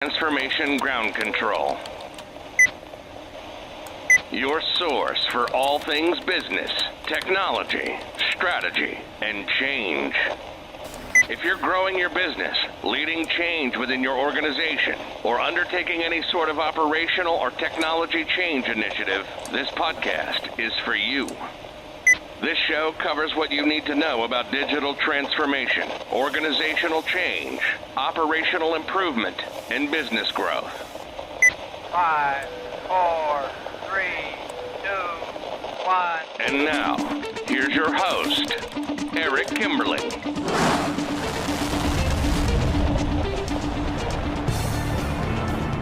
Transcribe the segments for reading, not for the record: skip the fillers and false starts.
Transformation Ground Control. Your source for all things business, technology, strategy, and change. If you're growing your business, leading change within your organization, or undertaking any sort of operational or technology change initiative, this podcast is for you. This show covers what you need to know about digital transformation, organizational change, operational improvement, and business growth. 5, 4, 3, 2, 1. And now, here's your host, Eric Kimberling.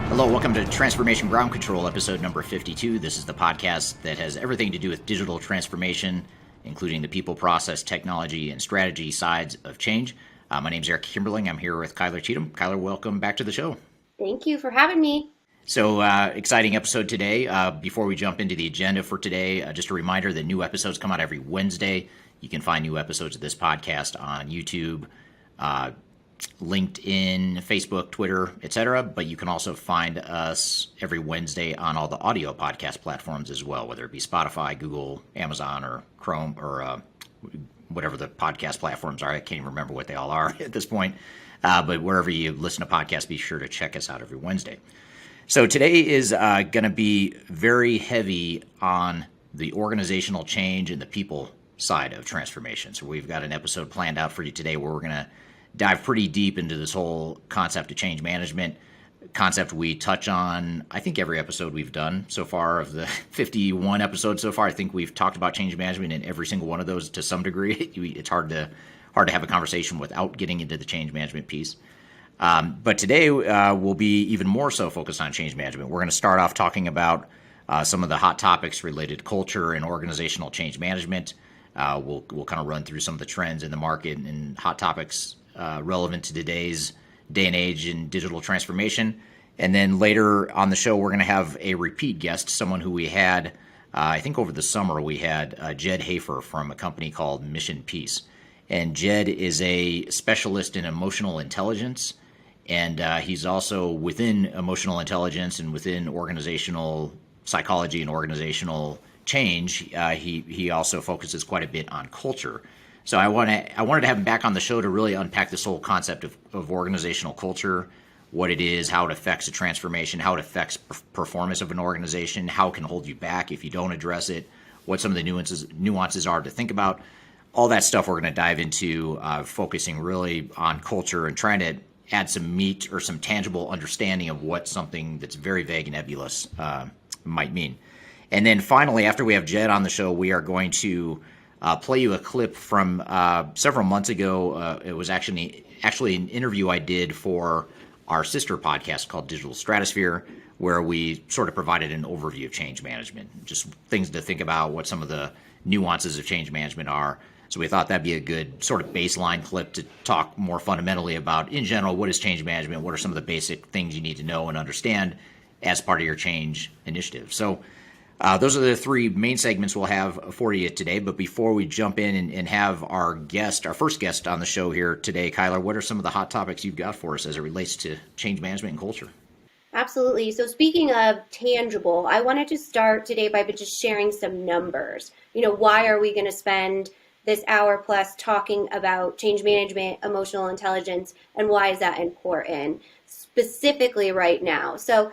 Hello, welcome to Transformation Ground Control, episode number 52. This is the podcast that has everything to do with digital transformation, including the people, process, technology, and strategy sides of change. My name is Eric Kimberling. I'm here with Kyler Cheatham. Kyler, welcome back to the show. Thank you for having me. So, exciting episode today. Before we jump into the agenda for today, just a reminder that new episodes come out every Wednesday. You can find new episodes of this podcast on YouTube, LinkedIn, Facebook, Twitter, etc. But you can also find us every Wednesday on all the audio podcast platforms as well, whether it be Spotify, Google, Amazon, or Chrome, or whatever the podcast platforms are. I can't even remember what they all are at this point. But wherever you listen to podcasts, be sure to check us out every Wednesday. So today is going to be very heavy on the organizational change and the people side of transformation. So we've got an episode planned out for you today where we're going to dive pretty deep into this whole concept of change management, concept we touch on, I think, every episode we've done so far. Of the 51 episodes so far, I think we've talked about change management in every single one of those to some degree. It's hard to have a conversation without getting into the change management piece. But today we'll be even more so focused on change management. We're going to start off talking about some of the hot topics related to culture and organizational change management. We'll kind of run through some of the trends in the market and hot topics relevant to today's day and age in digital transformation. And then later on the show, we're going to have a repeat guest, someone who we had, I think over the summer, we had Jedd Hafer from a company called Mission Peace. And Jedd is a specialist in emotional intelligence, and he's also within emotional intelligence and within organizational psychology and organizational change. He also focuses quite a bit on culture. So I wanted to have him back on the show to really unpack this whole concept of organizational culture, what it is, how it affects a transformation, how it affects performance of an organization, how it can hold you back if you don't address it, what some of the nuances are to think about. All that stuff we're going to dive into, focusing really on culture and trying to add some meat or some tangible understanding of what something that's very vague and nebulous might mean. And then finally, after we have Jedd on the show, we are going to play you a clip from several months ago. It was actually an interview I did for our sister podcast called Digital Stratosphere, where we sort of provided an overview of change management, just things to think about, what some of the nuances of change management are. So we thought that'd be a good sort of baseline clip to talk more fundamentally about, in general, what is change management, what are some of the basic things you need to know and understand as part of your change initiative. So those are the three main segments we'll have for you today. But before we jump in and have our first guest on the show here today, Kyler, what are some of the hot topics you've got for us as it relates to change management and culture? Absolutely. So speaking of tangible, I wanted to start today by just sharing some numbers. Why are we going to spend this hour plus talking about change management, emotional intelligence, and why is that important specifically right now? So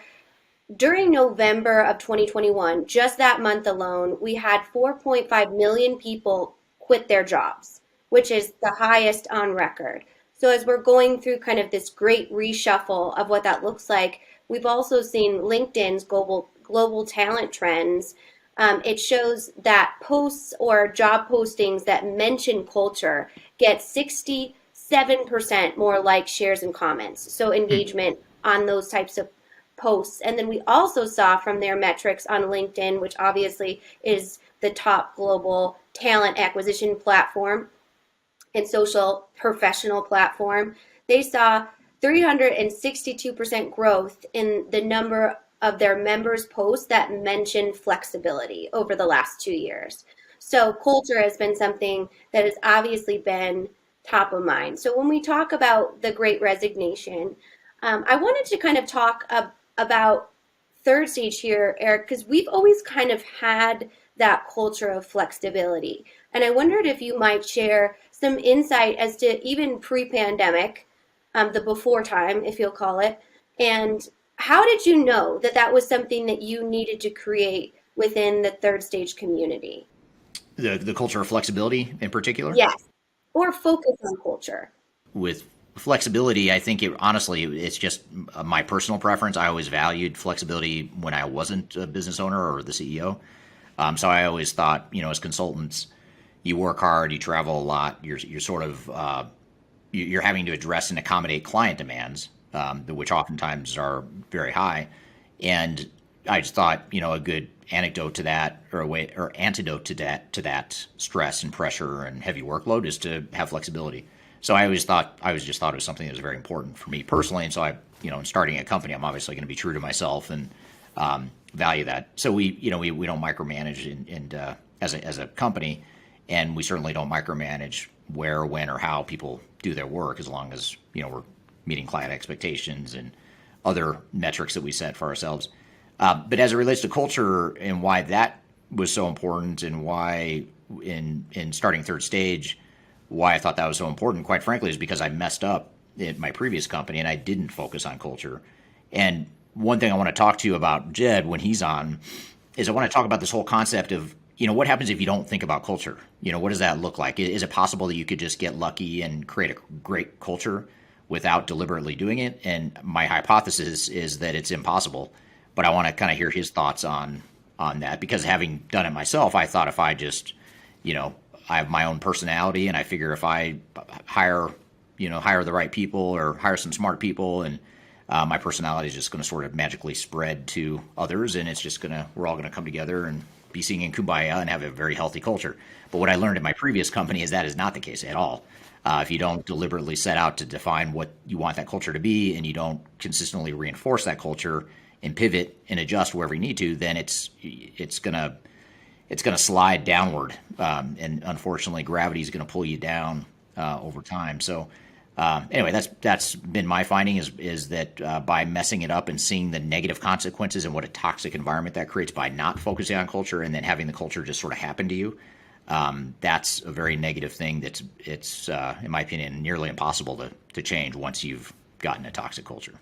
during November of 2021, just that month alone, we had 4.5 million people quit their jobs, which is the highest on record. So as we're going through kind of this great reshuffle of what that looks like, we've also seen LinkedIn's global talent trends. It shows that posts or job postings that mention culture get 67% more likes, shares, and comments. So engagement on those types of posts. And then we also saw from their metrics on LinkedIn, which obviously is the top global talent acquisition platform and social professional platform, they saw 362% growth in the number of their members' posts that mention flexibility over the last 2 years. So culture has been something that has obviously been top of mind. So when we talk about the Great Resignation, I wanted to kind of talk about third stage here, Eric, because we've always kind of had that culture of flexibility. And I wondered if you might share some insight as to even pre-pandemic, the before time, if you'll call it, and how did you know that that was something that you needed to create within the third stage community? The culture of flexibility in particular. Yes, or focus on culture. With flexibility, I think it's just my personal preference. I always valued flexibility when I wasn't a business owner or the CEO. So I always thought, as consultants, you work hard, you travel a lot, you're sort of you're having to address and accommodate client demands, which oftentimes are very high. And I just thought, a good anecdote to that, or antidote to that stress and pressure and heavy workload is to have flexibility. So I just thought it was something that was very important for me personally. And so in starting a company, I'm obviously going to be true to myself and value that. So we don't micromanage as a company, and we certainly don't micromanage where, when, or how people do their work, as long as we're meeting client expectations and other metrics that we set for ourselves. But as it relates to culture and why that was so important, and why in starting third stage, why I thought that was so important, quite frankly, is because I messed up at my previous company and I didn't focus on culture. And one thing I want to talk to you about, Jedd, when he's on, is I want to talk about this whole concept of, what happens if you don't think about culture? What does that look like? Is it possible that you could just get lucky and create a great culture without deliberately doing it? And my hypothesis is that it's impossible. But I want to kind of hear his thoughts on that, because having done it myself, I thought if I just, I have my own personality, and I figure if I hire the right people or hire some smart people, and my personality is just going to sort of magically spread to others, and we're all going to come together and be singing Kumbaya and have a very healthy culture. But what I learned in my previous company is that is not the case at all. If you don't deliberately set out to define what you want that culture to be, and you don't consistently reinforce that culture and pivot and adjust wherever you need to, then it's gonna slide downward, and unfortunately, gravity is going to pull you down over time. So anyway, that's been my finding is that by messing it up and seeing the negative consequences and what a toxic environment that creates by not focusing on culture and then having the culture just sort of happen to you, that's a very negative thing. It's in my opinion nearly impossible to change once you've gotten a toxic culture.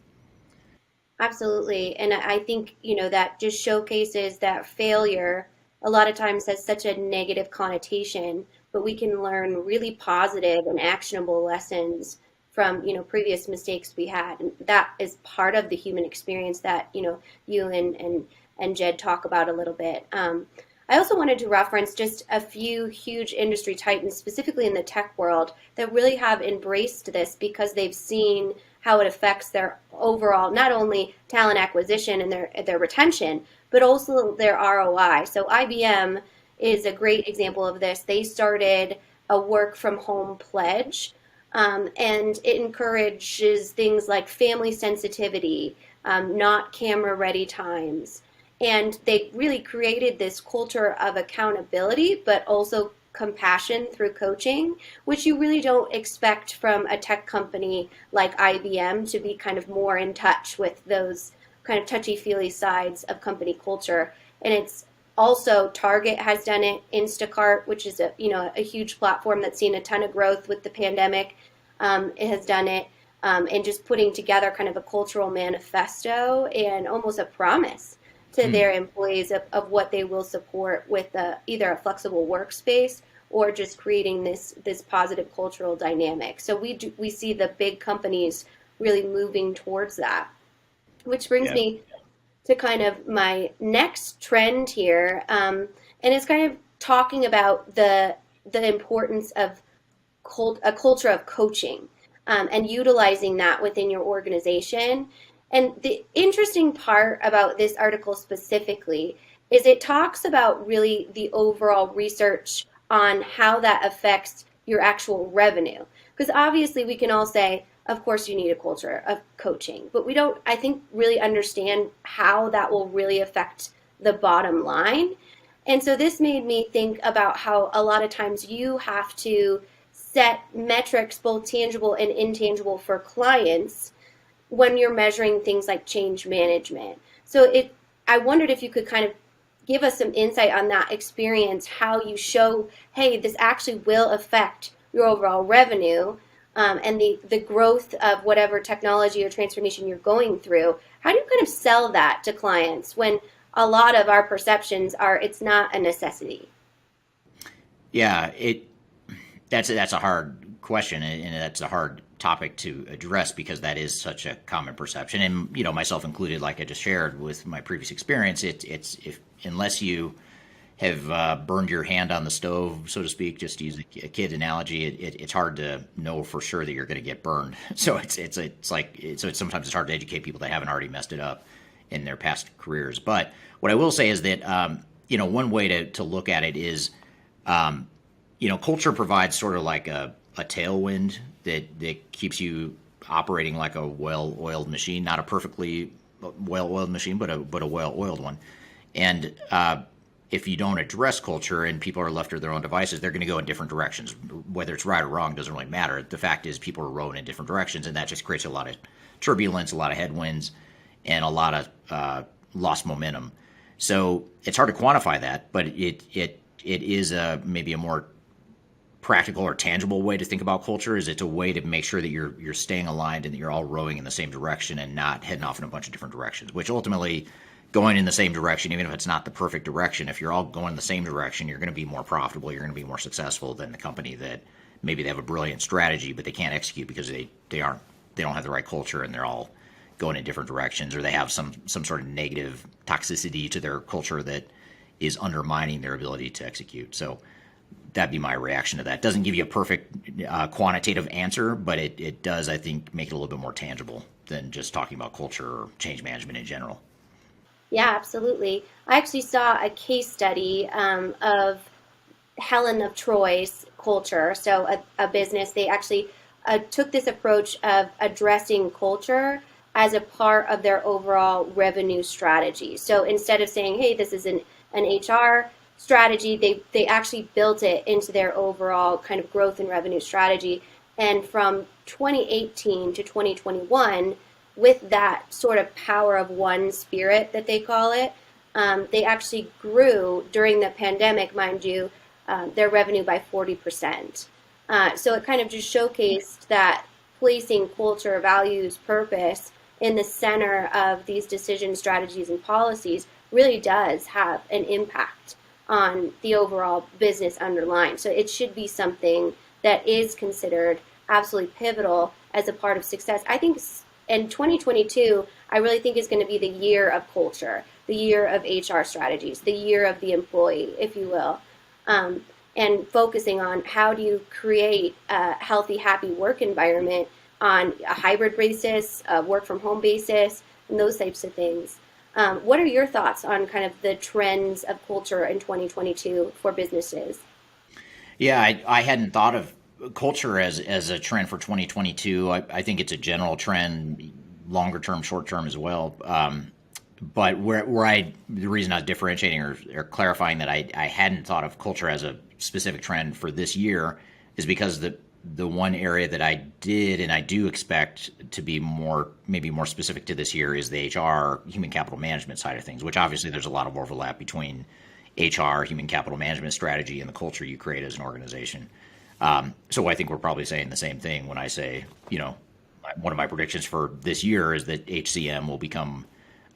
Absolutely. And I think, that just showcases that failure a lot of times has such a negative connotation, but we can learn really positive and actionable lessons from, previous mistakes we had. And that is part of the human experience that, you and Jedd talk about a little bit. I also wanted to reference just a few huge industry titans, specifically in the tech world, that really have embraced this because they've seen how it affects their overall, not only talent acquisition and their retention, but also their ROI. So IBM is a great example of this. They started a work from home pledge, and it encourages things like family sensitivity, not camera ready times. And they really created this culture of accountability, but also compassion through coaching, which you really don't expect from a tech company like IBM to be kind of more in touch with those kind of touchy-feely sides of company culture. And it's also Target has done it, Instacart, which is a huge platform that's seen a ton of growth with the pandemic. It has done it, and just putting together kind of a cultural manifesto and almost a promise to their employees of what they will support with either a flexible workspace or just creating this positive cultural dynamic. So we see the big companies really moving towards that, which brings me to kind of my next trend here, and it's kind of talking about the importance of a culture of coaching, and utilizing that within your organization. And the interesting part about this article specifically is it talks about really the overall research on how that affects your actual revenue. Because obviously we can all say, of course you need a culture of coaching, but we don't, I think, really understand how that will really affect the bottom line. And so this made me think about how a lot of times you have to set metrics, both tangible and intangible, for clients when you're measuring things like change management. So I wondered if you could kind of give us some insight on that experience, how you show, hey, this actually will affect your overall revenue, and the growth of whatever technology or transformation you're going through. How do you kind of sell that to clients when a lot of our perceptions are it's not a necessity? Yeah, that's a hard question, and that's a hard topic to address because that is such a common perception, and myself included. Like I just shared with my previous experience, it's if unless you have burned your hand on the stove, so to speak, just to use a kid analogy, it's hard to know for sure that you're going to get burned. So it's sometimes it's hard to educate people that haven't already messed it up in their past careers. But what I will say is that one way to look at it is culture provides sort of like a tailwind that keeps you operating like a well-oiled machine, not a perfectly well-oiled machine, but a well-oiled one. And if you don't address culture and people are left to their own devices, they're going to go in different directions. Whether it's right or wrong doesn't really matter. The fact is people are rowing in different directions, and that just creates a lot of turbulence, a lot of headwinds, and a lot of lost momentum. So it's hard to quantify that, but it is maybe a more practical or tangible way to think about culture. Is it's a way to make sure that you're staying aligned and that you're all rowing in the same direction and not heading off in a bunch of different directions, which ultimately going in the same direction, even if it's not the perfect direction, if you're all going in the same direction, you're going to be more profitable, you're going to be more successful than the company that maybe they have a brilliant strategy, but they can't execute because they don't have the right culture and they're all going in different directions, or they have some sort of negative toxicity to their culture that is undermining their ability to execute. So that'd be my reaction to that. Doesn't give you a perfect quantitative answer, but it does, I think, make it a little bit more tangible than just talking about culture or change management in general. Yeah, absolutely. I actually saw a case study of Helen of Troy's culture. So a business, they actually took this approach of addressing culture as a part of their overall revenue strategy. So instead of saying, hey, this is an HR strategy, they actually built it into their overall kind of growth and revenue strategy. And from 2018 to 2021, with that sort of power of one spirit that they call it, they actually grew during the pandemic, mind you, their revenue by 40%. So it kind of just showcased that placing culture, values, purpose in the center of these decision strategies and policies really does have an impact on the overall business underlying. So it should be something that is considered absolutely pivotal as a part of success. I think in 2022, I really think is going to be the year of culture, the year of HR strategies, the year of the employee, if you will, and focusing on how do you create a healthy, happy work environment on a hybrid basis, a work from home basis, and those types of things. What are your thoughts on kind of the trends of culture in 2022 for businesses? Yeah, I hadn't thought of culture as a trend for 2022. I think it's a general trend, longer term, short term as well. But the reason I was differentiating or clarifying that I hadn't thought of culture as a specific trend for this year is because the one area that I did and I do expect to be maybe more specific to this year is the HR, human capital management side of things, which obviously there's a lot of overlap between HR, human capital management strategy, and the culture you create as an organization. So I think we're probably saying the same thing when I say, one of my predictions for this year is that HCM will become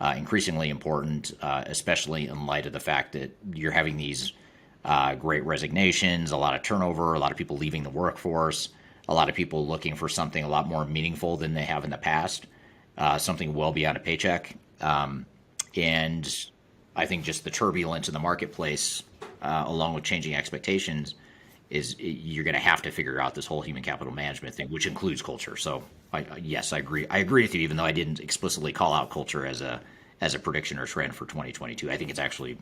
increasingly important, especially in light of the fact that you're having these great resignations, a lot of turnover, a lot of people leaving the workforce, a lot of people looking for something a lot more meaningful than they have in the past, something well beyond a paycheck. And I think just the turbulence in the marketplace, along with changing expectations, you're going to have to figure out this whole human capital management thing, which includes culture. So yes, I agree. I agree with you, even though I didn't explicitly call out culture as a prediction or trend for 2022. I think it's actually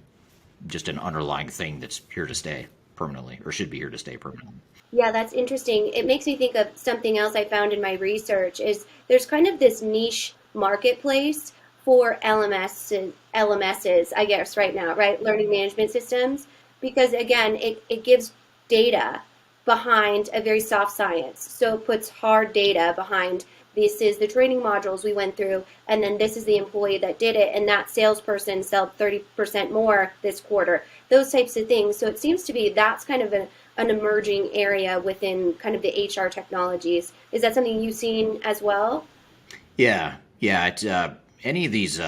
just an underlying thing that's here to stay permanently, or should be here to stay permanently. Yeah, that's interesting. It makes me think of something else I found in my research is there's kind of this niche marketplace for LMSs, I guess, right now, right? Learning management systems, because again, it gives data behind a very soft science. So it puts hard data behind this is the training modules we went through, and then this is the employee that did it, and that salesperson sold 30% more this quarter. Those types of things. So it seems to be that's kind of an emerging area within kind of the HR technologies. Is that something you've seen as well? Yeah. It's, any of these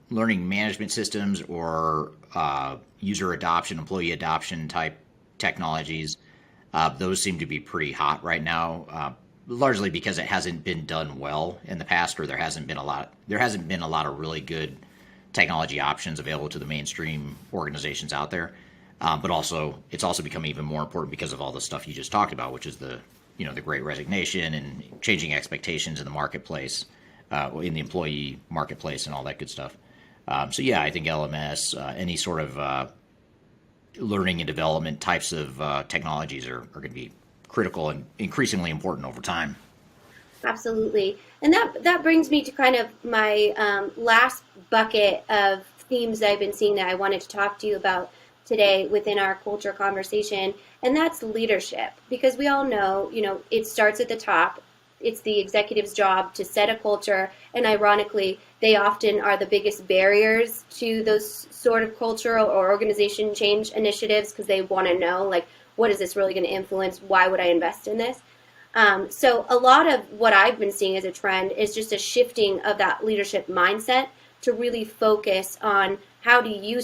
learning management systems or user adoption, employee adoption type technologies, those seem to be pretty hot right now, largely because it hasn't been done well in the past, or there hasn't been a lot of really good technology options available to the mainstream organizations out there. But also, it's also become even more important because of all the stuff you just talked about, which is the Great Resignation and changing expectations in the marketplace, in the employee marketplace, and all that good stuff. So yeah, I think LMS, any sort of learning and development types of technologies are going to be critical and increasingly important over time. Absolutely. And that brings me to kind of my last bucket of themes that I've been seeing that I wanted to talk to you about today within our culture conversation, and that's leadership. Because we all know, it starts at the top. It's the executive's job to set a culture, and ironically, they often are the biggest barriers to those sort of cultural or organization change initiatives, because they want to know, like, what is this really going to influence? Why would I invest in this? So a lot of what I've been seeing as a trend is just a shifting of that leadership mindset to really focus on how do you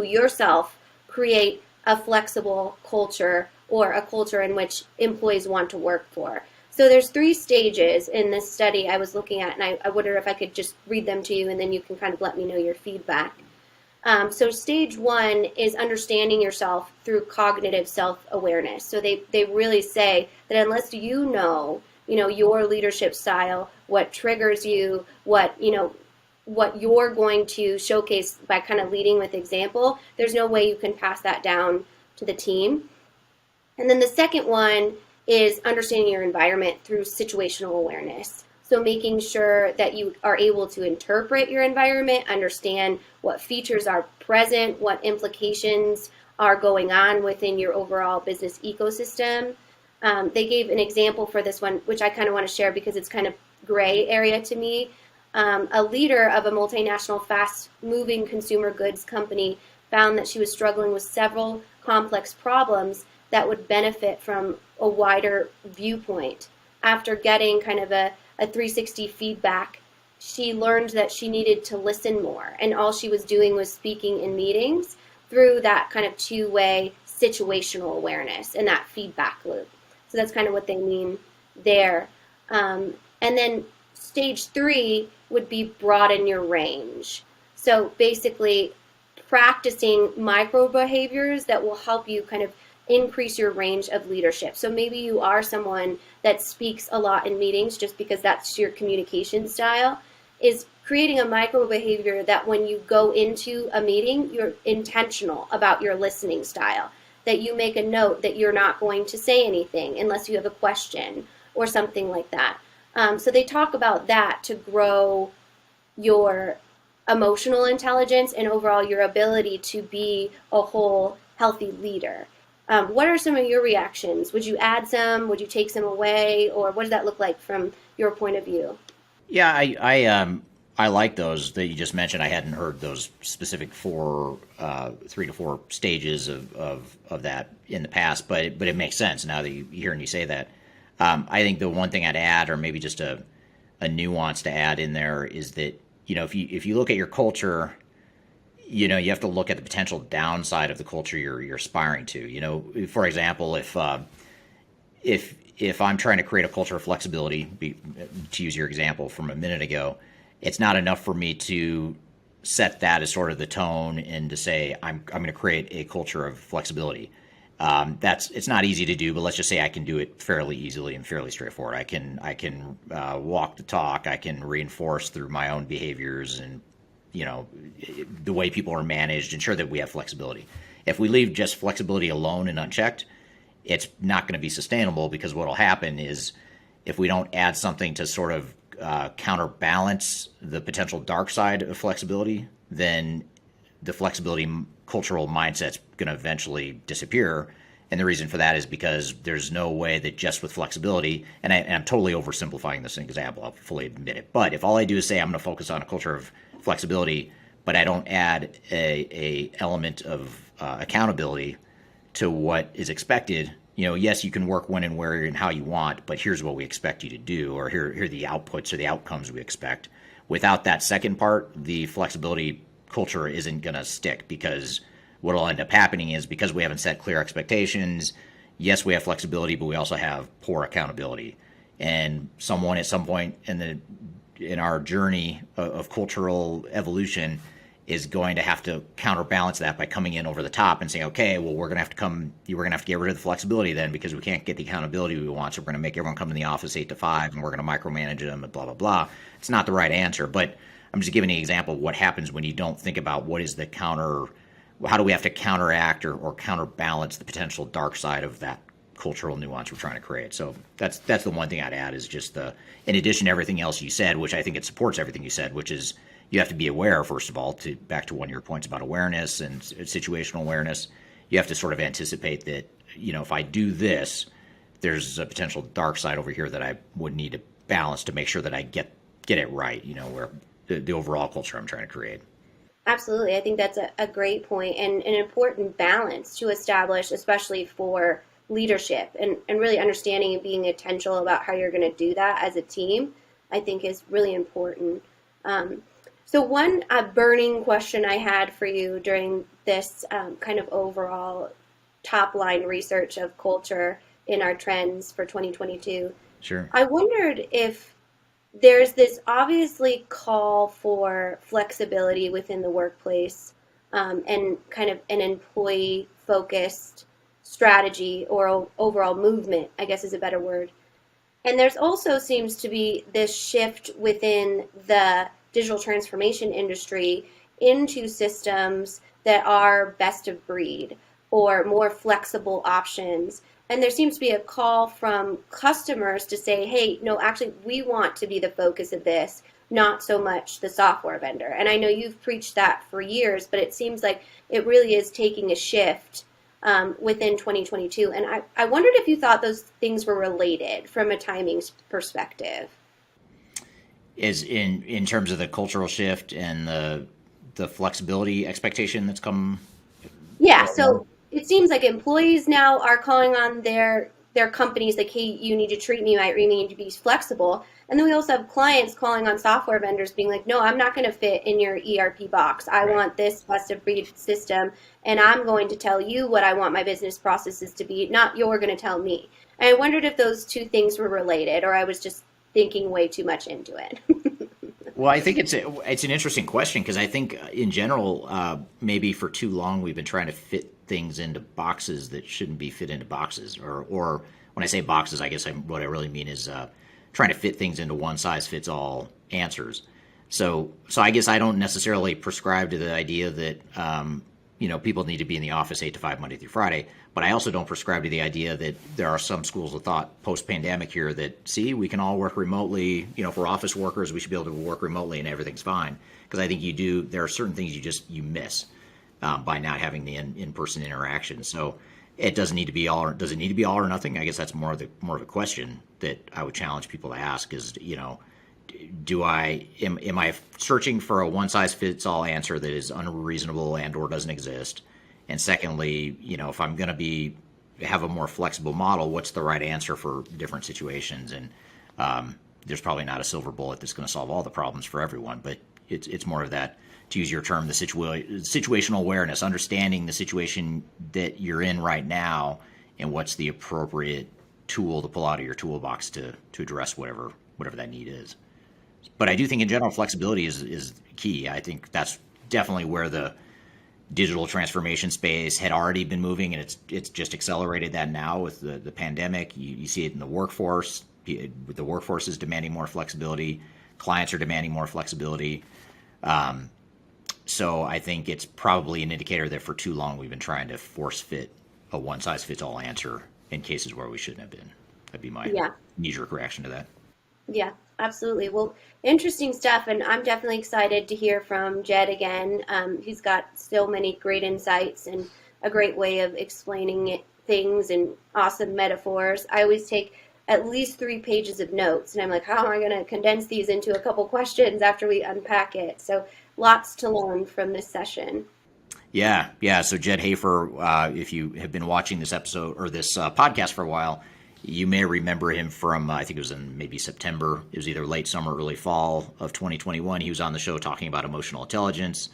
yourself create a flexible culture, or a culture in which employees want to work for. So there's 3 stages in this study I was looking at, and I wonder if I could just read them to you, and then you can kind of let me know your feedback. So stage 1 is understanding yourself through cognitive self-awareness. So they really say that unless you know your leadership style, what triggers you, what you're going to showcase by kind of leading with example, there's no way you can pass that down to the team. And then the second one is understanding your environment through situational awareness. So making sure that you are able to interpret your environment, understand what features are present, what implications are going on within your overall business ecosystem. They gave an example for this one, which I kind of want to share because it's kind of gray area to me. A leader of a multinational fast-moving consumer goods company found that she was struggling with several complex problems that would benefit from a wider viewpoint. After getting kind of a 360 feedback, she learned that she needed to listen more, and all she was doing was speaking in meetings through that kind of 2-way situational awareness and that feedback loop. So that's kind of what they mean there. And then stage 3 would be broaden your range. So basically practicing micro behaviors that will help you kind of increase your range of leadership. So maybe you are someone that speaks a lot in meetings just because that's your communication style, is creating a micro behavior that when you go into a meeting, you're intentional about your listening style, that you make a note that you're not going to say anything unless you have a question or something like that. So they talk about that to grow your emotional intelligence and overall your ability to be a whole healthy leader. What are some of your reactions? Would you add some? Would you take some away? Or what does that look like from your point of view? Yeah, I like those that you just mentioned. I hadn't heard those specific 3 to 4 stages of that in the past, but it makes sense now that you hearing you say that. I think the one thing I'd add, or maybe just a nuance to add in there, is that if you look at your culture, you have to look at the potential downside of the culture you're aspiring to. For example, if I'm trying to create a culture of flexibility, to use your example from a minute ago, it's not enough for me to set that as sort of the tone and to say I'm going to create a culture of flexibility. It's not easy to do, but let's just say I can do it fairly easily and fairly straightforward. I can walk the talk. I can reinforce through my own behaviors and the way people are managed, ensure that we have flexibility. If we leave just flexibility alone and unchecked, it's not going to be sustainable, because what will happen is if we don't add something to sort of counterbalance the potential dark side of flexibility, then the flexibility cultural mindset's going to eventually disappear, And the reason for that is because there's no way that just with flexibility, and I'm totally oversimplifying this example, I'll fully admit it. But if all I do is say I'm going to focus on a culture of flexibility, but I don't add a element of accountability to what is expected, yes, you can work when and where and how you want, but here's what we expect you to do, or here are the outputs or the outcomes we expect. Without that second part, the flexibility culture isn't going to stick, because what will end up happening is, because we haven't set clear expectations, yes, we have flexibility, but we also have poor accountability. And someone at some point in our journey of cultural evolution is going to have to counterbalance that by coming in over the top and saying, okay, well, we're going to have to get rid of the flexibility then, because we can't get the accountability we want. So we're going to make everyone come to the office 8 to 5, and we're going to micromanage them and blah, blah, blah. It's not the right answer, but I'm just giving an example of what happens when you don't think about what is the how do we have to counteract or counterbalance the potential dark side of that cultural nuance we're trying to create. So that's the one thing I'd add, is just in addition to everything else you said, which I think it supports everything you said, which is you have to be aware, first of all, back to one of your points about awareness and situational awareness. You have to sort of anticipate that, if I do this, there's a potential dark side over here that I would need to balance to make sure that I get it right, where the overall culture I'm trying to create. Absolutely. I think that's a great point, and an important balance to establish, especially for leadership, and really understanding and being intentional about how you're going to do that as a team, I think is really important. So one burning question I had for you during this kind of overall top line research of culture in our trends for 2022. Sure. I wondered if there's this obviously call for flexibility within the workplace, and kind of an employee focused strategy or overall movement, I guess is a better word. And there's also seems to be this shift within the digital transformation industry into systems that are best of breed or more flexible options. And there seems to be a call from customers to say, hey, no, actually, we want to be the focus of this, not so much the software vendor. And I know you've preached that for years, but it seems like it really is taking a shift within 2022. And I wondered if you thought those things were related from a timing perspective. Is in terms of the cultural shift and the flexibility expectation that's come. Yeah, so it seems like employees now are calling on their companies like, hey, you need to treat me right, you need to be flexible. And then we also have clients calling on software vendors being like, no, I'm not going to fit in your ERP box. I want this best of breed system, and I'm going to tell you what I want my business processes to be, not you're going to tell me. And I wondered if those two things were related, or I was just thinking way too much into it. Well, I think it's an interesting question, because I think in general, maybe for too long we've been trying to fit things into boxes that shouldn't be fit into boxes. Or when I say boxes, I guess what I really mean is trying to fit things into one size fits all answers. So I guess I don't necessarily prescribe to the idea that people need to be in the office 8 to 5 Monday through Friday. But I also don't prescribe to the idea that there are some schools of thought post-pandemic here that, see, we can all work remotely. For office workers, we should be able to work remotely and everything's fine. Because I think there are certain things you miss by not having the in-person interaction. So it doesn't need to be all. Does it need to be all or nothing? I guess that's more of a question that I would challenge people to ask. Is am I searching for a one-size-fits-all answer that is unreasonable and or doesn't exist? And secondly, if I'm going to have a more flexible model, what's the right answer for different situations? And there's probably not a silver bullet that's going to solve all the problems for everyone, but it's more of that, to use your term, the situational awareness, understanding the situation that you're in right now, and what's the appropriate tool to pull out of your toolbox to address whatever that need is. But I do think in general flexibility is key. I think that's definitely where the digital transformation space had already been moving, and it's just accelerated that now with the pandemic. You see it in the workforce. The workforce is demanding more flexibility. Clients are demanding more flexibility. So I think it's probably an indicator that for too long we've been trying to force fit a one-size-fits-all answer in cases where we shouldn't have been. That'd be my knee-jerk reaction to that. Yeah, absolutely. Well, interesting stuff, and I'm definitely excited to hear from Jedd again. He's got so many great insights and a great way of explaining things and awesome metaphors. I always take at least 3 pages of notes, and I'm like, how am I going to condense these into a couple questions after we unpack it? So lots to learn from this session. Yeah, yeah. So Jedd Hafer, if you have been watching this episode or this podcast for a while, you may remember him from, I think it was in maybe September. It was either late summer, early fall of 2021. He was on the show talking about emotional intelligence.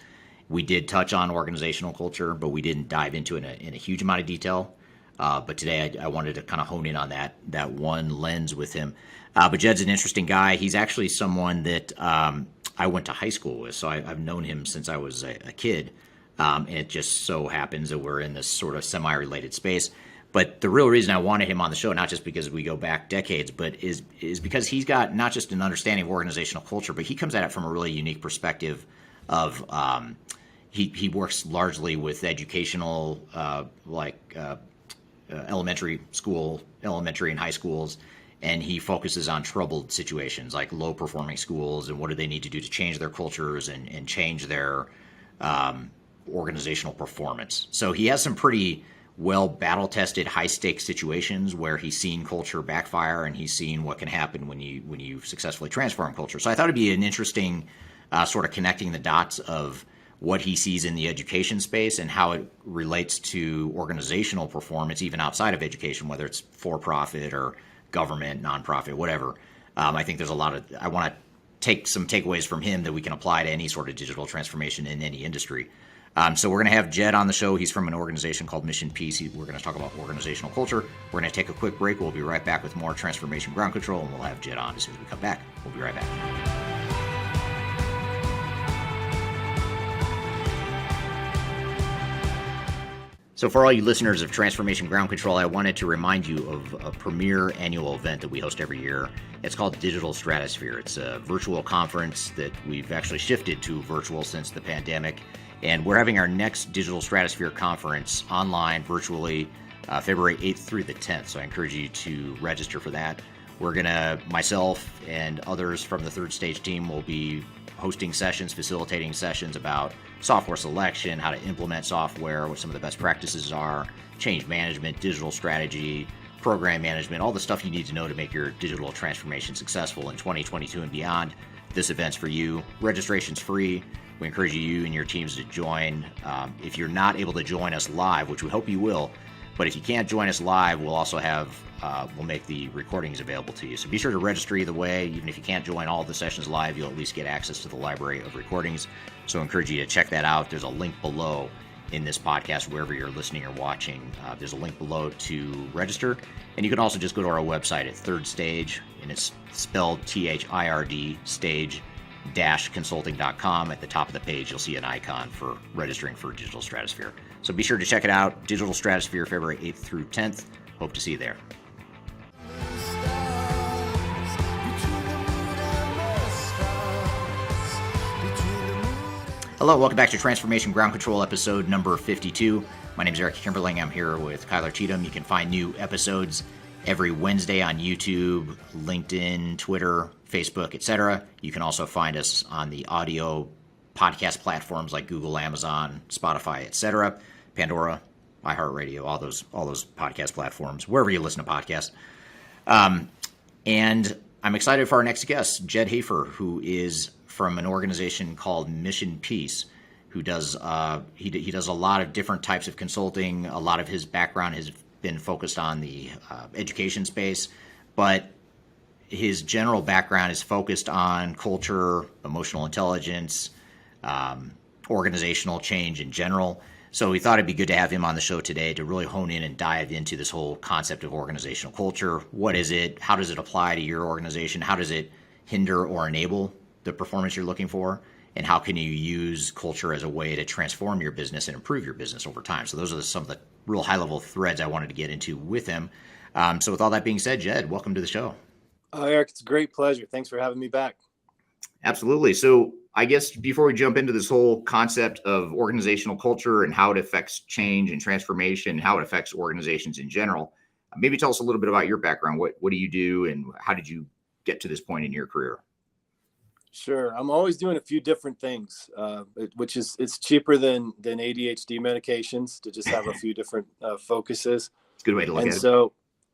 We did touch on organizational culture, but we didn't dive into it in a huge amount of detail. But today I wanted to kind of hone in on that one lens with him. But Jedd's an interesting guy. He's actually someone that I went to high school with, so I've known him since I was a kid. And it just so happens that we're in this sort of semi-related space. But the real reason I wanted him on the show, not just because we go back decades, but is because he's got not just an understanding of organizational culture, but he comes at it from a really unique perspective of he works largely with educational, elementary and high schools, and he focuses on troubled situations like low-performing schools and what do they need to do to change their cultures and change their organizational performance. So he has some pretty well battle-tested high-stakes situations where he's seen culture backfire and he's seen what can happen when you successfully transform culture. So I thought it'd be an interesting sort of connecting the dots of what he sees in the education space and how it relates to organizational performance, even outside of education, whether it's for-profit or government, nonprofit, whatever. I think there's I want to take some takeaways from him that we can apply to any sort of digital transformation in any industry. So we're going to have Jedd on the show. He's from an organization called Mission Peace. We're going to talk about organizational culture. We're going to take a quick break. We'll be right back with more Transformation Ground Control, and we'll have Jedd on as soon as we come back. We'll be right back. So for all you listeners of Transformation Ground Control, I wanted to remind you of a premier annual event that we host every year. It's called Digital Stratosphere. It's a virtual conference that we've actually shifted to virtual since the pandemic. And we're having our next Digital Stratosphere conference online, virtually, February 8th through the 10th. So I encourage you to register for that. Myself and others from the Third Stage team will be hosting sessions, facilitating sessions about software selection, how to implement software, what some of the best practices are, change management, digital strategy, program management, all the stuff you need to know to make your digital transformation successful in 2022 and beyond. This event's for you. Registration's free. We encourage you and your teams to join. If you're not able to join us live, which we hope you will, but if you can't join us live, we'll also we'll make the recordings available to you. So be sure to register either way. Even if you can't join all the sessions live, you'll at least get access to the library of recordings. So I encourage you to check that out. There's a link below in this podcast, wherever you're listening or watching. There's a link below to register. And you can also just go to our website at Third Stage, and it's spelled THIRD, stage-consulting.com. At the top of the page, you'll see an icon for registering for Digital Stratosphere. So be sure to check it out. Digital Stratosphere, February 8th through 10th. Hope to see you there. Hello, welcome back to Transformation Ground Control, episode number 52. My name is Kimberling. I'm here with Kyler Cheatham. You can find new episodes every Wednesday on YouTube, LinkedIn, Twitter, Facebook, etc. You can also find us on the audio podcast platforms like Google, Amazon, Spotify, etc., Pandora, iHeartRadio, all those podcast platforms, wherever you listen to podcasts. And I'm excited for our next guest, Jedd Hafer, who is from an organization called Mission Peace, who does he does a lot of different types of consulting. A lot of his background has been focused on the education space, but his general background is focused on culture, emotional intelligence, organizational change in general. So we thought it'd be good to have him on the show today to really hone in and dive into this whole concept of organizational culture. What is it? How does it apply to your organization? How does it hinder or enable the performance you're looking for? And how can you use culture as a way to transform your business and improve your business over time? So those are some of the real high-level threads I wanted to get into with him. So with all that being said, Jedd, welcome to the show. Eric, it's a great pleasure. Thanks for having me back. Absolutely. So I guess before we jump into this whole concept of organizational culture and how it affects change and transformation, how it affects organizations in general, maybe tell us a little bit about your background. What do you do and how did you get to this point in your career? Sure. I'm always doing a few different things, which is it's cheaper than ADHD medications to just have a few different focuses. good way to look And at it. so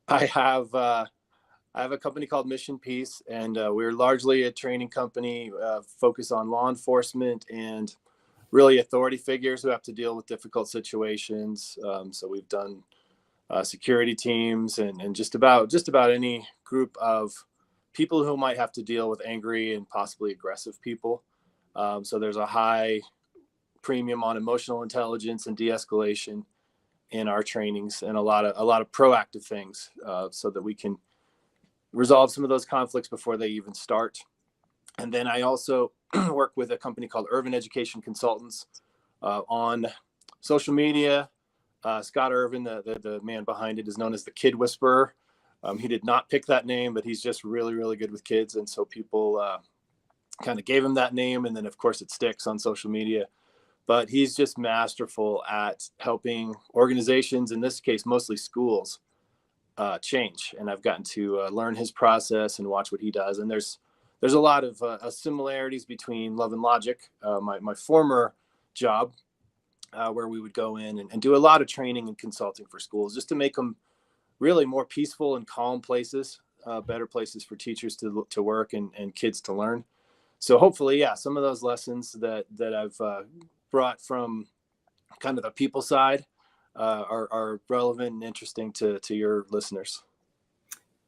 I have a company called Mission Peace, and we're largely a training company focused on law enforcement and really authority figures who have to deal with difficult situations. So we've done security teams and just about any group of people who might have to deal with angry and possibly aggressive people. So there's a high premium on emotional intelligence and de-escalation in our trainings, and a lot of proactive things so that we can resolve some of those conflicts before they even start. And then I also work with a company called Irvin Education Consultants on social media. Scott Irvin, the man behind it, is known as the Kid Whisperer. He did not pick that name, but he's just really, really good with kids. And so people kind of gave him that name. And then, of course, it sticks on social media. But he's just masterful at helping organizations, in this case, mostly schools, change. And I've gotten to learn his process and watch what he does. And there's a lot of similarities between Love and Logic, my former job, where we would go in and do a lot of training and consulting for schools just to make them really more peaceful and calm places, better places for teachers to work and kids to learn. So hopefully, yeah, some of those lessons that I've brought from kind of the people side are relevant and interesting to your listeners.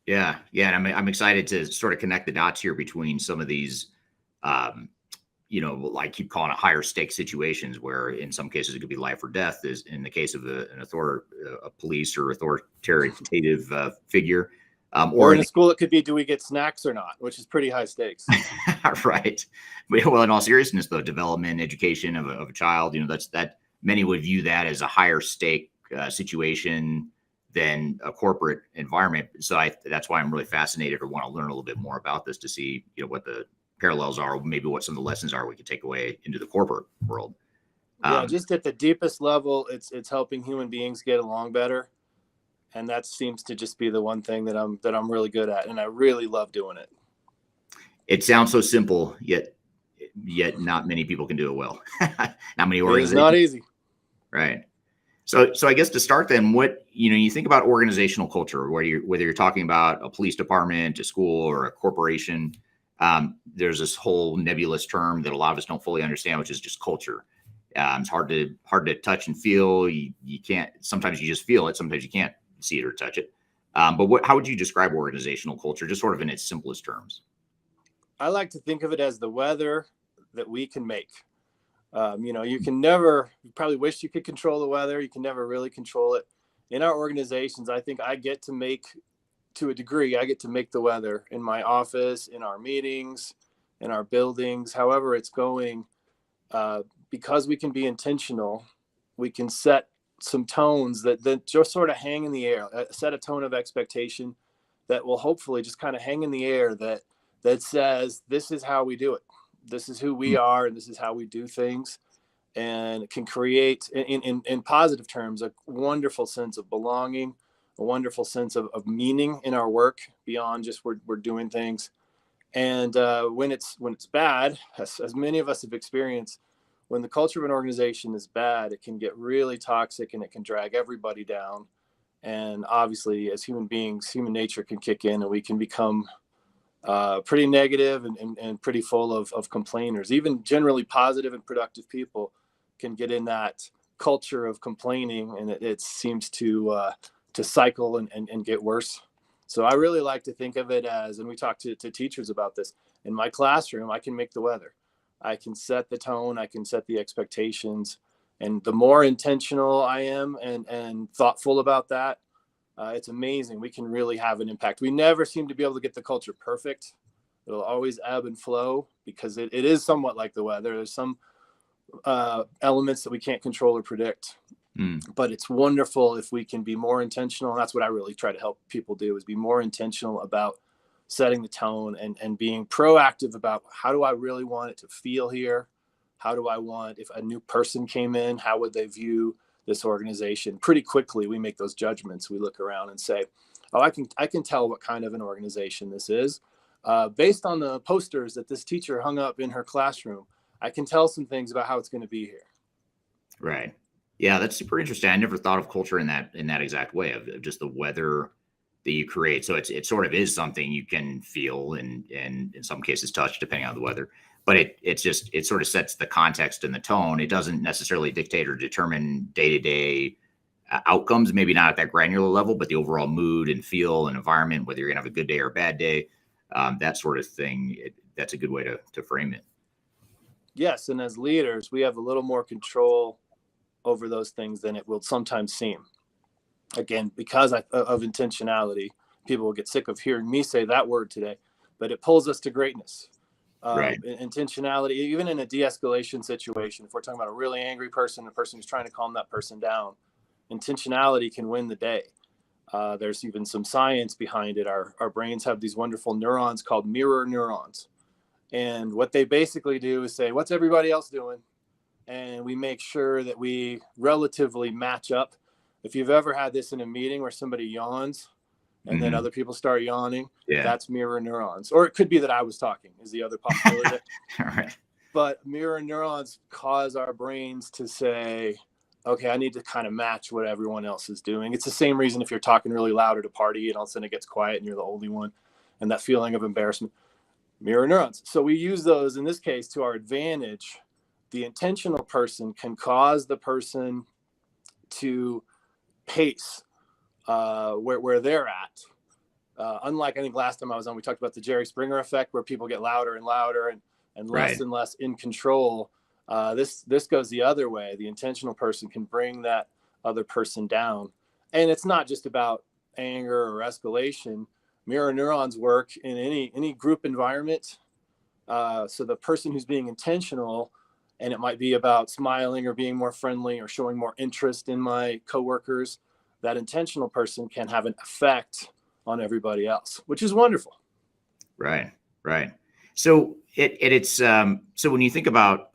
Yeah. And I'm excited to sort of connect the dots here between some of these, I keep calling it higher stake situations where in some cases it could be life or death, is in the case of a police or authoritative figure. Or in a school, it could be, do we get snacks or not, which is pretty high stakes. Right. Well, in all seriousness, though, development, education of a child, that many would view that as a higher stake situation than a corporate environment. So that's why I'm really fascinated or want to learn a little bit more about this to see, what the parallels are, maybe what some of the lessons are we can take away into the corporate world. Yeah, just at the deepest level, it's helping human beings get along better. And that seems to just be the one thing that I'm really good at. And I really love doing it. It sounds so simple, yet not many people can do it well. Not many organizations. It's not easy. Right. So I guess to start then, what, you think about organizational culture, whether you're talking about a police department, a school, or a corporation, there's this whole nebulous term that a lot of us don't fully understand, which is just culture. It's hard to touch and feel. You can't, sometimes you just feel it. Sometimes you can't see it or touch it. But how would you describe organizational culture, just sort of in its simplest terms? I like to think of it as the weather that we can make. You can never, you probably wish you could control the weather. You can never really control it. In our organizations, I think I get to make, to a degree, I get to make the weather in my office, in our meetings, in our buildings, however it's going. Because we can be intentional, we can set some tones that just sort of hang in the air, set a tone of expectation that will hopefully just kind of hang in the air that says, this is how we do it. This is who we are, and this is how we do things, and it can create, in positive terms, a wonderful sense of belonging, a wonderful sense of meaning in our work beyond just we're doing things. And when it's bad, as many of us have experienced, when the culture of an organization is bad, it can get really toxic and it can drag everybody down. And obviously, as human beings, human nature can kick in, and we can become pretty negative and pretty full of complainers. Even generally positive and productive people can get in that culture of complaining, and it seems to cycle and get worse. So I really like to think of it as, and we talk to teachers about this, in my classroom, I can make the weather. I can set the tone, I can set the expectations. And the more intentional I am and thoughtful about that, it's amazing. We can really have an impact. We never seem to be able to get the culture perfect. It'll always ebb and flow because it is somewhat like the weather. There's some elements that we can't control or predict. But it's wonderful if we can be more intentional. And that's what I really try to help people do, is be more intentional about setting the tone and being proactive about, how do I really want it to feel here? How do I want, if a new person came in, how would they view this organization? Pretty quickly, we make those judgments. We look around and say, oh, I can tell what kind of an organization this is. Based on the posters that this teacher hung up in her classroom, I can tell some things about how it's going to be here. Right. Yeah, that's super interesting. I never thought of culture in that exact way of just the weather that you create. So it sort of is something you can feel and in some cases touch depending on the weather. But it sort of sets the context and the tone. It doesn't necessarily dictate or determine day to day outcomes. Maybe not at that granular level, but the overall mood and feel and environment, whether you're gonna have a good day or a bad day, that sort of thing. That's a good way to frame it. Yes, and as leaders, we have a little more control over those things than it will sometimes seem. Again, because of intentionality, people will get sick of hearing me say that word today, but it pulls us to greatness. Right. Intentionality, even in a de-escalation situation, if we're talking about a really angry person, a person who's trying to calm that person down, intentionality can win the day. There's even some science behind it. Our brains have these wonderful neurons called mirror neurons. And what they basically do is say, what's everybody else doing? And we make sure that we relatively match up. If you've ever had this in a meeting where somebody yawns and then other people start yawning, that's mirror neurons. Or it could be that I was talking is the other possibility. All right. But mirror neurons cause our brains to say, okay, I need to kind of match what everyone else is doing. It's the same reason if you're talking really loud at a party and all of a sudden it gets quiet and you're the only one, and that feeling of embarrassment. Mirror neurons. So we use those in this case to our advantage. The intentional person can cause the person to pace where they're at. Unlike, I think last time I was on, we talked about the Jerry Springer effect, where people get louder and louder and less and less in control. This goes the other way. The intentional person can bring that other person down. And it's not just about anger or escalation. Mirror neurons work in any group environment. So the person who's being intentional, and it might be about smiling or being more friendly or showing more interest in my coworkers, that intentional person can have an effect on everybody else, which is wonderful. Right. So so when you think about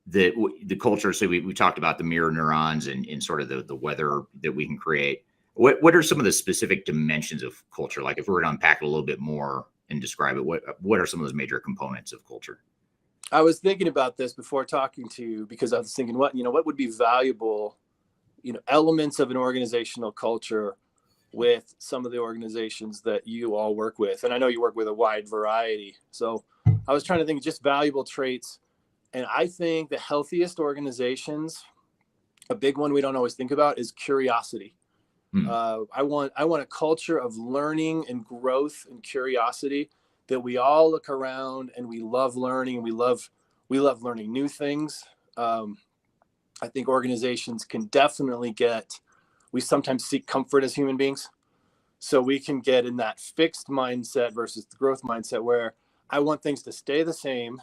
the culture, so we talked about the mirror neurons and sort of the weather that we can create. What are some of the specific dimensions of culture? Like if we were to unpack it a little bit more and describe it, what are some of those major components of culture? I was thinking about this before talking to you because I was thinking, what would be valuable, elements of an organizational culture with some of the organizations that you all work with. And I know you work with a wide variety. So I was trying to think of just valuable traits. And I think the healthiest organizations, a big one we don't always think about, is curiosity. I want a culture of learning and growth and curiosity, that we all look around and we love learning and we love learning new things. I think organizations can definitely we sometimes seek comfort as human beings. So we can get in that fixed mindset versus the growth mindset where I want things to stay the same.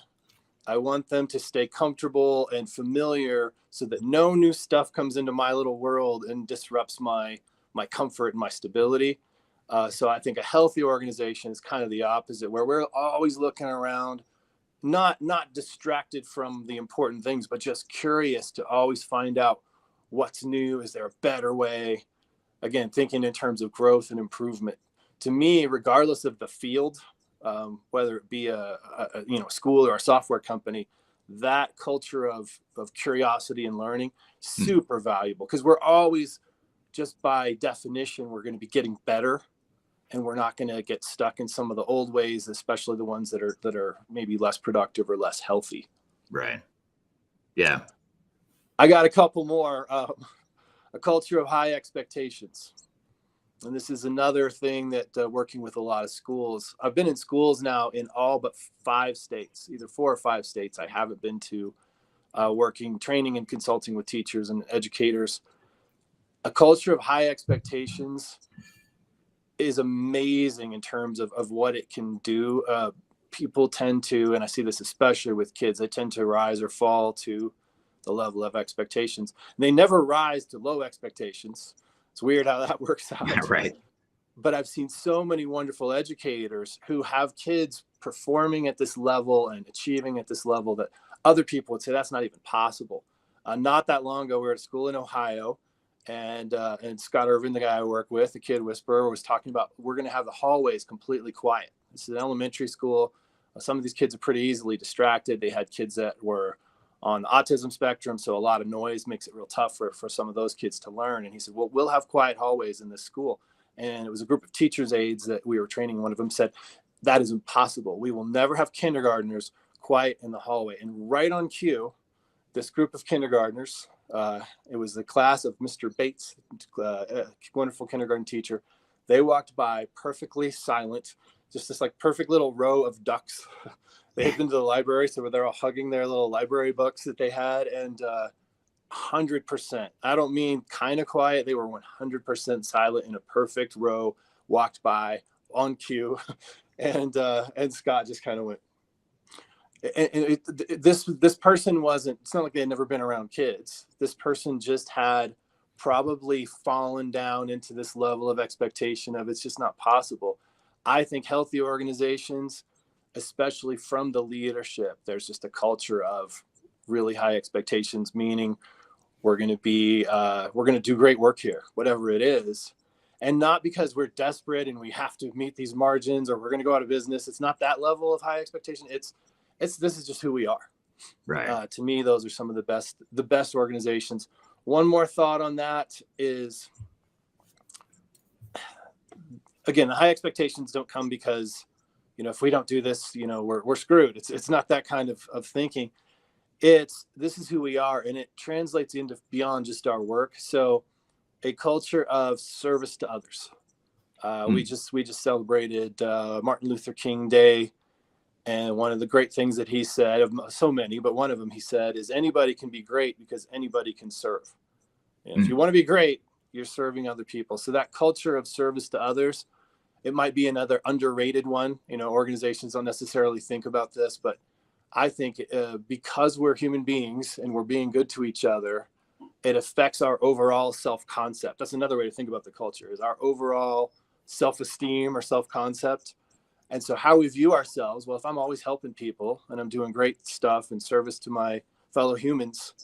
I want them to stay comfortable and familiar so that no new stuff comes into my little world and disrupts my comfort and my stability. So I think a healthy organization is kind of the opposite, where we're always looking around, not distracted from the important things, but just curious to always find out what's new. Is there a better way? Again, thinking in terms of growth and improvement. To me, regardless of the field, whether it be a school or a software company, that culture of curiosity and learning, super valuable, because we're always, just by definition, we're going to be getting better, and we're not going to get stuck in some of the old ways, especially the ones that are maybe less productive or less healthy. Right. Yeah. I got a couple more. A culture of high expectations. And this is another thing that working with a lot of schools. I've been in schools now in all but 5 states, either 4 or 5 states I haven't been to, training and consulting with teachers and educators. A culture of high expectations is amazing in terms of what it can do. People tend to, and I see this especially with kids, they tend to rise or fall to the level of expectations. And they never rise to low expectations. It's weird how that works out. Right. But I've seen so many wonderful educators who have kids performing at this level and achieving at this level that other people would say that's not even possible. Not that long ago, we were at a school in Ohio, and Scott Irvin, the guy I work with, the kid whisperer, was talking about, we're going to have the hallways completely quiet. This is an elementary school. Some of these kids are pretty easily distracted. They had kids that were on the autism spectrum. So a lot of noise makes it real tough for some of those kids to learn. And he said, well, we'll have quiet hallways in this school. And it was a group of teachers' aides that we were training. One of them said, that is impossible. We will never have kindergartners quiet in the hallway. And right on cue, this group of kindergartners, it was the class of Mr. Bates, a wonderful kindergarten teacher. They walked by perfectly silent, just this like perfect little row of ducks. They had been to the library, so they're all hugging their little library books that they had, and 100%. I don't mean kind of quiet. They were 100% silent in a perfect row, walked by on cue, and Scott just kind of went. And this person wasn't. It's not like they had never been around kids. This person just had probably fallen down into this level of expectation of it's just not possible. I think healthy organizations, especially from the leadership, there's just a culture of really high expectations, meaning we're going to do great work here, whatever it is. And not because we're desperate and we have to meet these margins or we're going to go out of business. It's not that level of high expectation. This is just who we are. Right. To me, those are some of the best organizations. One more thought on that is, again, the high expectations don't come because, if we don't do this, we're screwed. It's not that kind of thinking. This is who we are, and it translates into beyond just our work. So a culture of service to others. We just celebrated Martin Luther King Day. And one of the great things that he said, of so many, but one of them he said is anybody can be great because anybody can serve. And if you want to be great, you're serving other people. So that culture of service to others, it might be another underrated one. Organizations don't necessarily think about this, but I think because we're human beings and we're being good to each other, it affects our overall self-concept. That's another way to think about the culture, is our overall self-esteem or self-concept. And so how we view ourselves, well, if I'm always helping people and I'm doing great stuff in service to my fellow humans,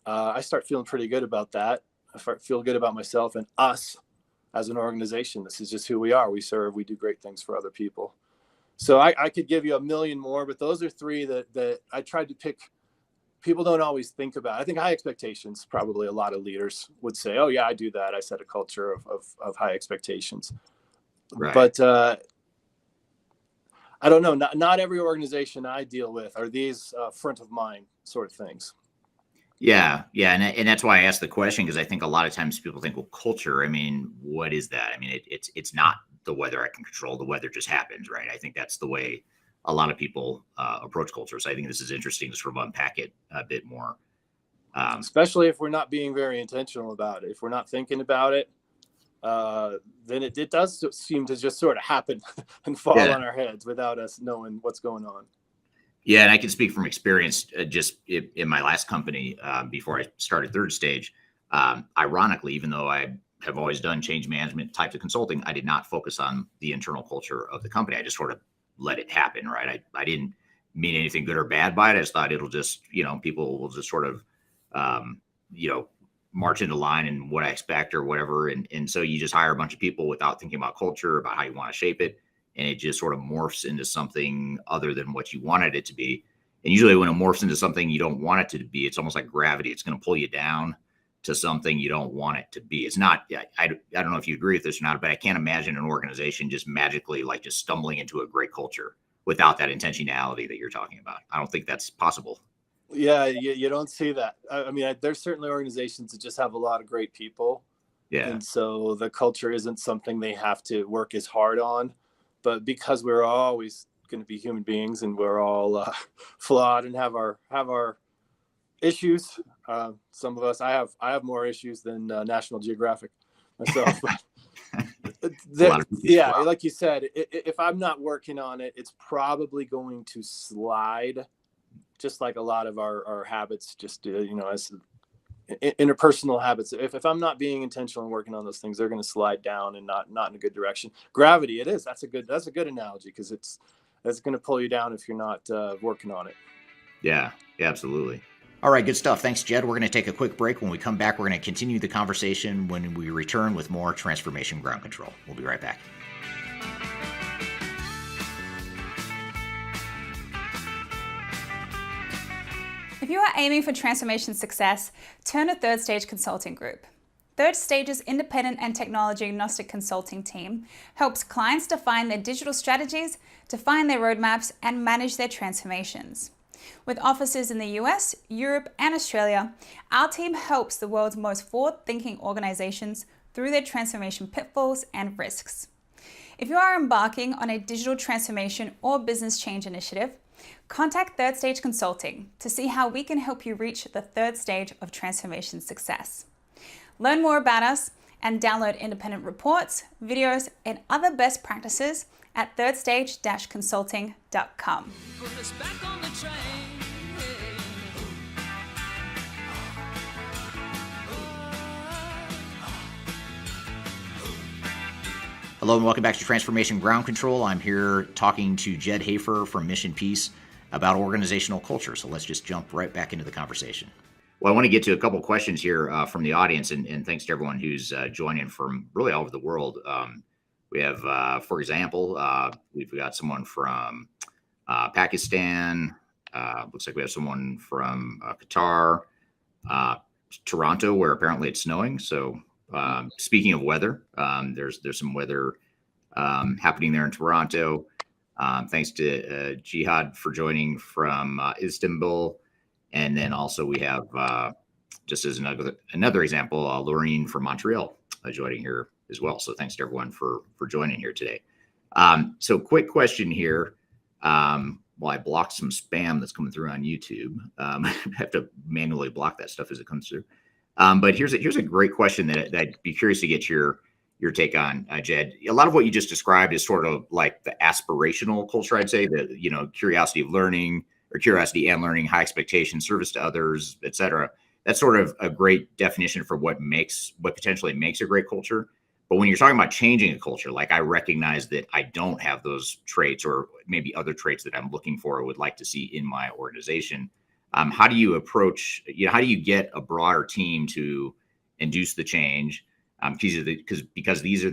I start feeling pretty good about that. I feel good about myself and us as an organization. This is just who we are. We serve, we do great things for other people. So I could give you a million more, but those are three that I tried to pick. People don't always think about. I think high expectations, probably a lot of leaders would say, oh yeah, I do that. I set a culture of high expectations. Right. But I don't know. Not every organization I deal with are these front of mind sort of things. Yeah. And that's why I asked the question, because I think a lot of times people think, well, culture, I mean, what is that? I mean, it's not the weather I can control. The weather just happens, right? I think that's the way a lot of people approach culture. So I think this is interesting to sort of unpack it a bit more. Especially if we're not being very intentional about it. If we're not thinking about it, then it does seem to just sort of happen and fall on our heads without us knowing what's going on. Yeah, and I can speak from experience just in my last company before I started Third Stage. Ironically, even though I have always done change management types of consulting, I did not focus on the internal culture of the company. I just sort of let it happen, right? I didn't mean anything good or bad by it. I just thought it'll just, people will just sort of, march into line and what I expect or whatever. And so you just hire a bunch of people without thinking about culture, about how you want to shape it. And it just sort of morphs into something other than what you wanted it to be. And usually when it morphs into something you don't want it to be, it's almost like gravity. It's going to pull you down to something you don't want it to be. It's not, I don't know if you agree with this or not, but I can't imagine an organization just magically like just stumbling into a great culture without that intentionality that you're talking about. I don't think that's possible. Yeah, you don't see that. I mean, there's certainly organizations that just have a lot of great people. Yeah. And so the culture isn't something they have to work as hard on. But because we're always going to be human beings and we're all flawed and have our issues. Some of us, I have more issues than National Geographic myself. Yeah, like you said, if I'm not working on it, it's probably going to slide, just like a lot of our habits, just as interpersonal habits. If I'm not being intentional and working on those things, they're going to slide down and not in a good direction. Gravity, it is. That's a good analogy, because it's going to pull you down if you're not working on it. Yeah, absolutely. All right, good stuff. Thanks, Jedd. We're going to take a quick break. When we come back, we're going to continue the conversation when we return with more Transformation Ground Control. We'll be right back. If you are aiming for transformation success, turn to Third Stage Consulting Group. Third Stage's independent and technology agnostic consulting team helps clients define their digital strategies, define their roadmaps, and manage their transformations. With offices in the US, Europe, and Australia, our team helps the world's most forward-thinking organizations through their transformation pitfalls and risks. If you are embarking on a digital transformation or business change initiative, contact Third Stage Consulting to see how we can help you reach the third stage of transformation success. Learn more about us and download independent reports, videos, and other best practices at thirdstage-consulting.com. Hello and welcome back to Transformation Ground Control. I'm here talking to Jedd Hafer from Mission Peace about organizational culture. So let's just jump right back into the conversation. Well, I want to get to a couple questions here from the audience, and thanks to everyone who's joining from really all over the world. We have, for example, we've got someone from Pakistan. Looks like we have someone from Qatar, Toronto, where apparently it's snowing. So speaking of weather, there's some weather happening there in Toronto. Thanks to Jihad for joining from Istanbul. And then also we have, just as another example, Laureen from Montreal joining here as well. So thanks to everyone for joining here today. So quick question here. Well, I blocked some spam that's coming through on YouTube. I have to manually block that stuff as it comes through. But here's a great question that I'd be curious to get your take on, Jedd. A lot of what you just described is sort of like the aspirational culture, I'd say, the curiosity of learning, or curiosity and learning, high expectation, service to others, et cetera. That's sort of a great definition for what potentially makes a great culture. But when you're talking about changing a culture, like I recognize that I don't have those traits or maybe other traits that I'm looking for or would like to see in my organization. How do you approach, how do you get a broader team to induce the change? Because these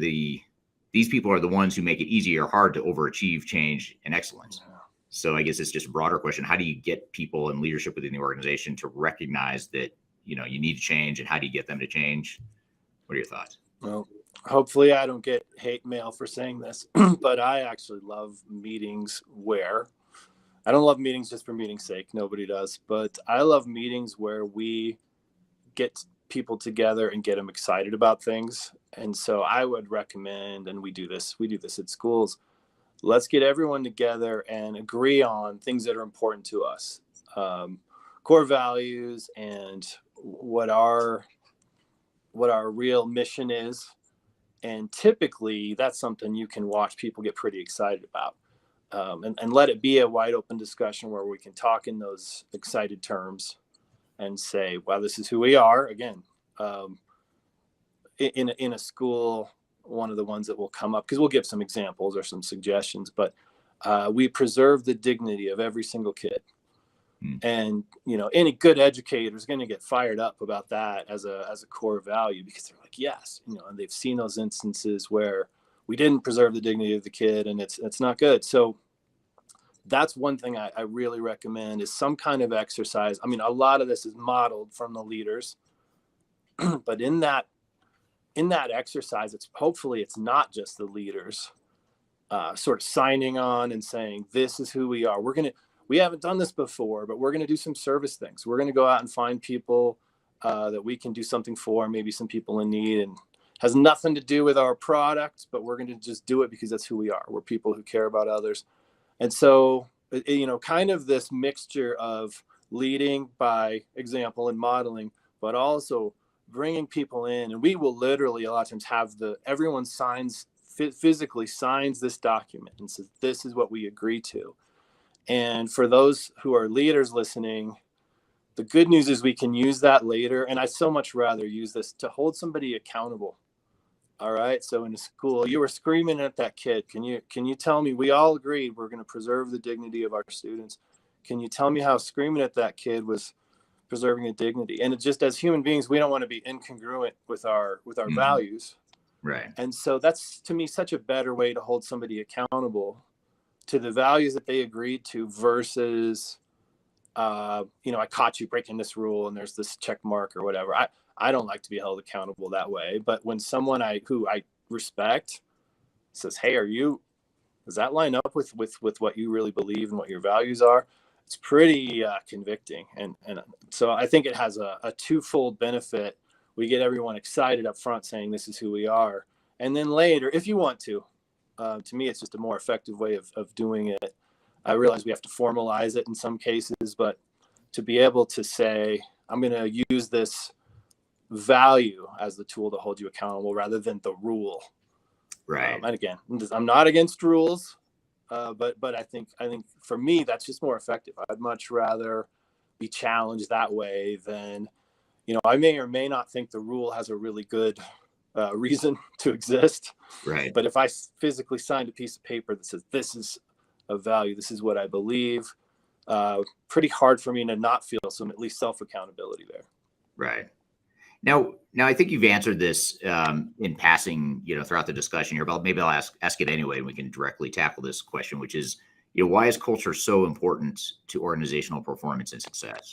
people are the ones who make it easy or hard to overachieve change and excellence. So I guess it's just a broader question. How do you get people and leadership within the organization to recognize that, you need to change, and how do you get them to change? What are your thoughts? Well, hopefully I don't get hate mail for saying this, but I actually love meetings where I don't love meetings just for meeting's sake. Nobody does, but I love meetings where we get people together and get them excited about things. And so I would recommend, and we do this at schools, let's get everyone together and agree on things that are important to us, core values, and what our real mission is. And typically that's something you can watch people get pretty excited about, and let it be a wide open discussion where we can talk in those excited terms and say, well, this is who we are. Again, in a school, one of the ones that will come up, because we'll give some examples or some suggestions, but we preserve the dignity of every single kid. And any good educator is going to get fired up about that as a core value, because they're like, yes, and they've seen those instances where we didn't preserve the dignity of the kid, and it's not good. So that's one thing I really recommend, is some kind of exercise. I mean, a lot of this is modeled from the leaders, but in that exercise, it's not just the leaders sort of signing on and saying, this is who we are. We haven't done this before, but we're going to do some service things. We're going to go out and find people that we can do something for, maybe some people in need, and has nothing to do with our product, but we're going to just do it because that's who we are. We're people who care about others. And so, kind of this mixture of leading by example and modeling, but also bringing people in. And we will literally a lot of times have everyone physically signs this document and says, this is what we agree to. And for those who are leaders listening, the good news is we can use that later. And I so much rather use this to hold somebody accountable. All right. So in a school, you were screaming at that kid. Can you tell me, we all agreed we're going to preserve the dignity of our students. Can you tell me how screaming at that kid was preserving the dignity? And it's just, as human beings, we don't want to be incongruent with our values. Right. And so that's, to me, such a better way to hold somebody accountable to the values that they agreed to versus I caught you breaking this rule and there's this check mark or whatever. I don't like to be held accountable that way. But when someone who I respect says, hey, does that line up with what you really believe and what your values are? It's pretty convicting. And so I think it has a twofold benefit. We get everyone excited up front saying this is who we are. And then later, if you want to me, it's just a more effective way of doing it. I realize we have to formalize it in some cases, but to be able to say, I'm going to use this value as the tool to hold you accountable rather than the rule. Right. And again, I'm not against rules, but I think for me, that's just more effective. I'd much rather be challenged that way than, I may or may not think the rule has a really good reason to exist. Right. But if I physically signed a piece of paper that says, this is a value, this is what I believe, pretty hard for me to not feel some at least self-accountability there. Right. Now I think you've answered this in passing, throughout the discussion here, but maybe I'll ask it anyway, and we can directly tackle this question, which is, why is culture so important to organizational performance and success?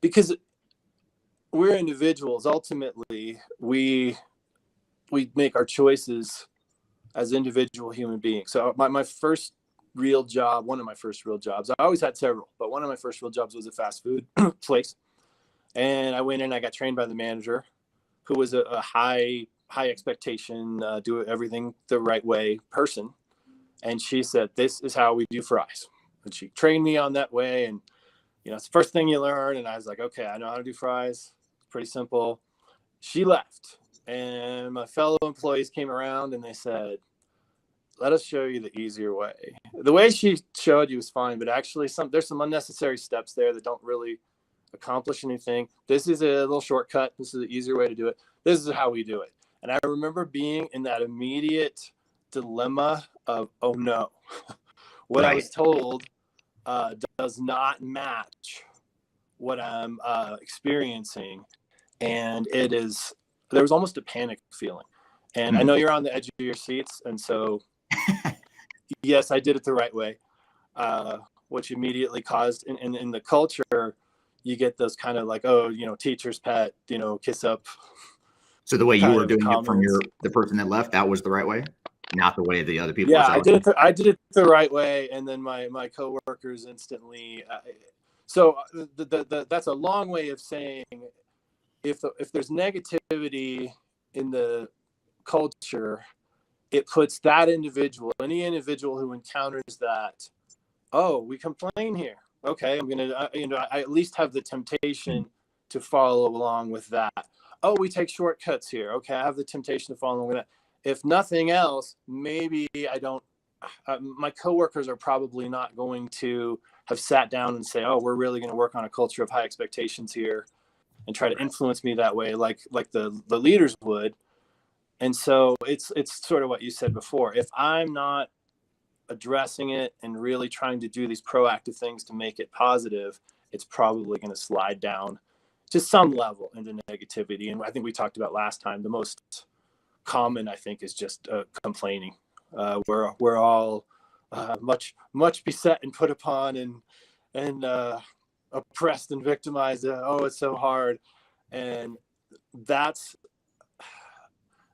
Because we're individuals. Ultimately, we make our choices as individual human beings. So my first real job, one of my first real jobs, I always had several, but one of my first real jobs was a fast food place. And I went in, I got trained by the manager, who was a high expectation, do everything the right way person. And she said, this is how we do fries. And she trained me on that way. And, it's the first thing you learn. And I was like, okay, I know how to do fries. It's pretty simple. She left. And my fellow employees came around and they said, let us show you the easier way. The way she showed you was fine, but actually there's some unnecessary steps there that don't really accomplish anything. This is a little shortcut. This is an easier way to do it. This is how we do it. And I remember being in that immediate dilemma of, oh no, what I was told does not match what I'm experiencing. And there was almost a panic feeling. And I know you're on the edge of your seats. And so, yes, I did it the right way, which immediately caused in the culture, you get those kind of like, oh, teacher's pet, kiss up. So the way you were doing it from the person that left, that was the right way, not the way the other people. Yeah, I did it the right way, and then my coworkers instantly. So that's a long way of saying, if there's negativity in the culture, it puts that individual, any individual who encounters that, oh, we complain here. Okay, I'm gonna, I at least have the temptation to follow along with that. Oh, we take shortcuts here. Okay, I have the temptation to follow along with that. If nothing else, maybe I don't. My coworkers are probably not going to have sat down and say, "Oh, we're really going to work on a culture of high expectations here," and try to influence me that way, like the leaders would. And so it's sort of what you said before. If I'm not addressing it and really trying to do these proactive things to make it positive, it's probably going to slide down to some level into negativity. And I think we talked about last time, the most common, I think, is just complaining. We're all much beset and put upon and oppressed and victimized. Oh, it's so hard. And that's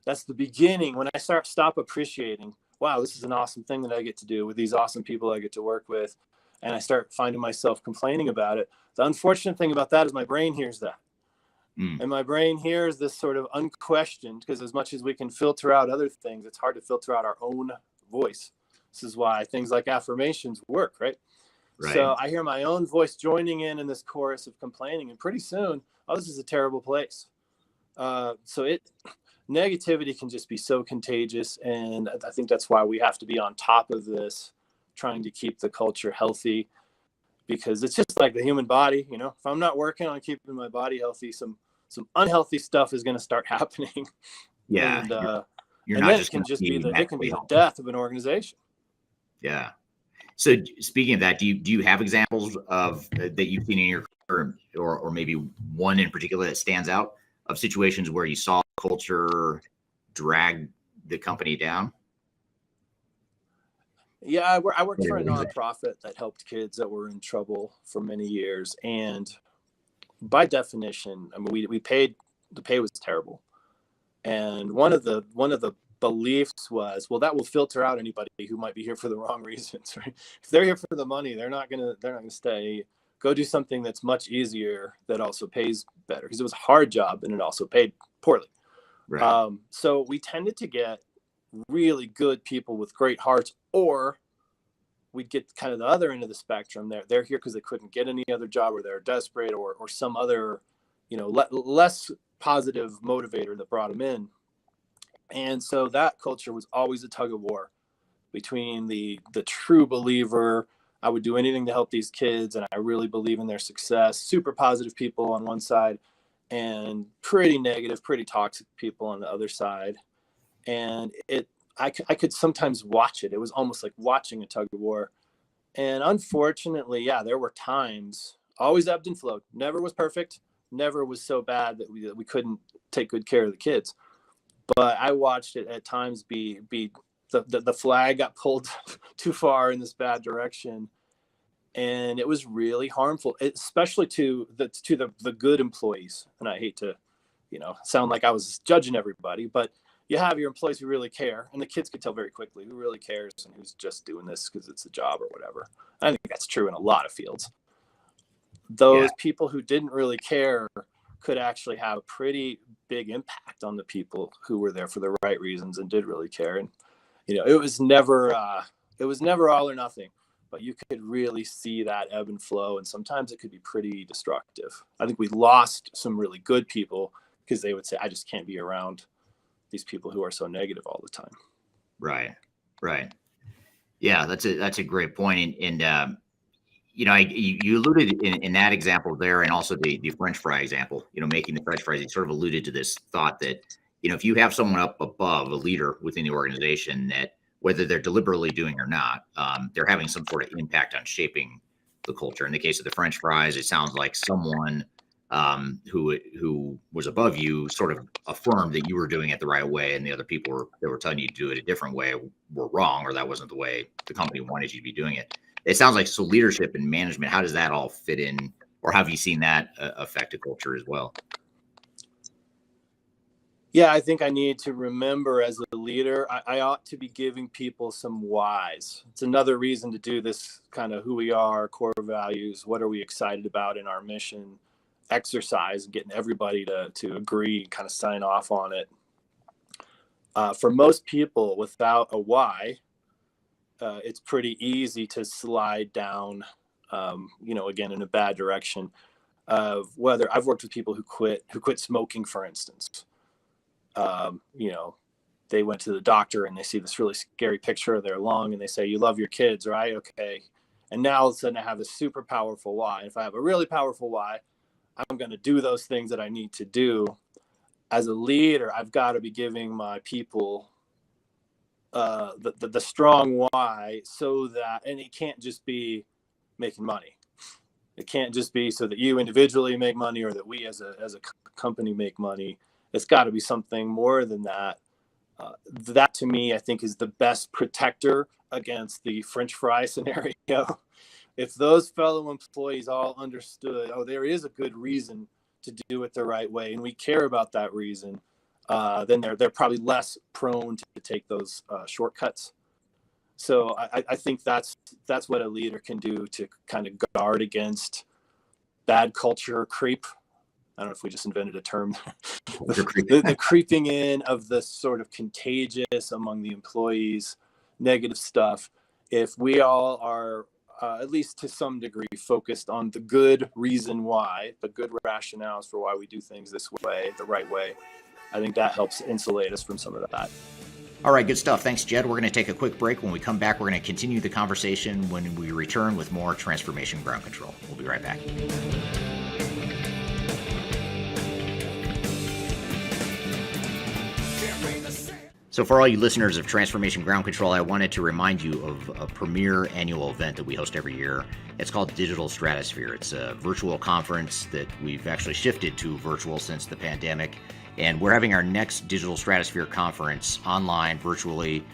the beginning. When I stop appreciating, wow, this is an awesome thing that I get to do with these awesome people I get to work with, and I start finding myself complaining about it. The unfortunate thing about that is my brain hears that. And my brain hears this sort of unquestioned, because as much as we can filter out other things, it's hard to filter out our own voice. This is why things like affirmations work, right? So I hear my own voice joining in this chorus of complaining, and pretty soon, oh, this is a terrible place. Negativity can just be so contagious, and I think that's why we have to be on top of this, trying to keep the culture healthy, because it's just like the human body. If I'm not working on keeping my body healthy, some unhealthy stuff is going to start happening. Yeah, and, you're and not then just it can be the death of an organization. Yeah. So speaking of that, do you have examples of that you've seen in your career, or maybe one in particular that stands out, of situations where you saw culture drag the company down? Yeah, I worked for a nonprofit that helped kids that were in trouble for many years, and by definition, I mean, we paid, the pay was terrible, and one of the beliefs was, well, that will filter out anybody who might be here for the wrong reasons, right? If they're here for the money, they're not gonna stay. Go do something that's much easier that also pays better, because it was a hard job and it also paid poorly. Right. So we tended to get really good people with great hearts, or we'd get kind of the other end of the spectrum. They're here because they couldn't get any other job, or they're desperate, or some other, less positive motivator that brought them in. And so that culture was always a tug of war between the true believer, I would do anything to help these kids, and I really believe in their success, super positive people on one side, and pretty negative, pretty toxic people on the other side. And I could sometimes watch it. It was almost like watching a tug of war. And unfortunately, yeah, there were times, always ebbed and flowed. Never was perfect. Never was so bad that we couldn't take good care of the kids. But I watched it at times be the flag got pulled too far in this bad direction, and it was really harmful, especially to the good employees. And I hate to, sound like I was judging everybody, but you have your employees who really care, and the kids could tell very quickly who really cares and who's just doing this because it's a job or whatever. I think that's true in a lot of fields. Those people who didn't really care could actually have a pretty big impact on the people who were there for the right reasons and did really care. And it was never all or nothing, but you could really see that ebb and flow, and sometimes it could be pretty destructive. I think we lost some really good people because they would say, I just can't be around these people who are so negative all the time. Right. Yeah, that's a great point. And you alluded in that example there, and also the French fry example, making the French fries, you sort of alluded to this thought that, if you have someone up above, a leader within the organization, that whether they're deliberately doing or not, they're having some sort of impact on shaping the culture. In the case of the French fries, it sounds like someone who was above you sort of affirmed that you were doing it the right way, and the other people that were telling you to do it a different way were wrong, or that wasn't the way the company wanted you to be doing it. It sounds like, so leadership and management, how does that all fit in, or have you seen that affect a culture as well? Yeah, I think I need to remember as a leader, I ought to be giving people some whys. It's another reason to do this kind of who we are, core values, what are we excited about in our mission exercise, getting everybody to agree, kind of sign off on it. For most people, without a why, it's pretty easy to slide down, again, in a bad direction. Whether I've worked with people who quit smoking, for instance. They went to the doctor and they see this really scary picture of their lung, and they say, you love your kids, right? Okay. And now all of a sudden I have this super powerful why. And if I have a really powerful why, I'm going to do those things that I need to do. As a leader, I've got to be giving my people the strong why, so that, and it can't just be making money. It can't just be so that you individually make money, or that we as a company make money. It's got to be something more than that. That to me, I think, is the best protector against the French fry scenario. If those fellow employees all understood, there is a good reason to do it the right way, and we care about that reason, then they're probably less prone to take those shortcuts. So I think that's what a leader can do to kind of guard against bad culture creep. I don't know if we just invented a term. the creeping in of the sort of contagious among the employees, negative stuff. If we all are, at least to some degree, focused on the good reason why, the good rationales for why we do things this way, the right way, I think that helps insulate us from some of that. All right, good stuff. Thanks, Jedd. We're going to take a quick break. When we come back, we're going to continue the conversation when we return with more Transformation Ground Control. We'll be right back. So for all you listeners of Transformation Ground Control, I wanted to remind you of a premier annual event that we host every year. It's called Digital Stratosphere. It's a virtual conference that we've actually shifted to virtual since the pandemic. And we're having our next Digital Stratosphere conference online, virtually,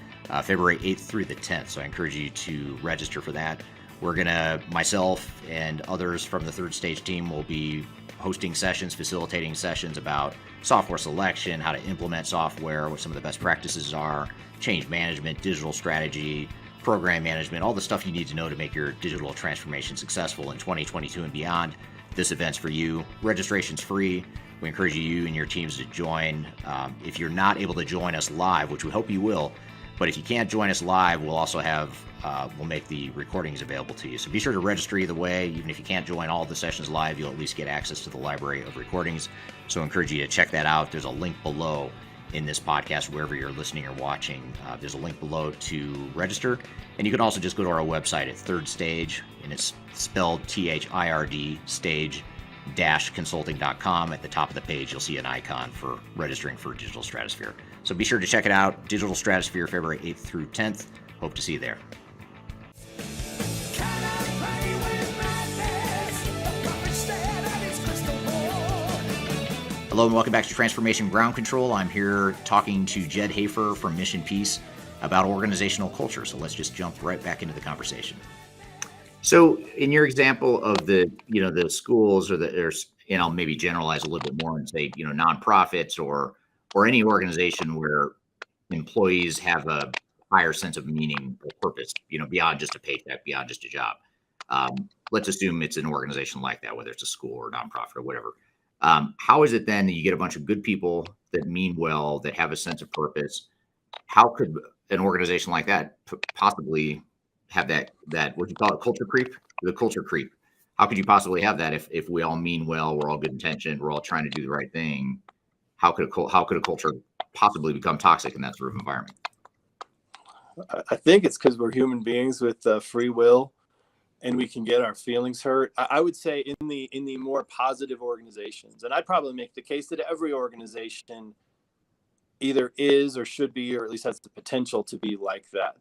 February 8th through the 10th. So I encourage you to register for that. Myself and others from the Third Stage team will be hosting sessions, facilitating sessions about software selection, how to implement software, what some of the best practices are, change management, digital strategy, program management, all the stuff you need to know to make your digital transformation successful in 2022 and beyond. This event's for you. Registration's free. We encourage you and your teams to join. If you're not able to join us live, which we hope you will, but if you can't join us live, we'll also we'll make the recordings available to you. So be sure to register either way. Even if you can't join all the sessions live, you'll at least get access to the library of recordings. So I encourage you to check that out. There's a link below in this podcast, wherever you're listening or watching. There's a link below to register. And you can also just go to our website at Third Stage, and it's spelled THIRD, stage-consulting.com. At the top of the page, you'll see an icon for registering for Digital Stratosphere. So be sure to check it out. Digital Stratosphere, February 8th through 10th. Hope to see you there. Hello and welcome back to Transformation Ground Control. I'm here talking to Jedd Hafer from Mission Peace about organizational culture. So let's just jump right back into the conversation. So in your example of the schools or I'll maybe generalize a little bit more and say, nonprofits or any organization where employees have a higher sense of meaning or purpose, beyond just a paycheck, beyond just a job. Let's assume it's an organization like that, whether it's a school or nonprofit or whatever. How is it then that you get a bunch of good people that mean well, that have a sense of purpose? How could an organization like that possibly have that what you call it, culture creep? The culture creep. How could you possibly have that if we all mean well, we're all good intentioned, we're all trying to do the right thing? How could a culture possibly become toxic in that sort of environment? I think it's because we're human beings with free will, and we can get our feelings hurt. I would say in the more positive organizations, and I'd probably make the case that every organization either is or should be, or at least has the potential to be like that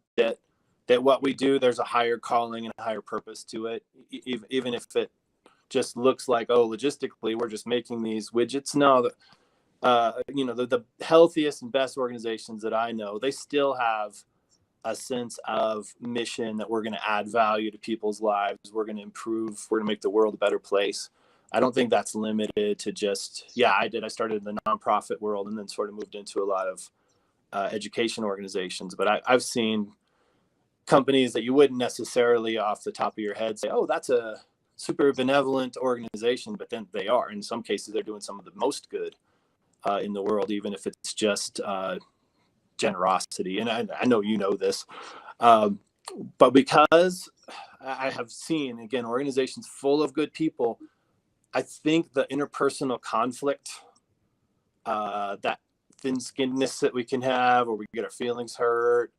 what we do, there's a higher calling and a higher purpose to it, even if it just looks like, logistically we're just making these widgets. No, the healthiest and best organizations that I know, they still have a sense of mission, that we're going to add value to people's lives. We're going to improve. We're going to make the world a better place. I don't think that's limited to just, I started in the nonprofit world and then sort of moved into a lot of education organizations. But I've seen companies that you wouldn't necessarily off the top of your head say, that's a super benevolent organization, but then they are. In some cases, they're doing some of the most good in the world, even if it's just generosity. And I know this, but because I have seen, again, organizations full of good people, I think the interpersonal conflict, that thin-skinnedness that we can have, or we get our feelings hurt,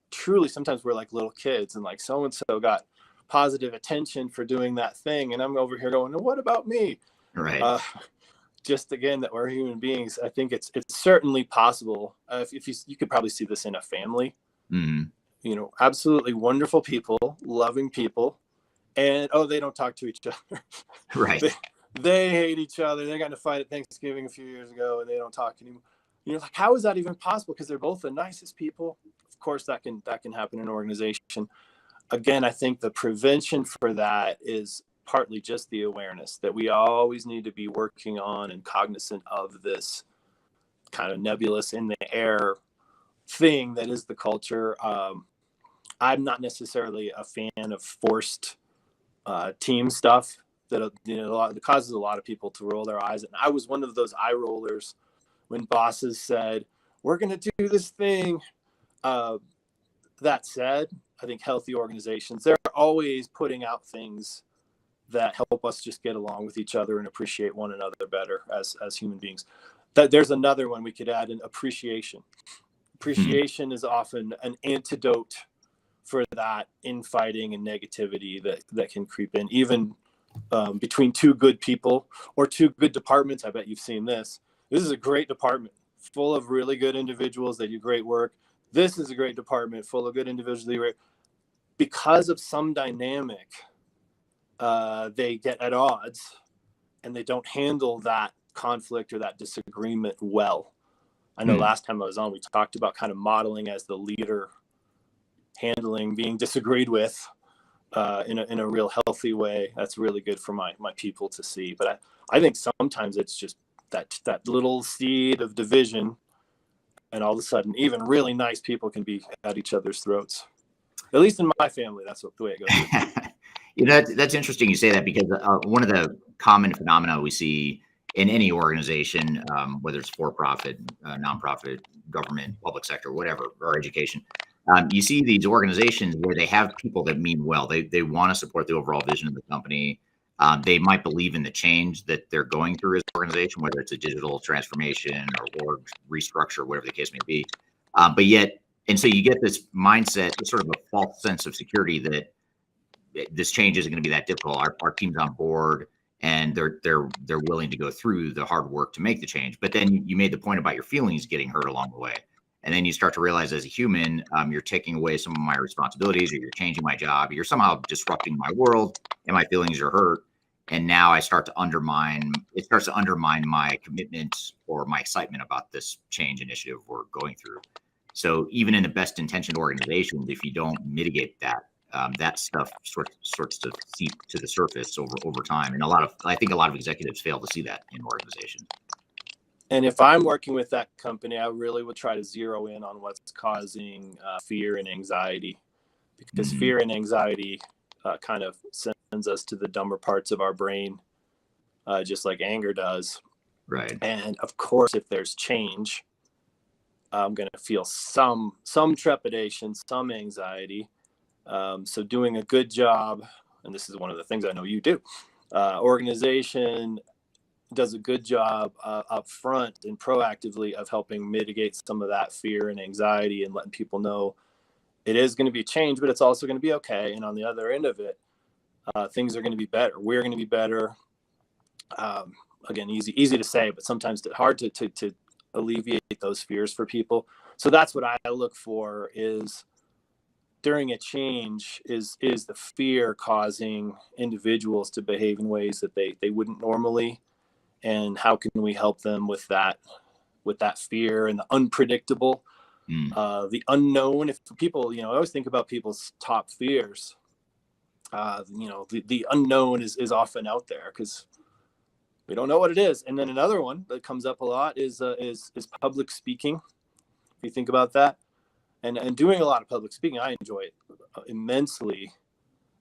truly sometimes we're like little kids, and like so-and-so got positive attention for doing that thing, and I'm over here going, what about me? Right. Just again, that we're human beings. I think it's certainly possible. If you could probably see this in a family, absolutely wonderful people, loving people, and they don't talk to each other. Right. They hate each other. They got in a fight at Thanksgiving a few years ago, and they don't talk anymore. Like, how is that even possible? Because they're both the nicest people. Of course, that can happen in an organization. Again, I think the prevention for that is partly just the awareness that we always need to be working on and cognizant of this kind of nebulous in the air thing that is the culture. I'm not necessarily a fan of forced team stuff that causes a lot of people to roll their eyes. And I was one of those eye rollers when bosses said, we're going to do this thing. That said, I think healthy organizations, they're always putting out things that help us just get along with each other and appreciate one another better as human beings. That there's another one we could add, in appreciation. Appreciation is often an antidote for that infighting and negativity that can creep in, even between two good people or two good departments. I bet you've seen this. This is a great department full of really good individuals that do great work. This is a great department full of good individuals. Because of some dynamic, they get at odds and they don't handle that conflict or that disagreement well. I know last time I was on, we talked about kind of modeling as the leader, handling being disagreed with in a real healthy way. That's really good for my people to see. But I think sometimes it's just that little seed of division, and all of a sudden, even really nice people can be at each other's throats. At least in my family, that's the way it goes. That's interesting you say that, because one of the common phenomena we see in any organization, whether it's for-profit, nonprofit, government, public sector, whatever, or education, you see these organizations where they have people that mean well. They want to support the overall vision of the company. They might believe in the change that they're going through as an organization, whether it's a digital transformation or org restructure, whatever the case may be. But yet, and so you get this mindset, sort of a false sense of security that this change isn't going to be that difficult. Our team's on board, and they're willing to go through the hard work to make the change. But then you made the point about your feelings getting hurt along the way. And then you start to realize, as a human, you're taking away some of my responsibilities, or you're changing my job, you're somehow disrupting my world, and my feelings are hurt. And now it starts to undermine my commitment or my excitement about this change initiative we're going through. So even in the best intentioned organizations, if you don't mitigate that, that stuff starts to seep to the surface over time. And I think a lot of executives fail to see that in organizations. And if I'm working with that company, I really would try to zero in on what's causing fear and anxiety, because fear and anxiety kind of sends us to the dumber parts of our brain, just like anger does. Right. And of course, if there's change, I'm going to feel some trepidation, some anxiety. So doing a good job, and this is one of the things I know you do, organization does a good job up front and proactively of helping mitigate some of that fear and anxiety, and letting people know it is going to be change, but it's also going to be okay. And on the other end of it, things are going to be better. We're going to be better. Again, easy to say, but sometimes hard to alleviate those fears for people. So that's what I look for, is during a change, is the fear causing individuals to behave in ways that they wouldn't normally, and how can we help them with that fear and the unpredictable, the unknown. If people, I always think about people's top fears. The unknown is often out there because we don't know what it is. And then another one that comes up a lot is public speaking. If you think about that, and doing a lot of public speaking, I enjoy it immensely.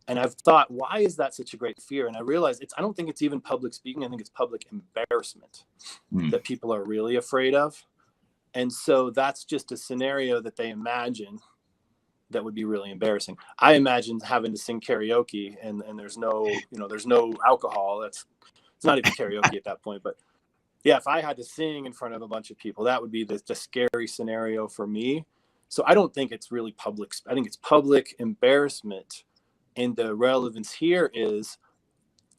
And I've thought, why is that such a great fear? And I realized I don't think it's even public speaking. I think it's public embarrassment that people are really afraid of. And so that's just a scenario that they imagine that would be really embarrassing. I imagine having to sing karaoke and there's no alcohol. It's not even karaoke at that point. But yeah, if I had to sing in front of a bunch of people, that would be the scary scenario for me. So I don't think it's really public. I think it's public embarrassment. And the relevance here is,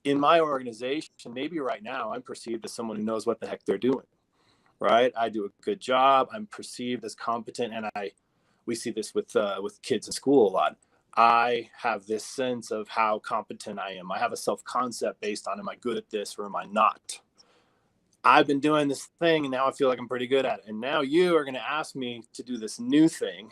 in my organization, maybe right now I'm perceived as someone who knows what the heck they're doing, right? I do a good job. I'm perceived as competent, and we see this with kids in school a lot. I have this sense of how competent I am. I have a self-concept based on, am I good at this or am I not? I've been doing this thing, and now I feel like I'm pretty good at it. And now you are going to ask me to do this new thing.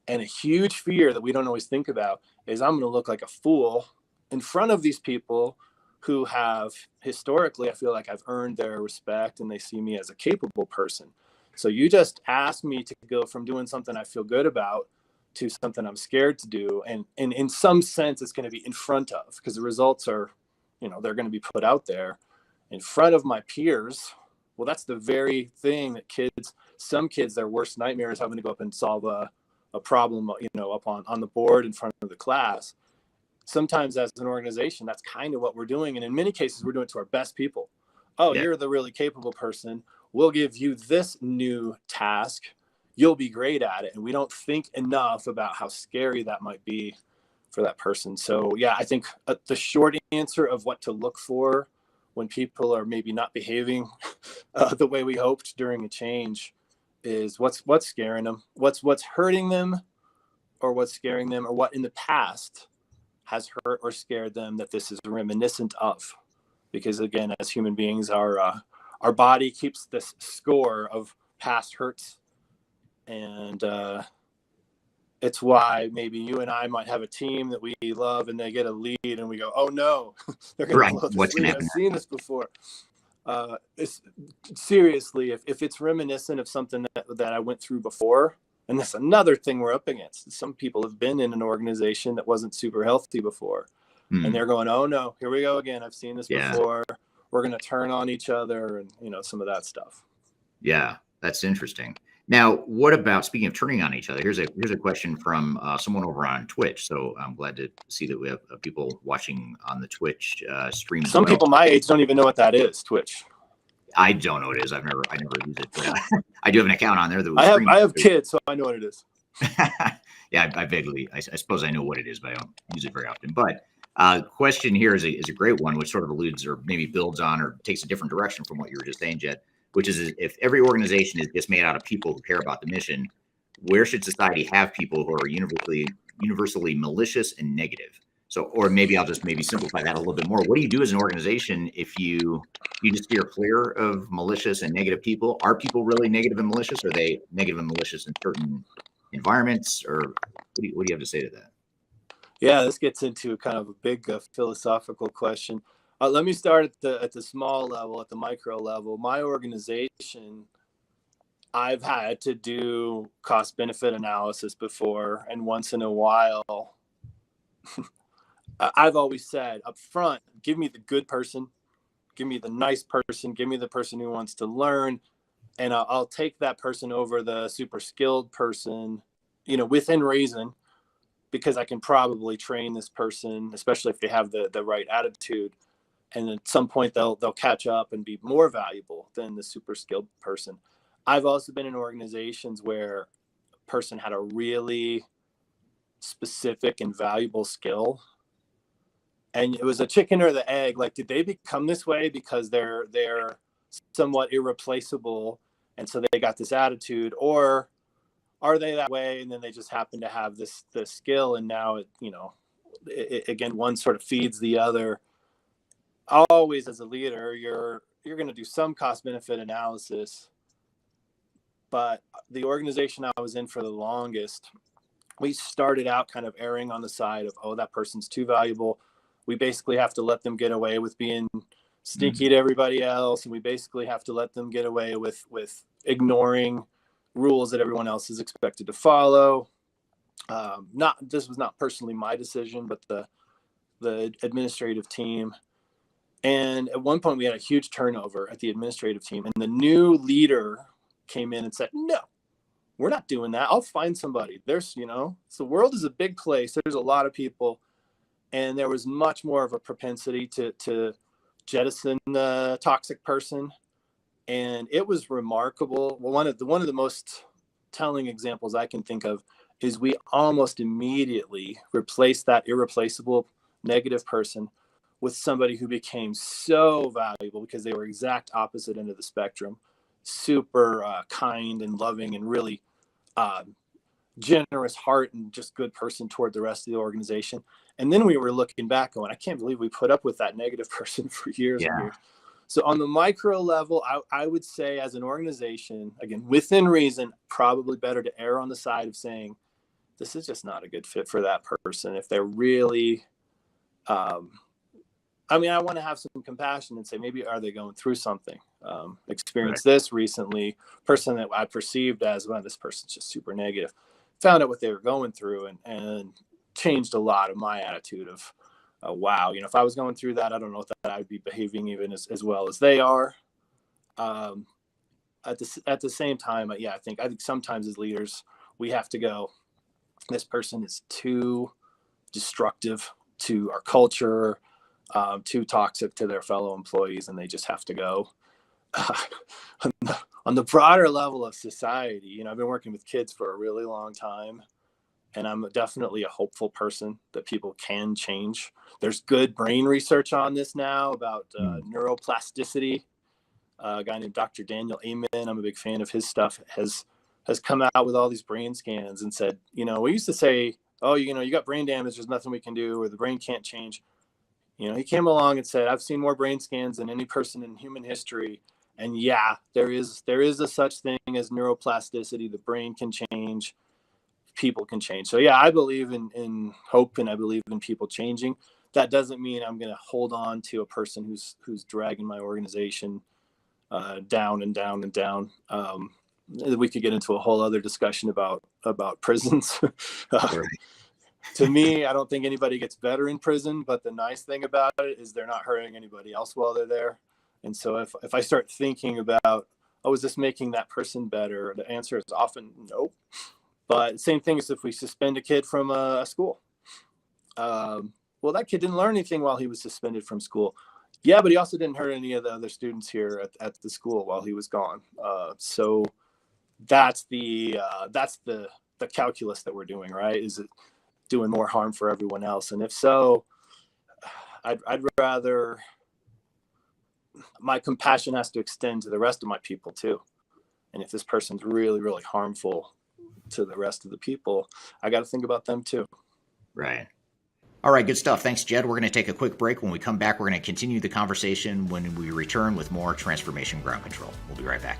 And a huge fear that we don't always think about is, I'm going to look like a fool in front of these people who have historically, I feel like I've earned their respect and they see me as a capable person. So you just asked me to go from doing something I feel good about to something I'm scared to do. And in some sense, it's going to be in front of, because the results are, they're going to be put out there in front of my peers. Well, that's the very thing that some kids, their worst nightmare is having to go up and solve a problem, up on the board in front of the class. Sometimes as an organization, that's kind of what we're doing. And in many cases, we're doing it to our best people. Oh, yeah. You're the really capable person. We'll give you this new task. You'll be great at it. And we don't think enough about how scary that might be for that person. So yeah, I think the short answer of what to look for when people are maybe not behaving the way we hoped during a change is what's scaring them, what's hurting them, or what's scaring them, or what in the past has hurt or scared them that this is reminiscent of. Because again, as human beings, our body keeps this score of past hurts. And it's why maybe you and I might have a team that we love and they get a lead and we go, oh no, they're going to blow this lead. I've seen this before. It's seriously, if it's reminiscent of something that I went through before, and that's another thing we're up against. Some people have been in an organization that wasn't super healthy before, and they're going, oh no, here we go again. I've seen this before. We're going to turn on each other, and some of that stuff. Yeah, that's interesting. Now, what about, speaking of turning on each other, here's a question from someone over on Twitch. So I'm glad to see that we have people watching on the Twitch stream. Some people my age don't even know what that is, Twitch. I don't know what it is. I never used it. But, I do have an account on there that I have kids, so I know what it is. Yeah, I suppose I know what it is, but I don't use it very often. But question here is a great one, which sort of alludes or maybe builds on or takes a different direction from what you were just saying, Jedd, which is, if every organization is just made out of people who care about the mission, where should society have people who are universally malicious and negative? So, or maybe I'll just simplify that a little bit more. What do you do as an organization if you just steer clear of malicious and negative people? Are people really negative and malicious? Are they negative and malicious in certain environments? Or what do you have to say to that? Yeah, this gets into kind of a big philosophical question. Let me start at the small level, at the micro level. My organization, I've had to do cost benefit analysis before, and once in a while, I've always said up front, give me the good person, give me the nice person, give me the person who wants to learn, and I'll take that person over the super skilled person, within reason, because I can probably train this person, especially if they have the right attitude. And at some point they'll catch up and be more valuable than the super skilled person. I've also been in organizations where a person had a really specific and valuable skill, and it was a chicken or the egg. Like, did they become this way because they're somewhat irreplaceable, and so they got this attitude, or are they that way and then they just happen to have this skill, and now again, one sort of feeds the other. Always, as a leader, you're going to do some cost benefit analysis, but the organization I was in for the longest, we started out kind of erring on the side of, oh, that person's too valuable. We basically have to let them get away with being sneaky to everybody else, and we basically have to let them get away with ignoring rules that everyone else is expected to follow. This was not personally my decision, but the administrative team. And at one point we had a huge turnover at the administrative team, and the new leader came in and said, no, we're not doing that. I'll find somebody. There's, so the world is a big place. There's a lot of people, and there was much more of a propensity to jettison the toxic person. And it was remarkable. Well, one of the most telling examples I can think of is we almost immediately replaced that irreplaceable negative person with somebody who became so valuable because they were exact opposite end of the spectrum, super kind and loving and really generous heart and just good person toward the rest of the organization. And then we were looking back going, I can't believe we put up with that negative person for years and years. So on the micro level, I would say, as an organization, again, within reason, probably better to err on the side of saying, this is just not a good fit for that person. If they're really, I want to have some compassion and say, maybe are they going through something? Experienced this recently, person that I perceived as, well, this person's just super negative. Found out what they were going through and changed a lot of my attitude of, wow, if I was going through that, I don't know that I would be behaving even as well as they are. At the same time, I think sometimes as leaders, we have to go, this person is too destructive to our culture, too toxic to their fellow employees, and they just have to go. On the broader level of society, I've been working with kids for a really long time, and I'm definitely a hopeful person that people can change. There's good brain research on this now about neuroplasticity. A guy named Dr. Daniel Amen, I'm a big fan of his stuff, has come out with all these brain scans and said, we used to say, oh, you got brain damage, there's nothing we can do, or the brain can't change. He came along and said, I've seen more brain scans than any person in human history, And yeah, there is a such thing as neuroplasticity. The brain can change, people can change. So yeah, I believe in hope, and I believe in people changing. That doesn't mean I'm going to hold on to a person who's dragging my organization down and down and down. We could get into a whole other discussion about prisons. Right. To me, I don't think anybody gets better in prison, but the nice thing about it is they're not hurting anybody else while they're there. And so if I start thinking about, oh, is this making that person better? The answer is often no. But same thing as if we suspend a kid from a school. Well, that kid didn't learn anything while he was suspended from school. Yeah, but he also didn't hurt any of the other students here at the school while he was gone. So that's the calculus that we're doing, right? Is it doing more harm for everyone else? And if so, I'd rather, my compassion has to extend to the rest of my people too. And if this person's really, really harmful to the rest of the people, I got to think about them too. Right. All right, good stuff. Thanks, Jedd. We're going to take a quick break. When we come back, we're going to continue the conversation when we return with more Transformation Ground Control. We'll be right back.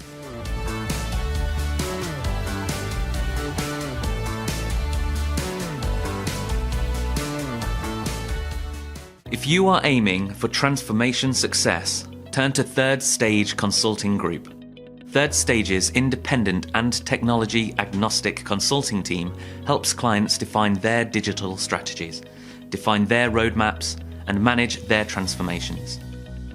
If you are aiming for transformation success, turn to Third Stage Consulting Group. Third Stage's independent and technology agnostic consulting team helps clients define their digital strategies, define their roadmaps, and manage their transformations.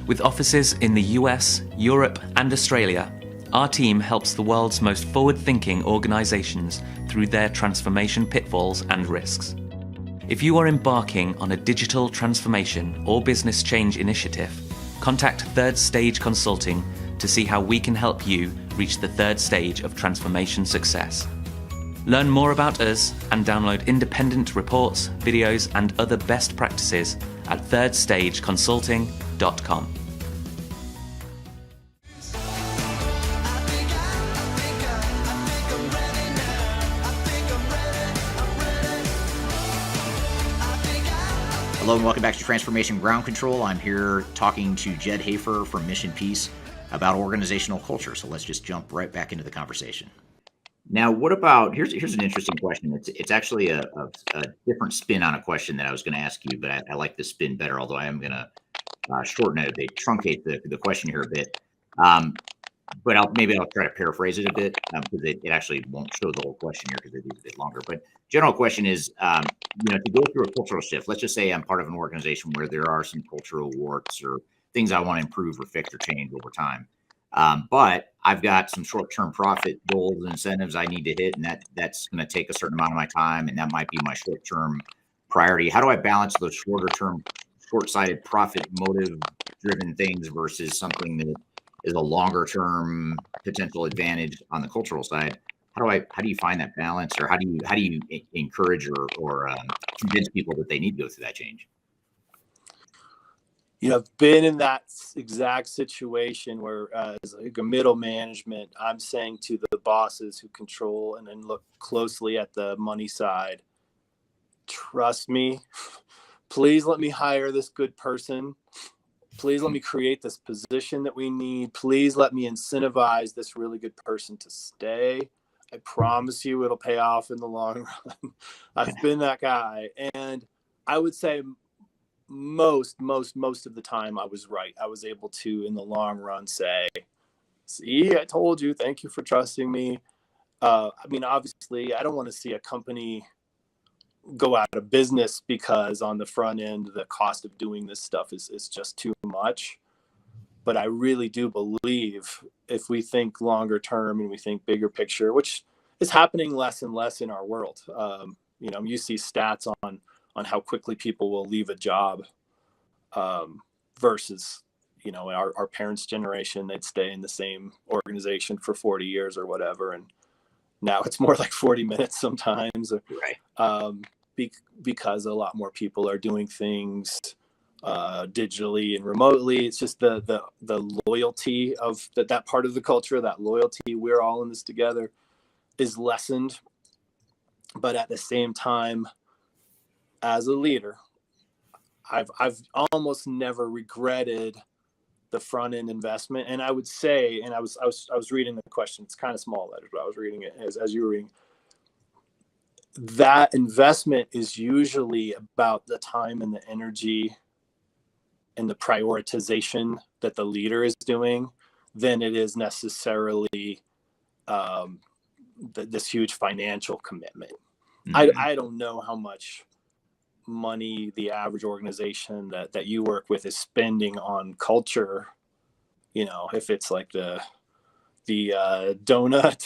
With offices in the US, Europe, and Australia, our team helps the world's most forward-thinking organizations through their transformation pitfalls and risks. If you are embarking on a digital transformation or business change initiative, contact Third Stage Consulting to see how we can help you reach the third stage of transformation success. Learn more about us and download independent reports, videos, and other best practices at thirdstageconsulting.com. Hello and welcome back to Transformation Ground Control. I'm here talking to Jedd Hafer from Mission Peace about organizational culture. So let's just jump right back into the conversation. Now, what about, here's an interesting question. It's actually a different spin on a question that I was going to ask you, but I like the spin better, although I am going to shorten it a bit, truncate the question here a bit. But I'll try to paraphrase it a bit because it actually won't show the whole question here because it is a bit longer. But general question is, to go through a cultural shift, let's just say I'm part of an organization where there are some cultural warts or things I want to improve or fix or change over time. But I've got some short-term profit goals and incentives I need to hit, and that's going to take a certain amount of my time, and that might be my short-term priority. How do I balance those shorter-term, short-sighted, profit motive-driven things versus something that is a longer-term potential advantage on the cultural side? How do you find that balance, or how do you encourage or convince people that they need to go through that change? I've been in that exact situation where as like a middle management, I'm saying to the bosses who control and then look closely at the money side, trust me, please let me hire this good person. Please let me create this position that we need. Please let me incentivize this really good person to stay. I promise you it'll pay off in the long run. I've been that guy. And I would say most of the time I was right. I was able to, in the long run, say, see, I told you, thank you for trusting me. Obviously, I don't want to see a company go out of business because on the front end, the cost of doing this stuff is just too much. But I really do believe if we think longer term and we think bigger picture, which is happening less and less in our world. You see stats on how quickly people will leave a job versus, our parents' generation, they'd stay in the same organization for 40 years or whatever. And now it's more like 40 minutes sometimes. Right. Because a lot more people are doing things digitally and remotely. It's just the loyalty of that part of the culture, that loyalty, we're all in this together, is lessened. But at the same time, as a leader, I've almost never regretted the front end investment. And I would say, and I was reading the question. It's kind of small letters, but I was reading it as you were reading. That investment is usually about the time and the energy and the prioritization that the leader is doing than it is necessarily this huge financial commitment. Mm-hmm. I don't know how much money the average organization that you work with is spending on culture. You know, if it's like the donut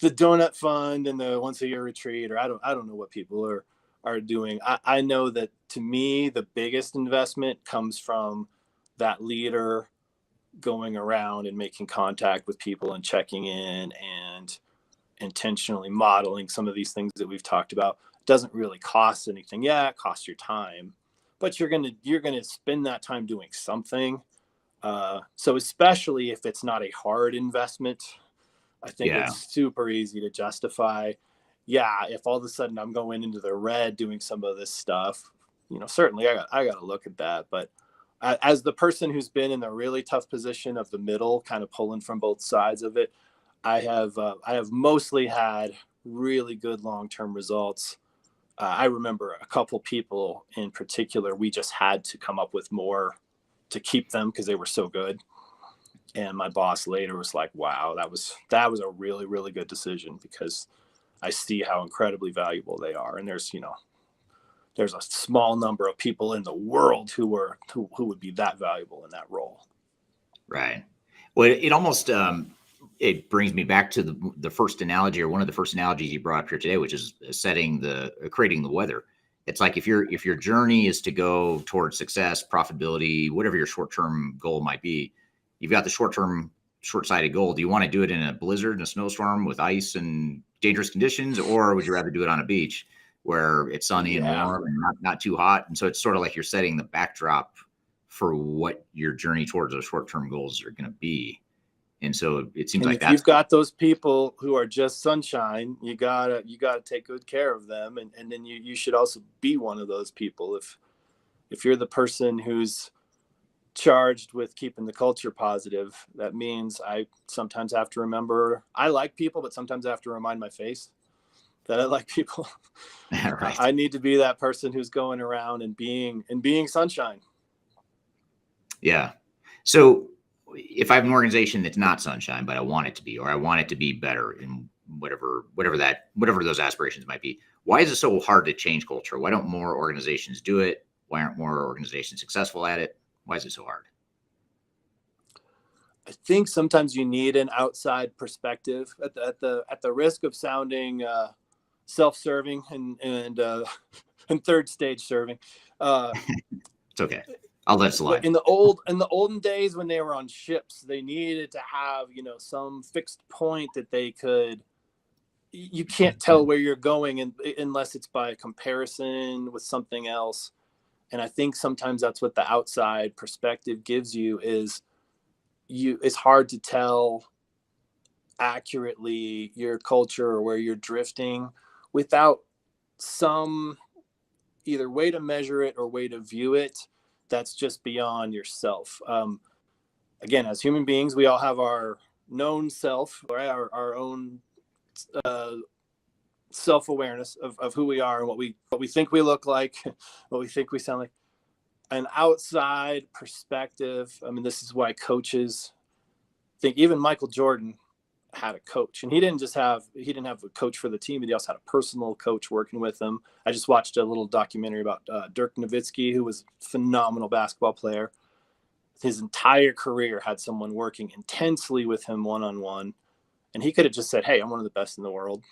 the donut fund and the once a year retreat, or I don't know what people are doing. I know that to me the biggest investment comes from that leader going around and making contact with people and checking in and intentionally modeling some of these things that we've talked about. It doesn't really cost anything. Yeah, it costs your time, but you're gonna spend that time doing something. So especially if it's not a hard investment, I think it's super easy to justify. Yeah, if all of a sudden I'm going into the red doing some of this stuff, you know, certainly I got to look at that. But as the person who's been in the really tough position of the middle, kind of pulling from both sides of it, I have mostly had really good long-term results. I remember a couple people in particular, we just had to come up with more to keep them because they were so good. And my boss later was like, wow, that was a really, really good decision, because I see how incredibly valuable they are. And there's a small number of people in the world who would be that valuable in that role. Right. Well, it almost, it brings me back to the first analogy, or one of the first analogies you brought up here today, which is creating the weather. It's like if your journey is to go towards success, profitability, whatever your short-term goal might be, you've got the short-sighted goal. Do you want to do it in a blizzard and a snowstorm with ice and dangerous conditions, or would you rather do it on a beach where it's sunny and warm and not too hot? And so it's sort of like you're setting the backdrop for what your journey towards those short-term goals are going to be. And so it seems like you've got those people who are just sunshine, you gotta take good care of them, and then you should also be one of those people. If you're the person who's charged with keeping the culture positive, that means I sometimes have to remember I like people, but sometimes I have to remind my face that I like people. Right. I need to be that person who's going around and being sunshine. Yeah. So if I have an organization that's not sunshine, but I want it to be, or I want it to be better in whatever those aspirations might be, why is it so hard to change culture? Why don't more organizations do it? Why aren't more organizations successful at it? Why is it so hard? I think sometimes you need an outside perspective at the risk of sounding self-serving and third stage serving. It's okay. I'll let it slide. In the olden days when they were on ships, they needed to have, some fixed point that they could. You can't tell where you're going unless it's by comparison with something else. And I think sometimes that's what the outside perspective gives you, is it's hard to tell accurately your culture or where you're drifting without some either way to measure it or way to view it that's just beyond yourself. Again, as human beings, we all have our known self, right? Our own self-awareness of who we are and what we think we look like, what we think we sound like. An outside perspective. I mean, this is why coaches think, even Michael Jordan had a coach, and he didn't have a coach for the team, but he also had a personal coach working with him. I just watched a little documentary about Dirk Nowitzki, who was a phenomenal basketball player. His entire career had someone working intensely with him one-on-one, and he could have just said, hey, I'm one of the best in the world,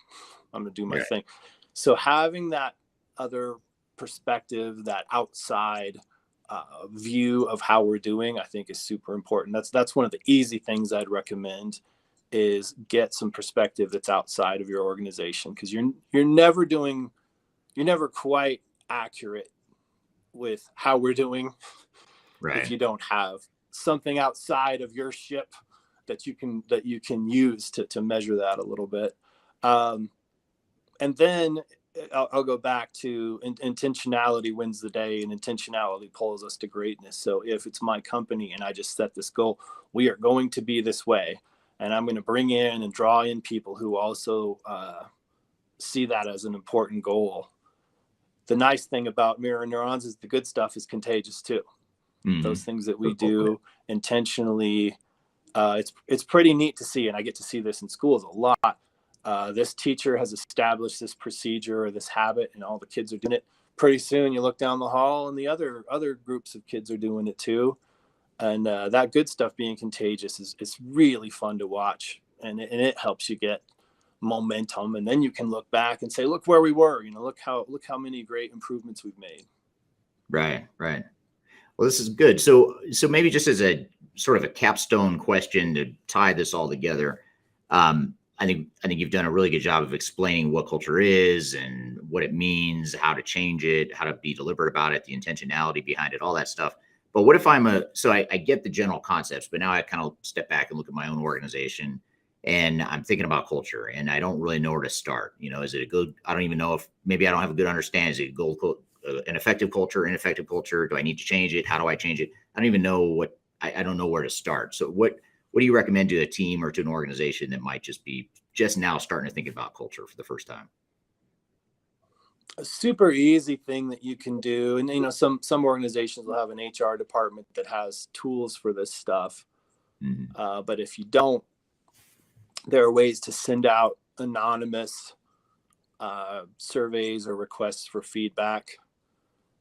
I'm going to do my thing. So having that other perspective, that outside view of how we're doing, I think is super important. That's one of the easy things I'd recommend, is get some perspective that's outside of your organization, because you're never quite accurate with how we're doing, right, if you don't have something outside of your ship that you can use to measure that a little bit. And then I'll go back to intentionality wins the day, and intentionality pulls us to greatness. So if it's my company and I just set this goal, we are going to be this way, and I'm going to bring in and draw in people who also see that as an important goal. The nice thing about mirror neurons is the good stuff is contagious too. Mm-hmm. Those things that we do intentionally, it's pretty neat to see, and I get to see this in schools a lot. This teacher has established this procedure or this habit, and all the kids are doing it. Pretty soon you look down the hall and the other groups of kids are doing it too. And that good stuff being contagious is really fun to watch. And it helps you get momentum. And then you can look back and say, look where we were, look how many great improvements we've made. Right. Well, this is good. So maybe just as a sort of a capstone question to tie this all together, I think you've done a really good job of explaining what culture is and what it means, how to change it, how to be deliberate about it, the intentionality behind it, all that stuff. But what if I get the general concepts, but now I kind of step back and look at my own organization and I'm thinking about culture and I don't really know where to start. Is it a good, I don't even know if maybe I don't have a good understanding. Is it an effective culture, ineffective culture? Do I need to change it? How do I change it? I don't even know I don't know where to start. So what do you recommend to a team or to an organization that might be just now starting to think about culture for the first time? A super easy thing that you can do, and some organizations will have an HR department that has tools for this stuff. Mm-hmm. But if you don't, there are ways to send out anonymous surveys or requests for feedback.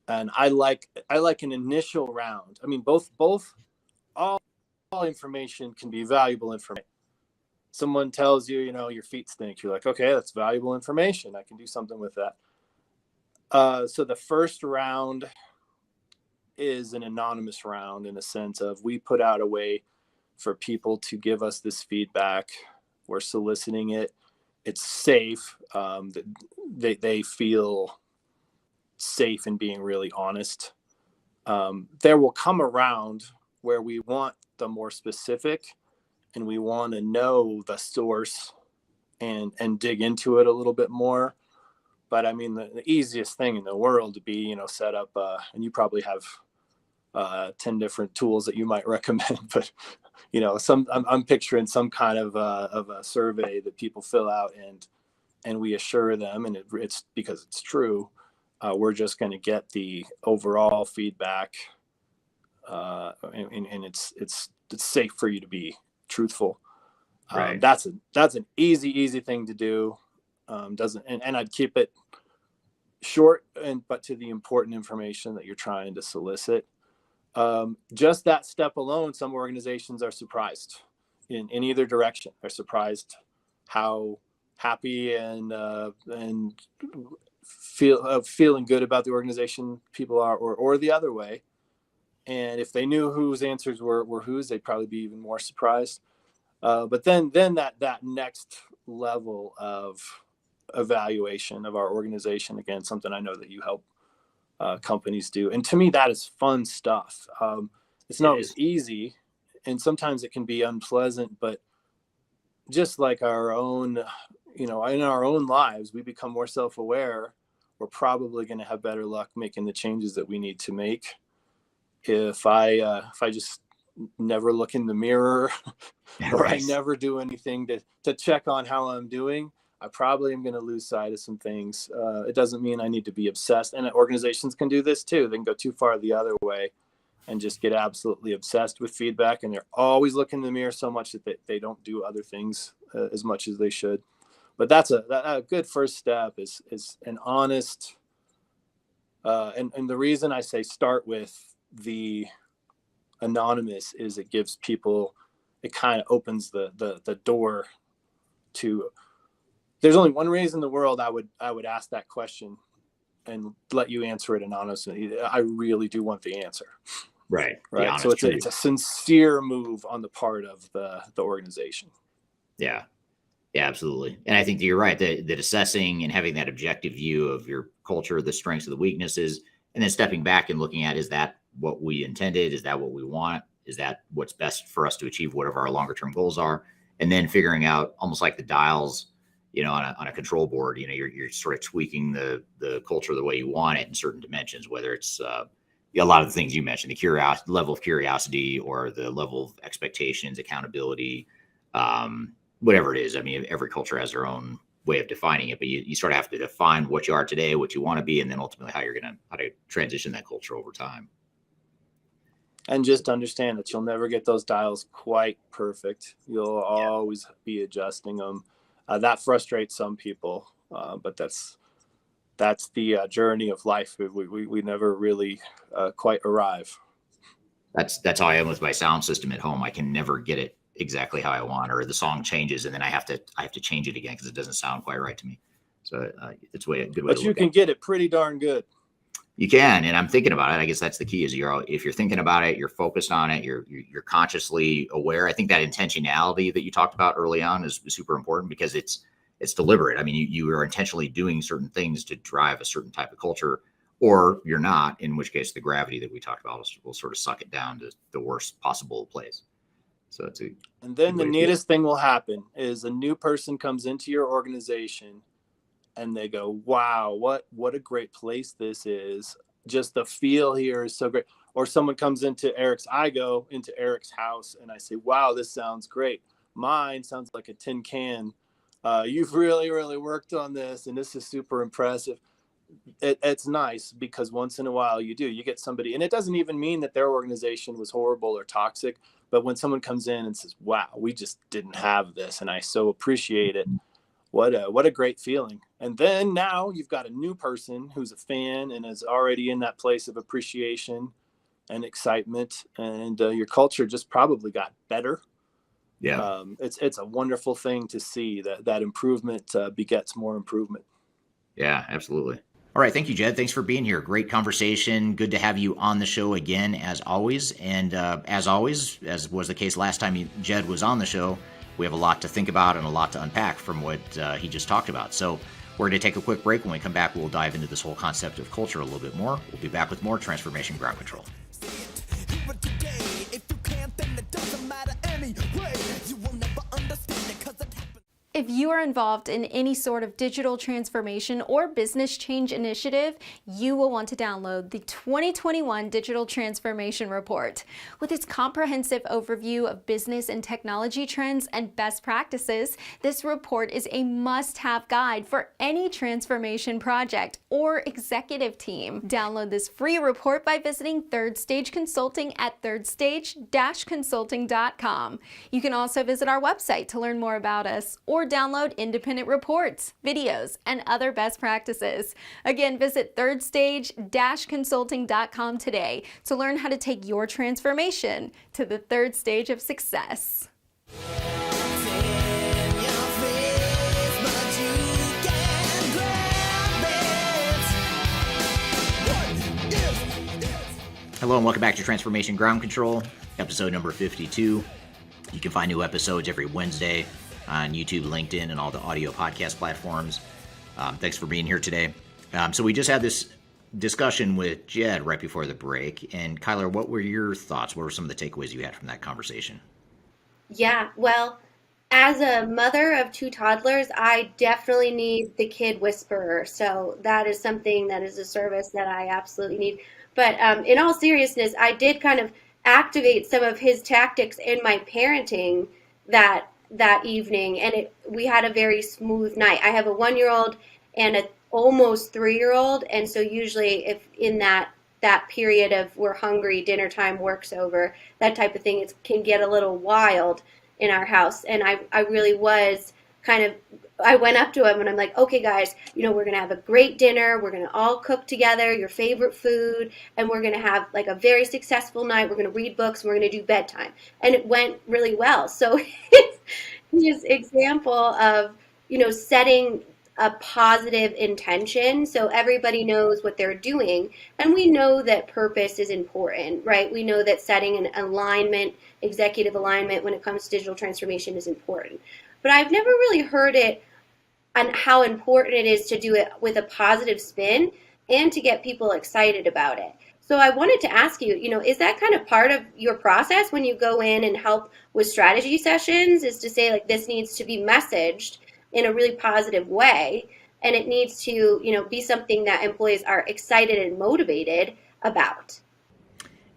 And I like an initial round. I mean, both all information can be valuable information. Someone tells you, your feet stink. You're like, okay, that's valuable information. I can do something with that. So the first round is an anonymous round in a sense of we put out a way for people to give us this feedback. We're soliciting it. It's safe. They feel safe in being really honest. There will come a round where we want the more specific and we want to know the source and dig into it a little bit more. But I mean, the easiest thing in the world to be, set up, and you probably have 10 different tools that you might recommend, but I'm picturing some kind of a survey that people fill out and we assure them, and it's because it's true. We're just going to get the overall feedback, and it's safe for you to be truthful. Right. That's an easy thing to do. And I'd keep it short but to the important information that you're trying to solicit. Just that step alone, some organizations are surprised in either direction. They're surprised how happy and feeling good about the organization people are, or the other way. And if they knew whose answers were whose, they'd probably be even more surprised. But then that next level of evaluation of our organization, again, something I know that you help companies do. And to me, that is fun stuff. It's not always easy, and sometimes it can be unpleasant, but just like our own, in our own lives, we become more self-aware. We're probably going to have better luck making the changes that we need to make. If I just never look in the mirror or right. I never do anything to check on how I'm doing, I probably am going to lose sight of some things. It doesn't mean I need to be obsessed. And organizations can do this too. They can go too far the other way and just get absolutely obsessed with feedback. And they're always looking in the mirror so much that they don't do other things as much as they should. But that's a good first step is an honest. And the reason I say start with the anonymous is it gives people, it kind of opens the door to. There's only one reason in the world I would ask that question and let you answer it anonymously. I really do want the answer. Right. So it's a sincere move on the part of the organization. Yeah, absolutely. And I think that you're right that assessing and having that objective view of your culture, the strengths and the weaknesses, and then stepping back and looking at, is that what we intended? Is that what we want? Is that what's best for us to achieve whatever our longer term goals are? And then figuring out, almost like the dials, on a control board, you're sort of tweaking the culture the way you want it in certain dimensions, whether it's a lot of the things you mentioned, the level of curiosity or the level of expectations, accountability, whatever it is. I mean, every culture has their own way of defining it, but you sort of have to define what you are today, what you want to be, and then ultimately how to transition that culture over time. And just understand that you'll never get those dials quite perfect. You'll always be adjusting them. That frustrates some people, but that's the journey of life. We never really quite arrive. That's how I am with my sound system at home. I can never get it exactly how I want, or the song changes and then I have to change it again because it doesn't sound quite right to me. So it's a good way. But you can get it pretty darn good. You can, and I'm thinking about it. I guess that's the key: is if you're thinking about it, you're focused on it, you're consciously aware. I think that intentionality that you talked about early on is super important because it's deliberate. I mean, you are intentionally doing certain things to drive a certain type of culture, or you're not, in which case the gravity that we talked about will sort of suck it down to the worst possible place. So and then the neatest thing will happen is a new person comes into your organization and they go, wow, what a great place this is. Just the feel here is so great. Or someone comes I go into Eric's house and I say, wow, this sounds great. Mine sounds like a tin can. You've really, really worked on this and this is super impressive. It's nice because once in a while you get somebody, and it doesn't even mean that their organization was horrible or toxic, but when someone comes in and says, wow, we just didn't have this and I so appreciate it. What a great feeling. And then now you've got a new person who's a fan and is already in that place of appreciation and excitement, and your culture just probably got better. Yeah. It's a wonderful thing to see that improvement begets more improvement. Yeah, absolutely. All right. Thank you, Jedd. Thanks for being here. Great conversation. Good to have you on the show again, as always. And as always, as was the case last time Jedd was on the show, we have a lot to think about and a lot to unpack from what he just talked about. So we're going to take a quick break. When we come back, we'll dive into this whole concept of culture a little bit more. We'll be back with more Transformation Ground Control. If you are involved in any sort of digital transformation or business change initiative, you will want to download the 2021 Digital Transformation Report. With its comprehensive overview of business and technology trends and best practices, this report is a must-have guide for any transformation project or executive team. Download this free report by visiting Third Stage Consulting at thirdstage-consulting.com. You can also visit our website to learn more about us or download independent reports, videos, and other best practices. Again, visit thirdstage-consulting.com today to learn how to take your transformation to the third stage of success. Hello and welcome back to Transformation Ground Control, episode number 52. You can find new episodes every Wednesday on YouTube, LinkedIn, and all the audio podcast platforms. Thanks for being here today. So we just had this discussion with Jedd right before the break. And Kyler, what were your thoughts? What were some of the takeaways you had from that conversation? Yeah, well, as a mother of two toddlers, I definitely need the kid whisperer. So that is something that is a service that I absolutely need. But in all seriousness, I did kind of activate some of his tactics in my parenting that evening, and we had a very smooth night. I have a 1-year-old and an almost 3-year-old, and so usually if in that period of we're hungry, dinner time, work's over, that type of thing, it can get a little wild in our house. And I really was I went up to him and I'm like, okay guys, we're going to have a great dinner. We're going to all cook together your favorite food, and we're going to have like a very successful night. We're going to read books and we're going to do bedtime. And it went really well. So his example of, setting a positive intention so everybody knows what they're doing. And we know that purpose is important, right? We know that setting an alignment, executive alignment when it comes to digital transformation is important. But I've never really heard it on how important it is to do it with a positive spin and to get people excited about it. So I wanted to ask you, is that kind of part of your process when you go in and help with strategy sessions, is to say like this needs to be messaged in a really positive way. And it needs to, be something that employees are excited and motivated about.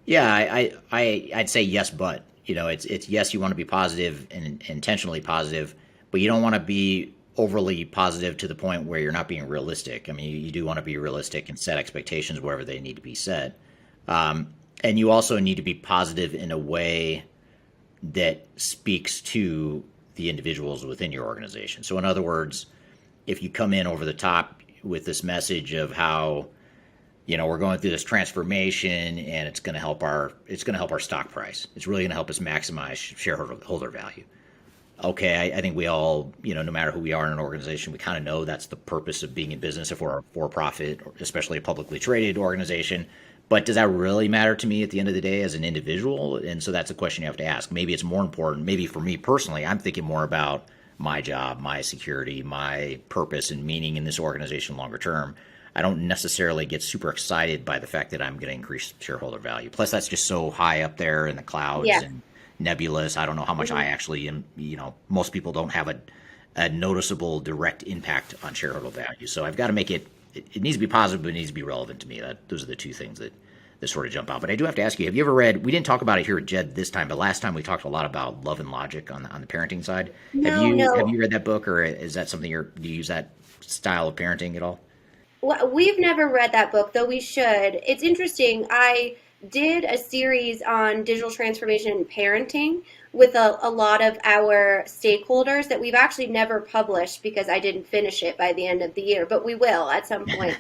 Yeah, I'd say yes, but it's yes, you want to be positive and intentionally positive, but you don't want to be overly positive to the point where you're not being realistic. I mean, you do want to be realistic and set expectations wherever they need to be set. And you also need to be positive in a way that speaks to the individuals within your organization. So in other words, if you come in over the top with this message of how, we're going through this transformation and it's going to help our stock price. It's really going to help us maximize shareholder value. Okay, I think we all, no matter who we are in an organization, we kind of know that's the purpose of being in business if we're a for-profit, or especially a publicly traded organization. But does that really matter to me at the end of the day as an individual? And so that's a question you have to ask. Maybe it's more important. Maybe for me personally, I'm thinking more about my job, my security, my purpose and meaning in this organization longer term. I don't necessarily get super excited by the fact that I'm going to increase shareholder value. Plus, that's just so high up there in the clouds and nebulous. I don't know how much I actually am. Most people don't have a noticeable direct impact on shareholder value. So I've got to make it needs to be positive, but it needs to be relevant to me. Those are the two things that sort of jump out. But I do have to ask you, have you ever read, we didn't talk about it here at Jedd this time, but last time we talked a lot about Love and Logic on the parenting side. Have you read that book, or is that something do you use that style of parenting at all? Well, we've never read that book, though we should. It's interesting. I did a series on digital transformation and parenting with a lot of our stakeholders that we've actually never published because I didn't finish it by the end of the year, but we will at some point.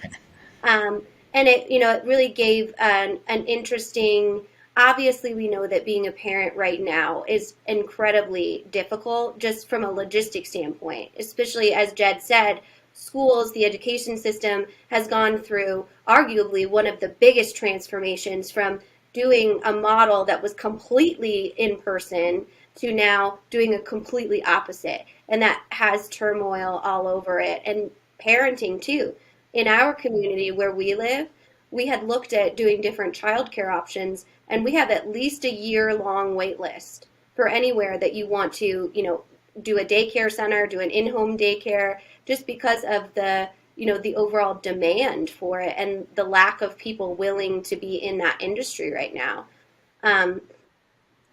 And it really gave an interesting, obviously we know that being a parent right now is incredibly difficult just from a logistics standpoint, especially as Jedd said, schools, the education system has gone through arguably one of the biggest transformations from doing a model that was completely in person to now doing a completely opposite. And that has turmoil all over it. And parenting too. In our community where we live, we had looked at doing different childcare options, and we have at least a year-long wait list for anywhere that you want to, do a daycare center, do an in-home daycare, just because of the overall demand for it and the lack of people willing to be in that industry right now.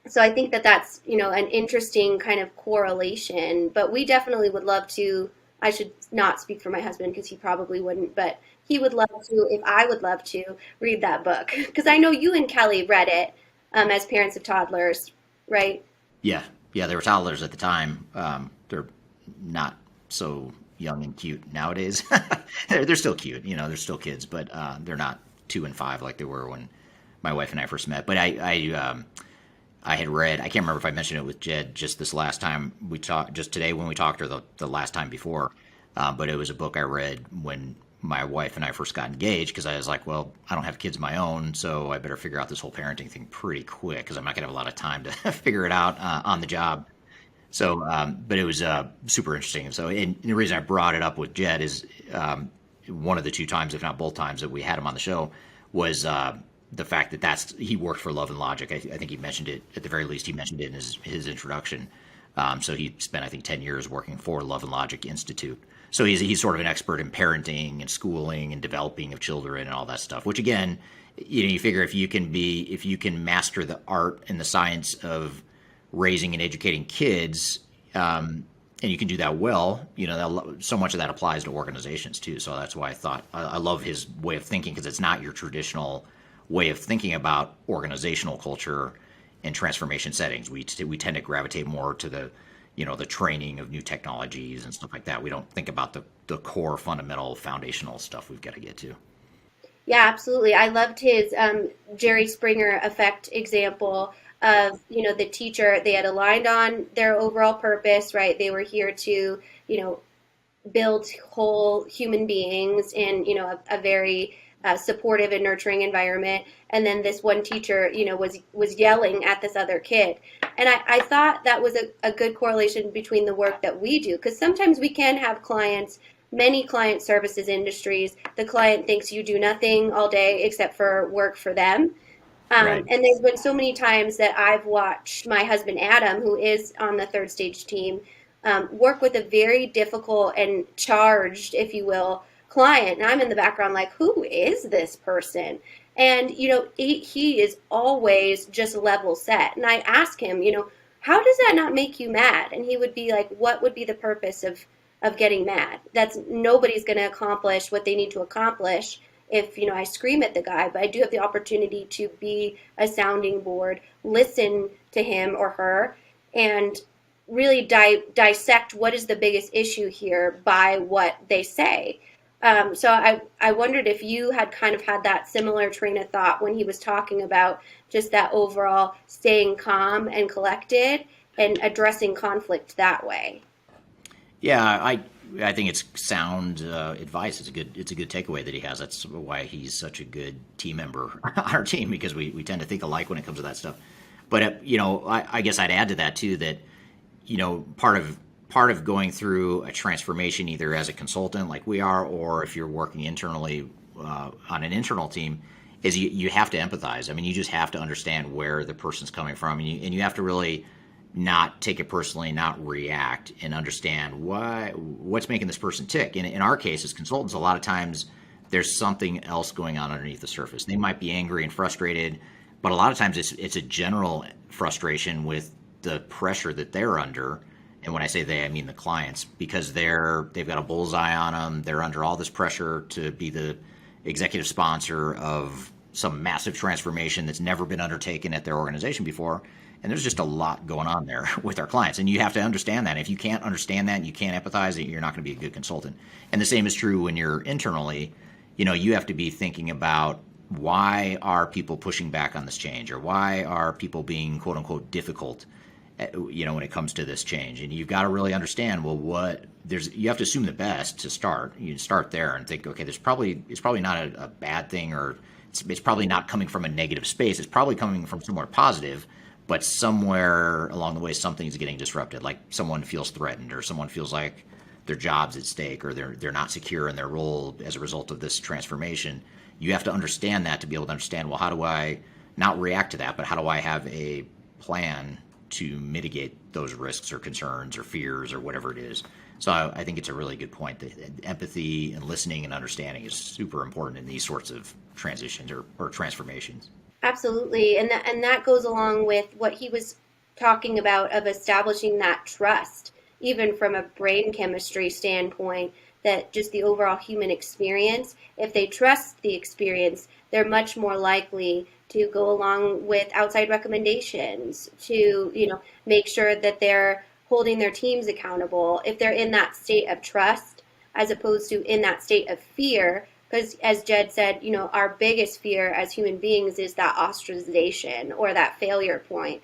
So I think that's, an interesting kind of correlation, but we definitely would love to. I should not speak for my husband because he probably wouldn't, but he would love to, if I would love to, read that book. Because I know you and Kelly read it as parents of toddlers, right? Yeah, they were toddlers at the time. They're not so young and cute nowadays. They're still cute, they're still kids, but they're not 2 and 5 like they were when my wife and I first met. But I had read, I can't remember if I mentioned it with Jedd just this last time we talked, just today when we talked, or the last time before, but it was a book I read when my wife and I first got engaged, because I was like, well, I don't have kids of my own, so I better figure out this whole parenting thing pretty quick, because I'm not going to have a lot of time to figure it out on the job. So, but it was super interesting. So, and the reason I brought it up with Jedd is one of the 2 times, if not both times, that we had him on the show was the fact that he worked for Love and Logic. I think he mentioned it, at the very least, he mentioned it in his introduction. So he spent, I think, 10 years working for Love and Logic Institute. So he's sort of an expert in parenting and schooling and developing of children and all that stuff, which again, you figure if you can master the art and the science of raising and educating kids, and you can do that well, so much of that applies to organizations too. So that's why I love his way of thinking, because it's not your traditional way of thinking about organizational culture and transformation settings. We tend to gravitate more to the training of new technologies and stuff like that. We don't think about the core fundamental foundational stuff we've got to get to. Yeah, absolutely. I loved his Jerry Springer effect example of, the teacher, they had aligned on their overall purpose, right? They were here to, build whole human beings in, a very supportive and nurturing environment. And then this one teacher, was yelling at this other kid. And I thought that was a good correlation between the work that we do, because sometimes we can have clients, many client services industries, the client thinks you do nothing all day except for work for them. Right. And there's been so many times that I've watched my husband, Adam, who is on the Third Stage team, work with a very difficult and charged, if you will, client. And I'm in the background like, who is this person? And, he is always just level set. And I ask him, how does that not make you mad? And he would be like, what would be the purpose of getting mad? Nobody's going to accomplish what they need to accomplish if, I scream at the guy. But I do have the opportunity to be a sounding board, listen to him or her, and really dissect what is the biggest issue here by what they say. So I wondered if you had kind of had that similar train of thought when he was talking about just that overall staying calm and collected and addressing conflict that way. Yeah, I think it's sound advice. It's a good takeaway that he has. That's why he's such a good team member on our team, because we tend to think alike when it comes to that stuff. But I guess I'd add to that too that part of going through a transformation, either as a consultant like we are, or if you're working internally on an internal team, is you have to empathize. I mean, you just have to understand where the person's coming from, and you have to really not take it personally, not react, and understand what's making this person tick. In our case, as consultants, a lot of times there's something else going on underneath the surface. They might be angry and frustrated, but a lot of times it's a general frustration with the pressure that they're under. And when I say they, I mean the clients, because they've got a bullseye on them. They're under all this pressure to be the executive sponsor of some massive transformation that's never been undertaken at their organization before. And there's just a lot going on there with our clients. And you have to understand that. If you can't understand that and you can't empathize, you're not going to be a good consultant. And the same is true when you're internally. You have to be thinking about, why are people pushing back on this change, or why are people being quote unquote difficult, when it comes to this change. And you've got to really understand, you have to assume the best to start. You start there and think, okay, it's probably not a bad thing, or it's probably not coming from a negative space. It's probably coming from somewhere positive, but somewhere along the way, something's getting disrupted. Like someone feels threatened, or someone feels like their job's at stake, or they're not secure in their role as a result of this transformation. You have to understand that to be able to understand, well, how do I not react to that, but how do I have a plan to mitigate those risks or concerns or fears or whatever it is. So I think it's a really good point. That empathy and listening and understanding is super important in these sorts of transitions or transformations. Absolutely. And that goes along with what he was talking about of establishing that trust, even from a brain chemistry standpoint, that just the overall human experience, if they trust the experience, they're much more likely to go along with outside recommendations, to make sure that they're holding their teams accountable. If they're in that state of trust, as opposed to in that state of fear, because as Jedd said, our biggest fear as human beings is that ostracization or that failure point.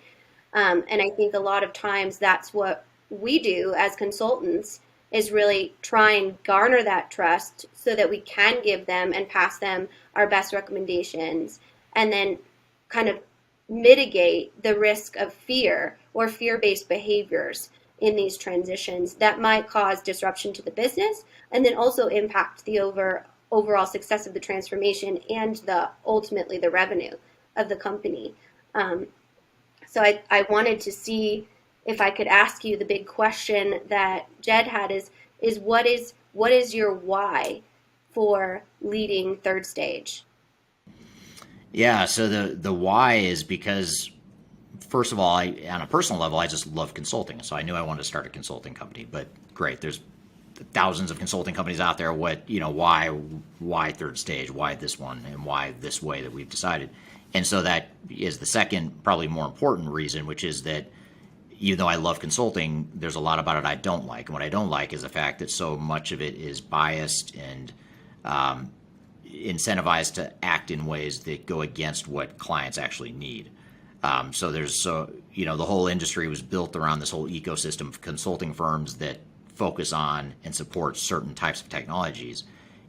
And I think a lot of times that's what we do as consultants, is really try and garner that trust so that we can give them and pass them our best recommendations, and then kind of mitigate the risk of fear or fear-based behaviors in these transitions that might cause disruption to the business, and then also impact the overall success of the transformation and ultimately the revenue of the company. So I wanted to see if I could ask you the big question that Jedd had is what is your why for leading Third Stage? Yeah, so the why is because, first of all, on a personal level, I just love consulting. So I knew I wanted to start a consulting company. But great, there's thousands of consulting companies out there. Why Third Stage? Why this one? And why this way that we've decided? And so that is the second, probably more important reason, which is that even though I love consulting, there's a lot about it I don't like. And what I don't like is the fact that so much of it is biased and incentivized to act in ways that go against what clients actually need. The whole industry was built around this whole ecosystem of consulting firms that focus on and support certain types of technologies.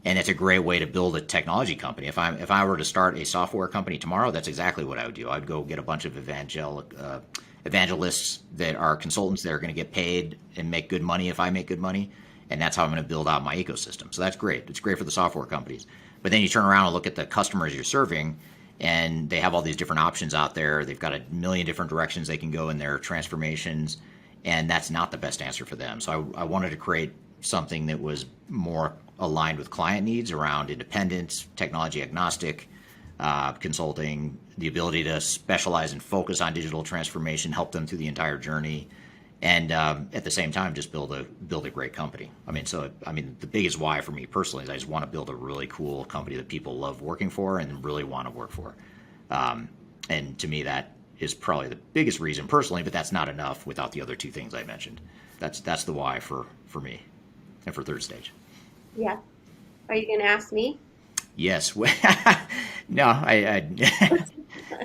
And it's a great way to build a technology company. If I were to start a software company tomorrow, that's exactly what I would do. I'd go get a bunch of evangelists that are consultants that are going to get paid and make good money if I make good money. And that's how I'm going to build out my ecosystem. So that's great. It's great for the software companies. But then you turn around and look at the customers you're serving, and they have all these different options out there. They've got a million different directions they can go in their transformations. and that's not the best answer for them. So I wanted to create something that was more aligned with client needs around independence, technology agnostic, consulting, the ability to specialize and focus on digital transformation, help them through the entire journey, and at the same time just build a great company. The biggest why for me personally is I just want to build a really cool company that people love working for and really want to work for. And to me, that is probably the biggest reason personally, but that's not enough without the other two things I mentioned. That's the why for me and for Third Stage. Yeah. Are you going to ask me? Yes. No, I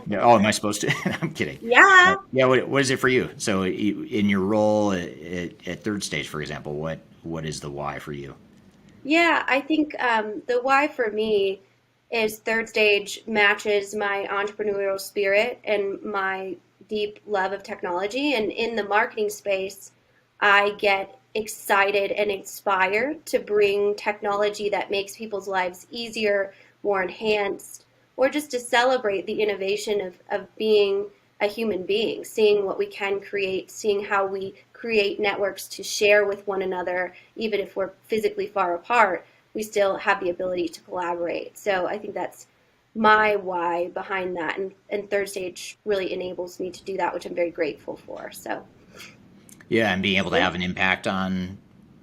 no, oh, am I supposed to? I'm kidding. Yeah. Yeah. What is it for you? So in your role at Third Stage, for example, what is the why for you? Yeah, I think the why for me is Third Stage matches my entrepreneurial spirit and my deep love of technology. And in the marketing space, I get excited and inspired to bring technology that makes people's lives easier, more enhanced, or just to celebrate the innovation of being a human being, seeing what we can create, seeing how we create networks to share with one another, even if we're physically far apart. We still have the ability to collaborate. So I think that's my why behind that. And Third Stage really enables me to do that, which I'm very grateful for. So, yeah, and being able to have an impact on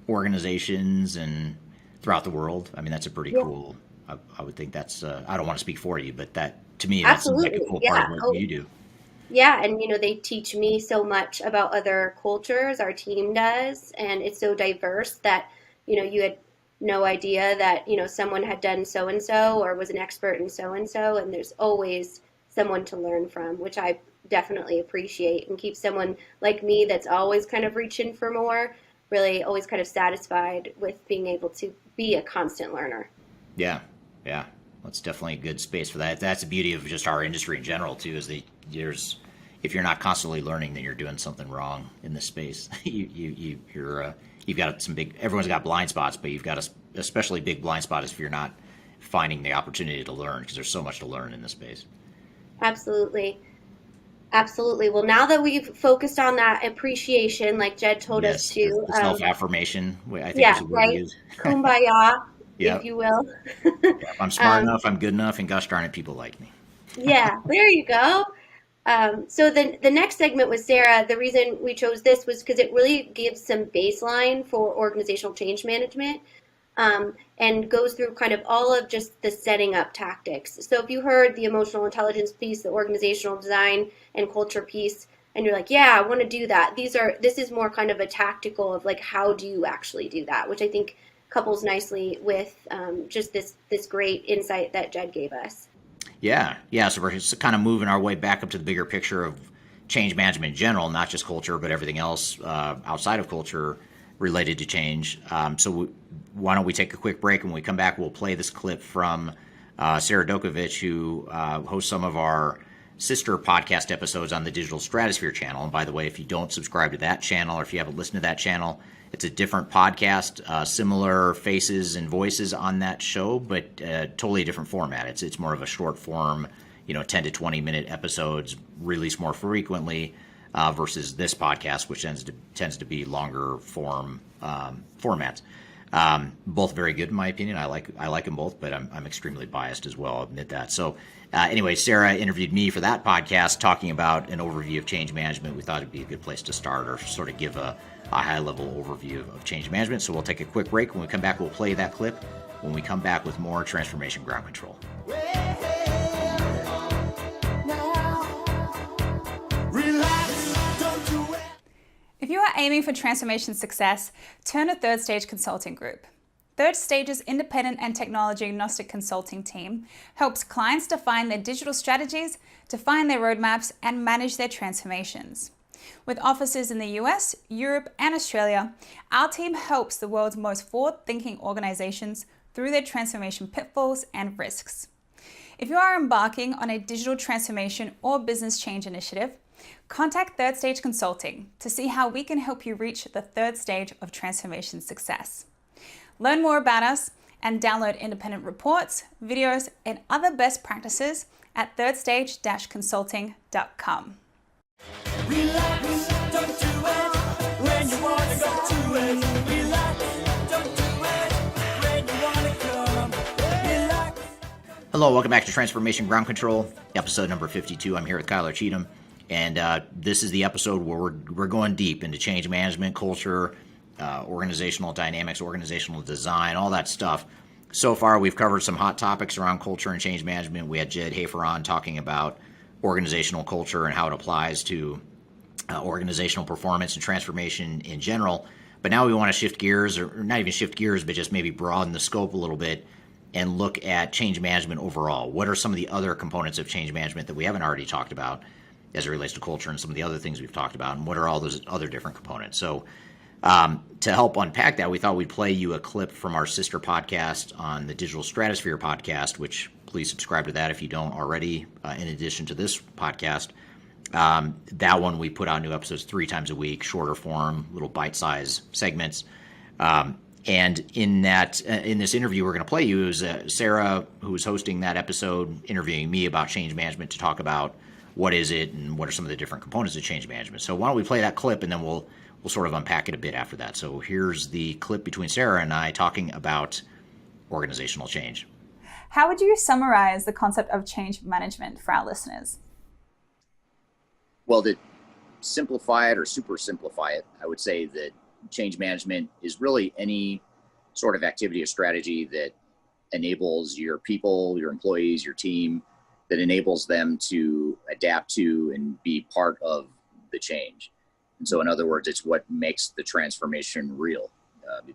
organizations and throughout the world. I mean, that's a pretty cool, I would think that's, I don't want to speak for you, but that, to me, that seems like a cool part of what you do. Yeah, and they teach me so much about other cultures, our team does, and it's so diverse that, you had no idea that, someone had done so-and-so or was an expert in so-and-so, and there's always someone to learn from, which I definitely appreciate, and keep someone like me that's always kind of reaching for more, really always kind of satisfied with being able to be a constant learner. Yeah. That's definitely a good space for that. That's the beauty of just our industry in general, too, is that if you're not constantly learning, then you're doing something wrong in this space. You've got some big, everyone's got blind spots, but you've got a especially big blind spot if you're not finding the opportunity to learn, because there's so much to learn in this space. Absolutely. Well, now that we've focused on that appreciation, like Jedd told us to. The self-affirmation, I think is a word to use. Kumbaya, if you will. If I'm smart enough, I'm good enough, and gosh darn it, people like me. Yeah, there you go. So the next segment with Sarah, the reason we chose this was because it really gives some baseline for organizational change management, and goes through kind of all of just the setting up tactics. So if you heard the emotional intelligence piece, the organizational design and culture piece, and you're like, yeah, I want to do that. This is more kind of a tactical of like, how do you actually do that? Which I think couples nicely with just this great insight that Jedd gave us. Yeah. So we're just kind of moving our way back up to the bigger picture of change management in general, not just culture, but everything else outside of culture related to change. So why don't we take a quick break, and when we come back, we'll play this clip from Sarah Dokowicz, who hosts some of our sister podcast episodes on the Digital Stratosphere channel. And by the way, if you don't subscribe to that channel, or if you haven't listened to that channel, it's a different podcast, similar faces and voices on that show, but totally a different format. It's more of a short form, 10 to 20 minute episodes, released more frequently, versus this podcast, which tends to be longer form formats. Both very good in my opinion. I like them both, but I'm extremely biased as well. I'll admit that. So anyway, Sarah interviewed me for that podcast, talking about an overview of change management. We thought it'd be a good place to start, or sort of give a high-level overview of change management. So we'll take a quick break. When we come back, we'll play that clip. When we come back with more Transformation Ground Control. If you are aiming for transformation success, turn to Third Stage Consulting Group. Third Stage's independent and technology agnostic consulting team helps clients define their digital strategies, define their roadmaps, and manage their transformations. With offices in the US, Europe, and Australia, our team helps the world's most forward-thinking organizations through their transformation pitfalls and risks. If you are embarking on a digital transformation or business change initiative, contact Third Stage Consulting to see how we can help you reach the third stage of transformation success. Learn more about us and download independent reports, videos, and other best practices at thirdstage-consulting.com. Relax, don't do it. Hello, welcome back to Transformation Ground Control, episode number 52. I'm here with Kyler Cheatham, and this is the episode where we're going deep into change management, culture, organizational dynamics, organizational design, all that stuff. So far, we've covered some hot topics around culture and change management. We had Jedd Hafer on talking about organizational culture and how it applies to organizational performance and transformation in general. But now we want to shift gears, or not even shift gears, but just maybe broaden the scope a little bit and look at change management overall. What are some of the other components of change management that we haven't already talked about as it relates to culture and some of the other things we've talked about, and what are all those other different components? So to help unpack that, we thought we'd play you a clip from our sister podcast on the Digital Stratosphere podcast, which please subscribe to that if you don't already, in addition to this podcast. That one, we put out new episodes 3 times a week, shorter form, little bite-sized segments. And in this interview we're going to play you is Sarah, who's hosting that episode, interviewing me about change management to talk about what is it and what are some of the different components of change management. So why don't we play that clip, and then we'll sort of unpack it a bit after that. So here's the clip between Sarah and I talking about organizational change. How would you summarize the concept of change management for our listeners? Well, to simplify it or super simplify it, I would say that change management is really any sort of activity or strategy that enables your people, your employees, your team, that enables them to adapt to and be part of the change. And so in other words, it's what makes the transformation real.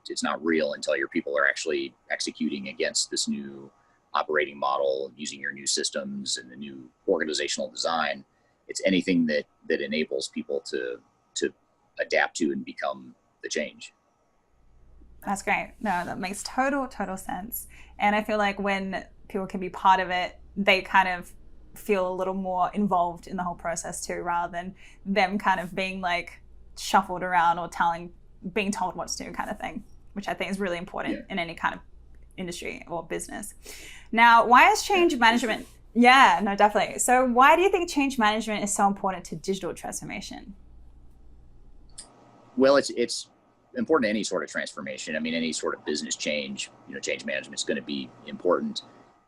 It's not real until your people are actually executing against this new operating model, using your new systems and the new organizational design. It's anything that enables people to adapt to and become the change. That's great. No, that makes total sense. And I feel like when people can be part of it, they kind of feel a little more involved in the whole process too, rather than them kind of being like shuffled around or being told what to do kind of thing, which I think is really important in any kind of industry or business. Now, why is change management? Yeah, no, definitely. So why do you think change management is so important to digital transformation? Well, it's important to any sort of transformation. I mean, any sort of business change, change management is going to be important.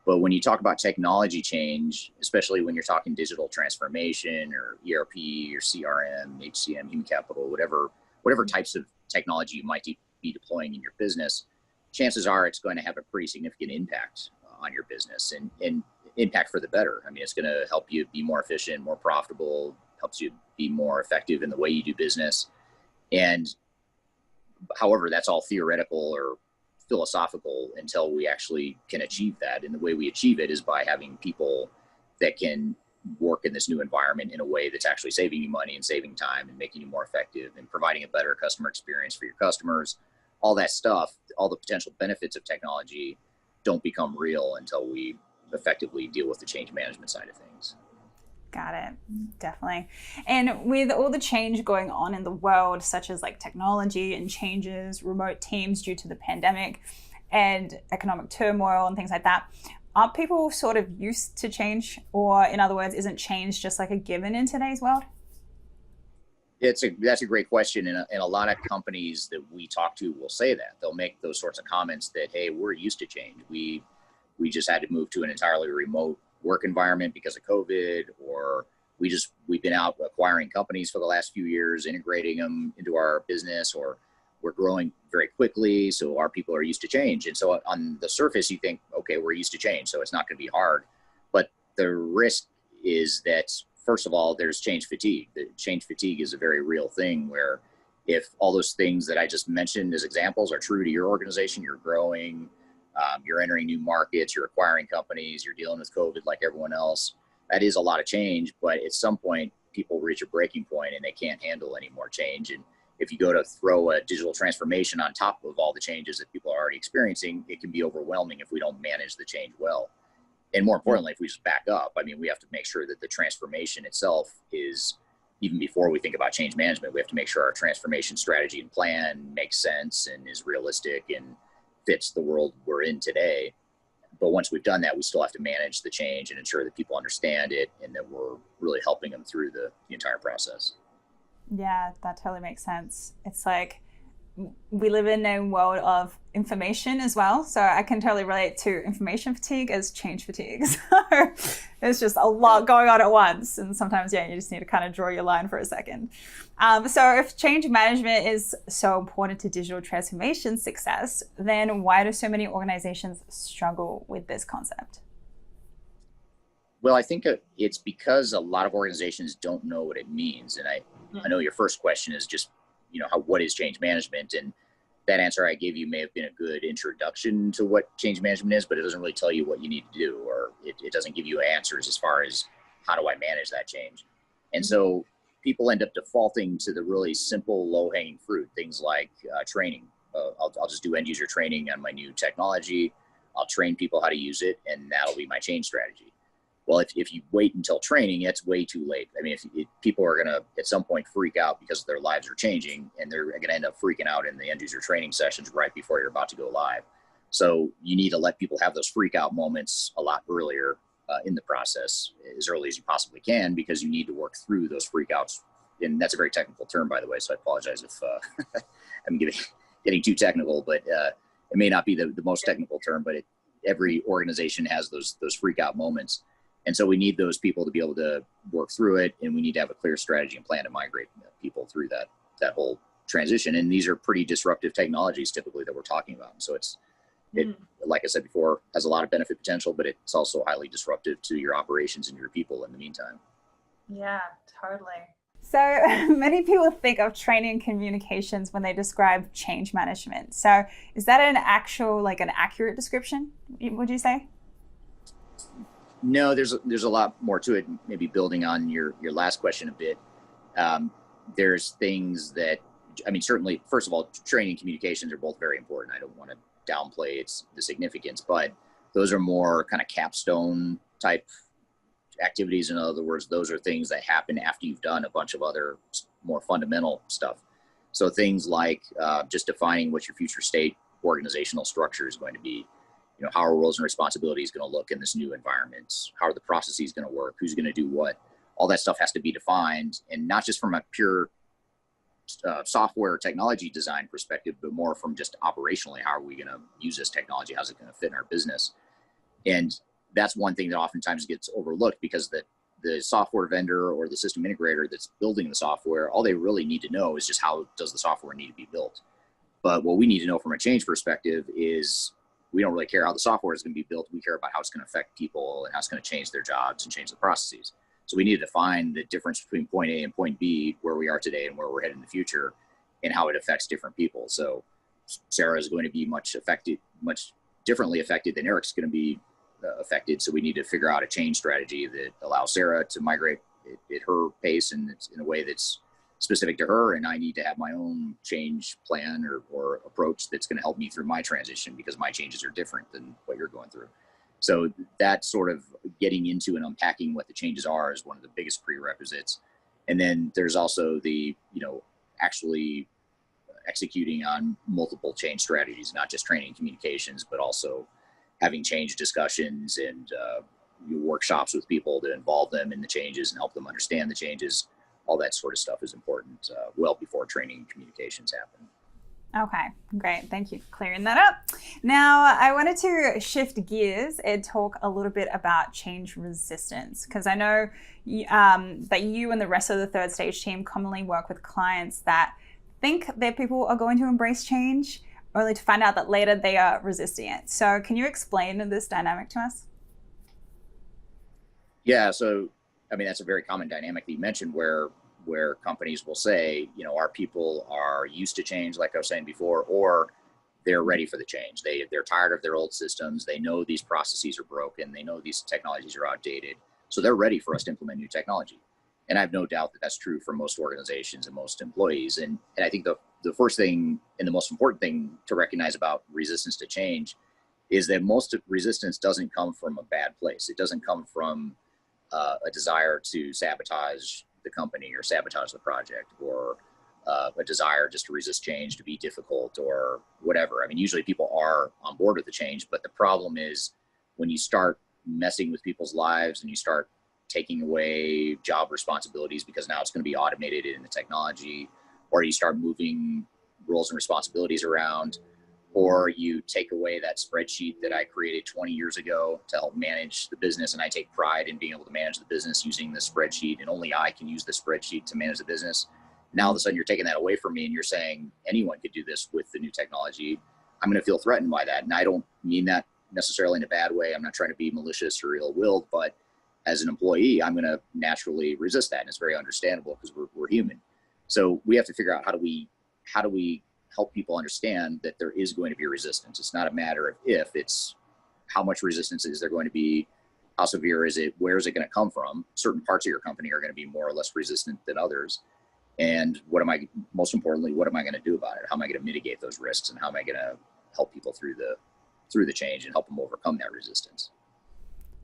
But when you talk about technology change, especially when you're talking digital transformation or ERP or CRM, HCM, human capital, whatever types of technology you might be deploying in your business, chances are it's going to have a pretty significant impact on your business and impact for the better. I mean, it's going to help you be more efficient, more profitable, helps you be more effective in the way you do business. And however, that's all theoretical or philosophical until we actually can achieve that. And the way we achieve it is by having people that can work in this new environment in a way that's actually saving you money and saving time and making you more effective and providing a better customer experience for your customers. All that stuff, all the potential benefits of technology don't become real until we effectively deal with the change management side of things. Got it. Definitely. And with all the change going on in the world, such as like technology and changes, remote teams due to the pandemic and economic turmoil and things like that, are people sort of used to change? Or in other words, isn't change just like a given in today's world? That's a great question. And a lot of companies that we talk to will say that. They'll make those sorts of comments that, hey, we're used to change. We just had to move to an entirely remote work environment because of COVID, or we've been out acquiring companies for the last few years, integrating them into our business, or we're growing very quickly, so our people are used to change. And so on the surface, you think, okay, we're used to change, so it's not going to be hard. But the risk is that, first of all, there's change fatigue. The change fatigue is a very real thing where if all those things that I just mentioned as examples are true to your organization, you're growing, you're entering new markets, you're acquiring companies, you're dealing with COVID like everyone else. That is a lot of change, but at some point people reach a breaking point and they can't handle any more change. And if you go to throw a digital transformation on top of all the changes that people are already experiencing, it can be overwhelming if we don't manage the change well. And more importantly, if we just back up, I mean, we have to make sure that the transformation itself is, even before we think about change management, we have to make sure our transformation strategy and plan makes sense and is realistic and fits the world we're in today. But once we've done that, we still have to manage the change and ensure that people understand it and that we're really helping them through the entire process. Yeah, that totally makes sense. It's like we live in a world of information as well. So I can totally relate to information fatigue as change fatigue. So it's just a lot going on at once. And sometimes, you just need to kind of draw your line for a second. So if change management is so important to digital transformation success, then why do so many organizations struggle with this concept? Well, I think it's because a lot of organizations don't know what it means. And I know your first question is just, what is change management? And that answer I gave you may have been a good introduction to what change management is, but it doesn't really tell you what you need to do, or it doesn't give you answers as far as how do I manage that change. And so people end up defaulting to the really simple, low-hanging fruit, things like training. I'll just do end user training on my new technology. I'll train people how to use it, and that'll be my change strategy. Well, if you wait until training, it's way too late. I mean, if people are going to at some point freak out because their lives are changing, and they're going to end up freaking out in the end user training sessions right before you're about to go live. So you need to let people have those freak out moments a lot earlier in the process, as early as you possibly can, because you need to work through those freak outs. And that's a very technical term, by the way, so I apologize if I'm getting too technical, but it may not be the most technical term, but every organization has those freak out moments. And so we need those people to be able to work through it, and we need to have a clear strategy and plan to migrate people through that whole transition. And these are pretty disruptive technologies typically that we're talking about. So it, like I said before, has a lot of benefit potential, but it's also highly disruptive to your operations and your people in the meantime. Yeah, totally. So many people think of training and communications when they describe change management. So is that an accurate description, would you say? No, there's a lot more to it. Maybe building on your last question a bit. There's things that, certainly, first of all, training and communications are both very important. I don't want to downplay the significance, but those are more kind of capstone type activities. In other words, those are things that happen after you've done a bunch of other more fundamental stuff. So things like just defining what your future state organizational structure is going to be. How are roles and responsibilities going to look in this new environment? How are the processes going to work? Who's going to do what? All that stuff has to be defined, and not just from a pure software technology design perspective, but more from just operationally, how are we going to use this technology? How's it going to fit in our business? And that's one thing that oftentimes gets overlooked, because the software vendor or the system integrator that's building the software, all they really need to know is just how does the software need to be built. But what we need to know from a change perspective is we don't really care how the software is going to be built. We care about how it's going to affect people and how it's going to change their jobs and change the processes. So we need to define the difference between point A and point B, where we are today and where we're headed in the future, and how it affects different people. So Sarah is going to be much differently affected than Eric's going to be affected. So we need to figure out a change strategy that allows Sarah to migrate at her pace and it's in a way that's specific to her, and I need to have my own change plan or approach that's going to help me through my transition, because my changes are different than what you're going through. So that sort of getting into and unpacking what the changes are is one of the biggest prerequisites. And then there's also the, actually executing on multiple change strategies, not just training and communications, but also having change discussions and workshops with people to involve them in the changes and help them understand the changes. All that sort of stuff is important well before training and communications happen. Okay, great. Thank you for clearing that up. Now, I wanted to shift gears and talk a little bit about change resistance, because I know that you and the rest of the third stage team commonly work with clients that think their people are going to embrace change, only to find out that later they are resisting it. So can you explain this dynamic to us? Yeah, so that's a very common dynamic that you mentioned, where companies will say, our people are used to change, like I was saying before, or they're ready for the change. They're tired of their old systems. They know these processes are broken. They know these technologies are outdated. So they're ready for us to implement new technology. And I have no doubt that that's true for most organizations and most employees. And I think the first thing and the most important thing to recognize about resistance to change is that most resistance doesn't come from a bad place. It doesn't come from a desire to sabotage the company or sabotage the project, or a desire just to resist change, to be difficult or whatever. Usually people are on board with the change, but the problem is when you start messing with people's lives and you start taking away job responsibilities because now it's going to be automated in the technology, or you start moving roles and responsibilities around, or you take away that spreadsheet that I created 20 years ago to help manage the business. And I take pride in being able to manage the business using the spreadsheet, and only I can use the spreadsheet to manage the business. Now, all of a sudden, you're taking that away from me and you're saying anyone could do this with the new technology. I'm going to feel threatened by that. And I don't mean that necessarily in a bad way. I'm not trying to be malicious or ill-willed, but as an employee, I'm going to naturally resist that. And it's very understandable because we're human. So we have to figure out how do we help people understand that there is going to be resistance. It's not a matter of if, it's how much resistance is there going to be, how severe is it, where is it going to come from? Certain parts of your company are going to be more or less resistant than others. And most importantly, what am I going to do about it? How am I going to mitigate those risks, and how am I going to help people through the change and help them overcome that resistance?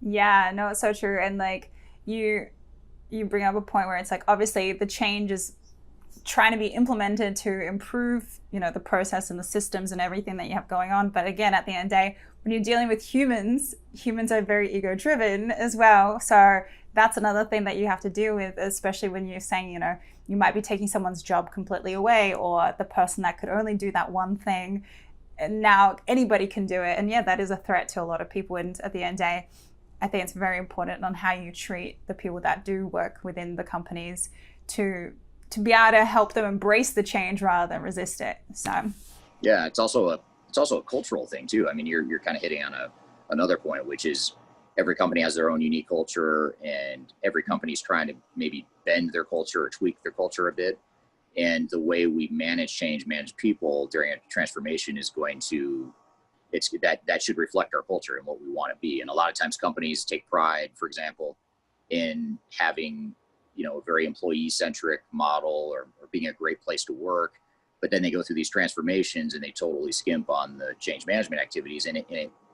Yeah, no, it's so true. And like you bring up a point where it's like, obviously the change is trying to be implemented to improve, the process and the systems and everything that you have going on. But again, at the end of the day, when you're dealing with humans are very ego driven as well. So that's another thing that you have to deal with, especially when you're saying, you might be taking someone's job completely away, or the person that could only do that one thing, and now anybody can do it. And yeah, that is a threat to a lot of people. And at the end of the day, I think it's very important on how you treat the people that do work within the companies to be able to help them embrace the change rather than resist it. So yeah, it's also a cultural thing too. I mean, you're kind of hitting on another point, which is every company has their own unique culture, and every company's trying to maybe bend their culture or tweak their culture a bit. And the way we manage people during a transformation is going to, that should reflect our culture and what we want to be. And a lot of times companies take pride, for example, in having, a very employee-centric model or being a great place to work. But then they go through these transformations and they totally skimp on the change management activities, and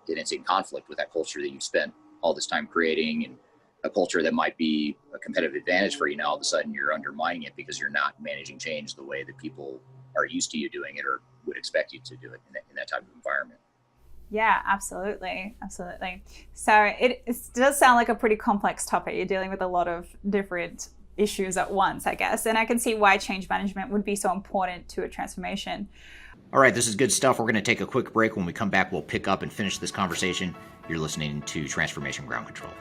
it's in conflict with that culture that you've spent all this time creating, and a culture that might be a competitive advantage for you. Now all of a sudden you're undermining it because you're not managing change the way that people are used to you doing it or would expect you to do it in that type of environment. Yeah, absolutely. So it does sound like a pretty complex topic. You're dealing with a lot of different issues at once, I guess. And I can see why change management would be so important to a transformation. All right, this is good stuff. We're going to take a quick break. When we come back, we'll pick up and finish this conversation. You're listening to Transformation Ground Control.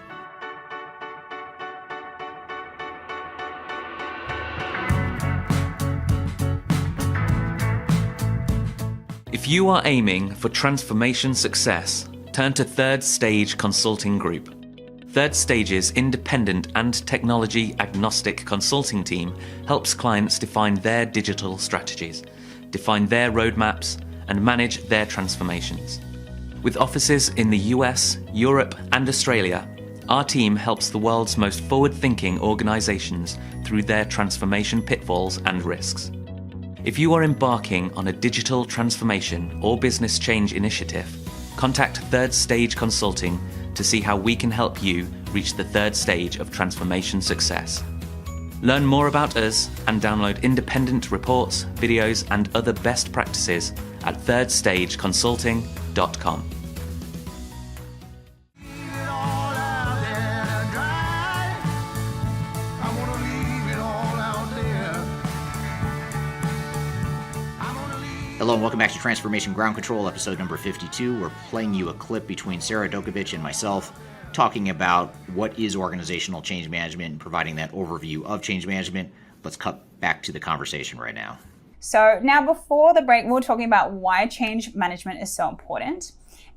If you are aiming for transformation success, turn to Third Stage Consulting Group. Third Stage's independent and technology agnostic consulting team helps clients define their digital strategies, define their roadmaps, and manage their transformations. With offices in the US, Europe, and Australia, our team helps the world's most forward-thinking organizations through their transformation pitfalls and risks. If you are embarking on a digital transformation or business change initiative, contact Third Stage Consulting to see how we can help you reach the third stage of transformation success. Learn more about us and download independent reports, videos, and other best practices at thirdstageconsulting.com. Hello and welcome back to Transformation Ground Control, episode number 52. We're playing you a clip between Sarah Dokowicz and myself talking about what is organizational change management and providing that overview of change management. Let's cut back to the conversation right now. So now before the break, we were talking about why change management is so important.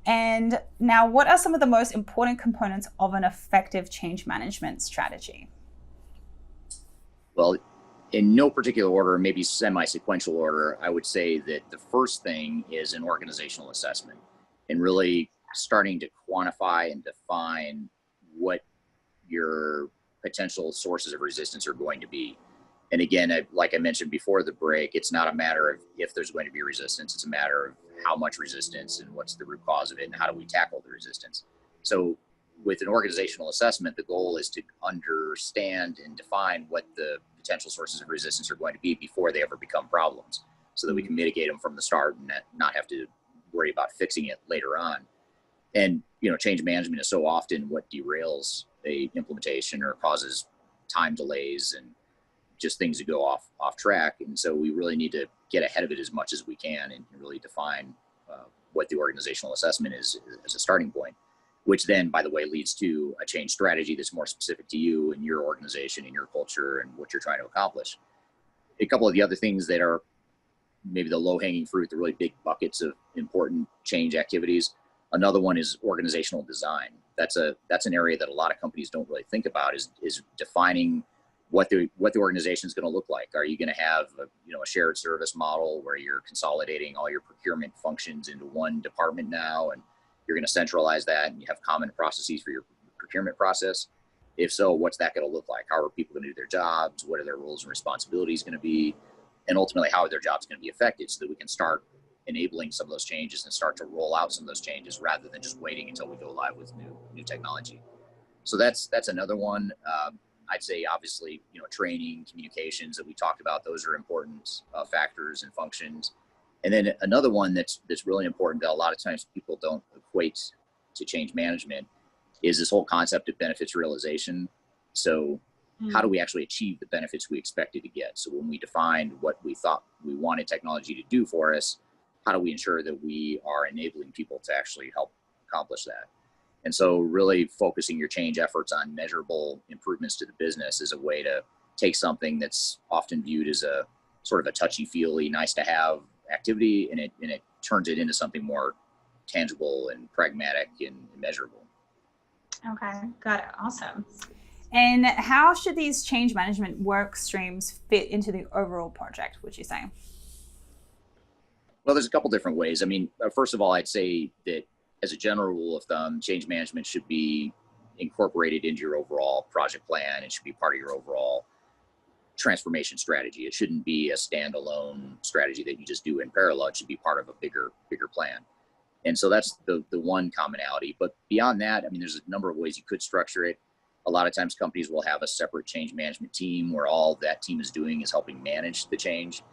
And now what are some of the most important components of an effective change management strategy? Well, in no particular order, maybe semi-sequential order, I would say that the first thing is an organizational assessment and really starting to quantify and define what your potential sources of resistance are going to be. And again, like I mentioned before the break, it's not a matter of if there's going to be resistance, it's a matter of how much resistance and what's the root cause of it and how do we tackle the resistance. So with an organizational assessment, the goal is to understand and define what the potential sources of resistance are going to be before they ever become problems, so that we can mitigate them from the start and not have to worry about fixing it later on. And, change management is so often what derails a implementation or causes time delays and just things that go off track. And so we really need to get ahead of it as much as we can and really define what the organizational assessment is as a starting point, which then, by the way, leads to a change strategy that's more specific to you and your organization and your culture and what you're trying to accomplish. A couple of the other things that are maybe the low-hanging fruit, the really big buckets of important change activities. Another one is organizational design. That's an area that a lot of companies don't really think about, is defining what the organization is going to look like. Are you going to have a shared service model where you're consolidating all your procurement functions into one department now, and you're going to centralize that and you have common processes for your procurement process? If so, what's that going to look like? How are people going to do their jobs? What are their roles and responsibilities going to be? And ultimately, how are their jobs going to be affected, so that we can start enabling some of those changes and start to roll out some of those changes rather than just waiting until we go live with new technology. So that's another one. I'd say obviously, training, communications that we talked about, those are important factors and functions. And then another one that's really important that a lot of times people don't equate to change management is this whole concept of benefits realization. So how do we actually achieve the benefits we expected to get? So when we defined what we thought we wanted technology to do for us, how do we ensure that we are enabling people to actually help accomplish that? And so really focusing your change efforts on measurable improvements to the business is a way to take something that's often viewed as a sort of a touchy-feely, nice-to-have activity, and it turns it into something more tangible and pragmatic and measurable. Okay, got it. Awesome. And how should these change management work streams fit into the overall project, would you say? Well, there's a couple different ways. I mean, first of all, I'd say that as a general rule of thumb, change management should be incorporated into your overall project plan. It should be part of your overall transformation strategy. It shouldn't be a standalone strategy that you just do in parallel. It should be part of a bigger plan. And so that's the one commonality. But beyond that, I mean, there's a number of ways you could structure it. A lot of times companies will have a separate change management team where all that team is doing is helping manage the change.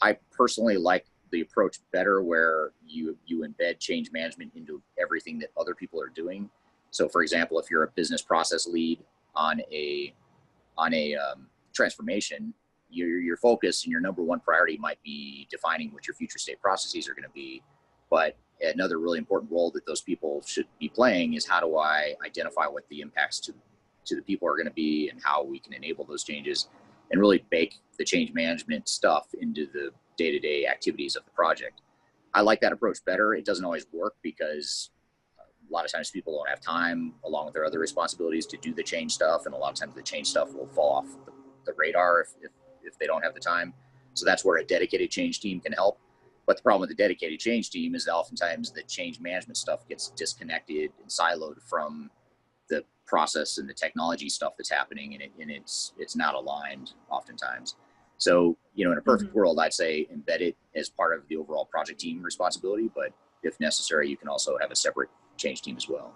I personally like the approach better where you embed change management into everything that other people are doing. So for example, if you're a business process lead on a transformation, your focus and your number one priority might be defining what your future state processes are going to be. But another really important role that those people should be playing is, how do I identify what the impacts to the people are going to be and how we can enable those changes, and really bake the change management stuff into the day-to-day activities of the project. I like that approach better. It doesn't always work because a lot of times people don't have time, along with their other responsibilities, to do the change stuff. And a lot of times the change stuff will fall off the radar if they don't have the time. So that's where a dedicated change team can help. But the problem with the dedicated change team is that oftentimes the change management stuff gets disconnected and siloed from the process and the technology stuff that's happening, and it's not aligned oftentimes. So, in a perfect world, I'd say embed it as part of the overall project team responsibility, but if necessary, you can also have a separate change team as well.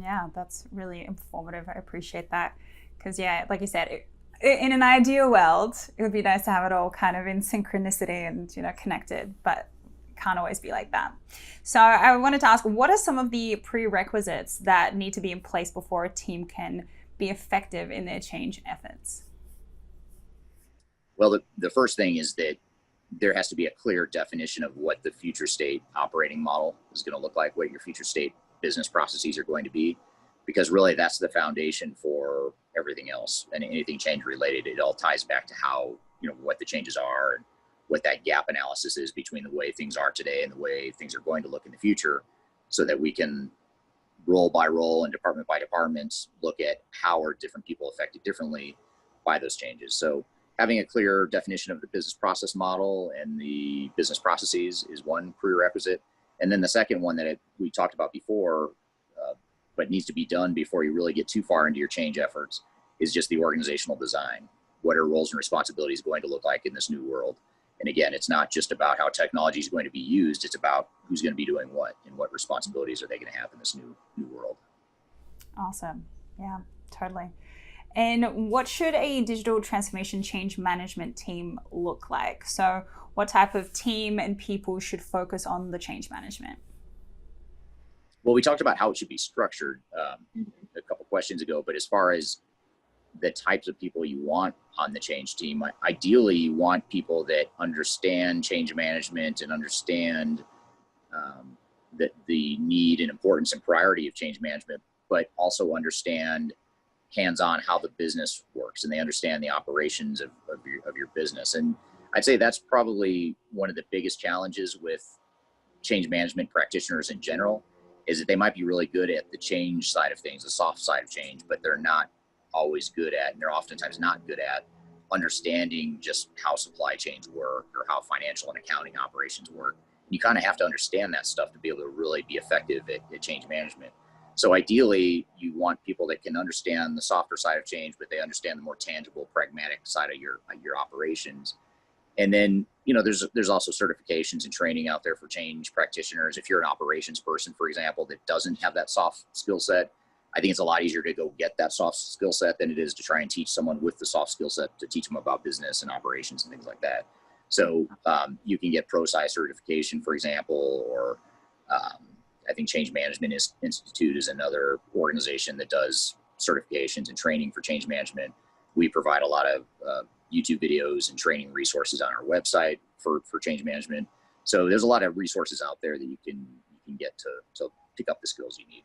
Yeah, that's really informative. I appreciate that. Because, yeah, like you said, in an ideal world, it would be nice to have it all kind of in synchronicity and, connected, but it can't always be like that. So I wanted to ask, what are some of the prerequisites that need to be in place before a team can be effective in their change efforts? Well, the first thing is that there has to be a clear definition of what the future state operating model is going to look like, what your future state business processes are going to be, because really that's the foundation for everything else. And anything change related, it all ties back to how, what the changes are and what that gap analysis is between the way things are today and the way things are going to look in the future, so that we can role by role and department by department look at how are different people affected differently by those changes. So having a clear definition of the business process model and the business processes is one prerequisite. And then the second one that we talked about before, but needs to be done before you really get too far into your change efforts, is just the organizational design. What are roles and responsibilities going to look like in this new world? And again, it's not just about how technology is going to be used, it's about who's going to be doing what and what responsibilities are they going to have in this new world. Awesome. Yeah, totally. And what should a digital transformation change management team look like? So what type of team and people should focus on the change management? Well, we talked about how it should be structured a couple questions ago, but as far as the types of people you want on the change team. Ideally, you want people that understand change management and understand the need and importance and priority of change management, but also understand hands-on how the business works, and they understand the operations of your business. And I'd say that's probably one of the biggest challenges with change management practitioners in general, is that they might be really good at the change side of things, the soft side of change, but they're not always good at, and they're oftentimes not good at understanding just how supply chains work or how financial and accounting operations work. You kind of have to understand that stuff to be able to really be effective at change management. So ideally, you want people that can understand the softer side of change, but they understand the more tangible, pragmatic side of your operations. And then, there's also certifications and training out there for change practitioners. If you're an operations person, for example, that doesn't have that soft skill set, I think it's a lot easier to go get that soft skill set than it is to try and teach someone with the soft skill set to teach them about business and operations and things like that. So you can get ProSci certification, for example, or I think Change Management Institute is another organization that does certifications and training for change management. We provide a lot of YouTube videos and training resources on our website for change management. So there's a lot of resources out there that you can get to pick up the skills you need.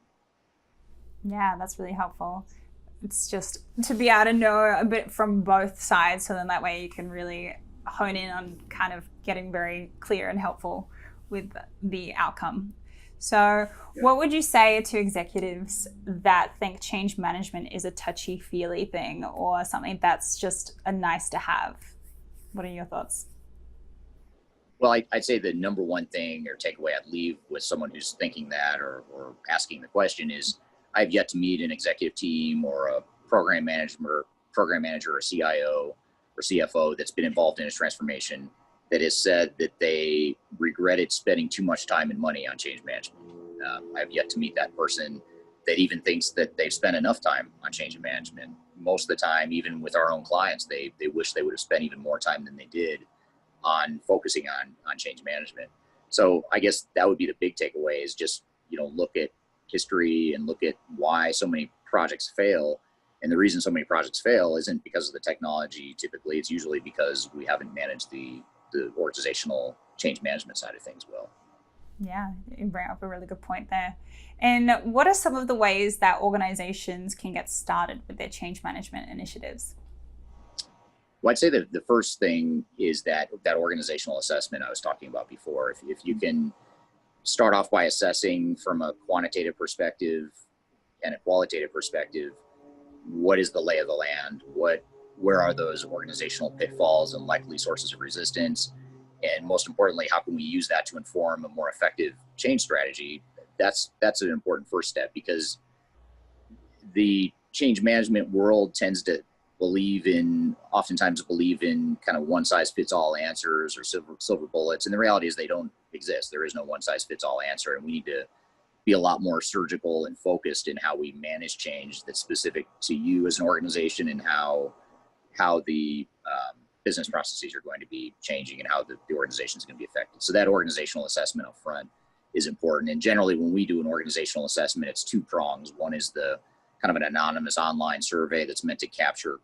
Yeah, that's really helpful. It's just to be able to know a bit from both sides, so then that way you can really hone in on kind of getting very clear and helpful with the outcome. So what would you say to executives that think change management is a touchy-feely thing or something that's just a nice to have? What are your thoughts? Well, I'd say the number one thing or takeaway I'd leave with someone who's thinking that or asking the question is, I've yet to meet an executive team or a program manager or CIO or CFO that's been involved in a transformation that has said that they regretted spending too much time and money on change management. I've yet to meet that person that even thinks that they've spent enough time on change management. Most of the time, even with our own clients, they wish they would have spent even more time than they did on focusing on change management. So I guess that would be the big takeaway, is just, look at history and look at why so many projects fail. And the reason so many projects fail isn't because of the technology. Typically, it's usually because we haven't managed the organizational change management side of things well. Yeah, you bring up a really good point there. And what are some of the ways that organizations can get started with their change management initiatives? Well, I'd say that the first thing is that organizational assessment I was talking about before. If you can start off by assessing from a quantitative perspective and a qualitative perspective, what is the lay of the land? Where are those organizational pitfalls and likely sources of resistance? And most importantly, how can we use that to inform a more effective change strategy? That's an important first step, because the change management world tends to oftentimes believe in kind of one size fits all answers or silver bullets. And the reality is they don't exist. There is no one size fits all answer. And we need to be a lot more surgical and focused in how we manage change that's specific to you as an organization, and how the business processes are going to be changing and how the organization is going to be affected. So that organizational assessment up front is important. And generally, when we do an organizational assessment, it's two prongs. One is the kind of an anonymous online survey that's meant to capture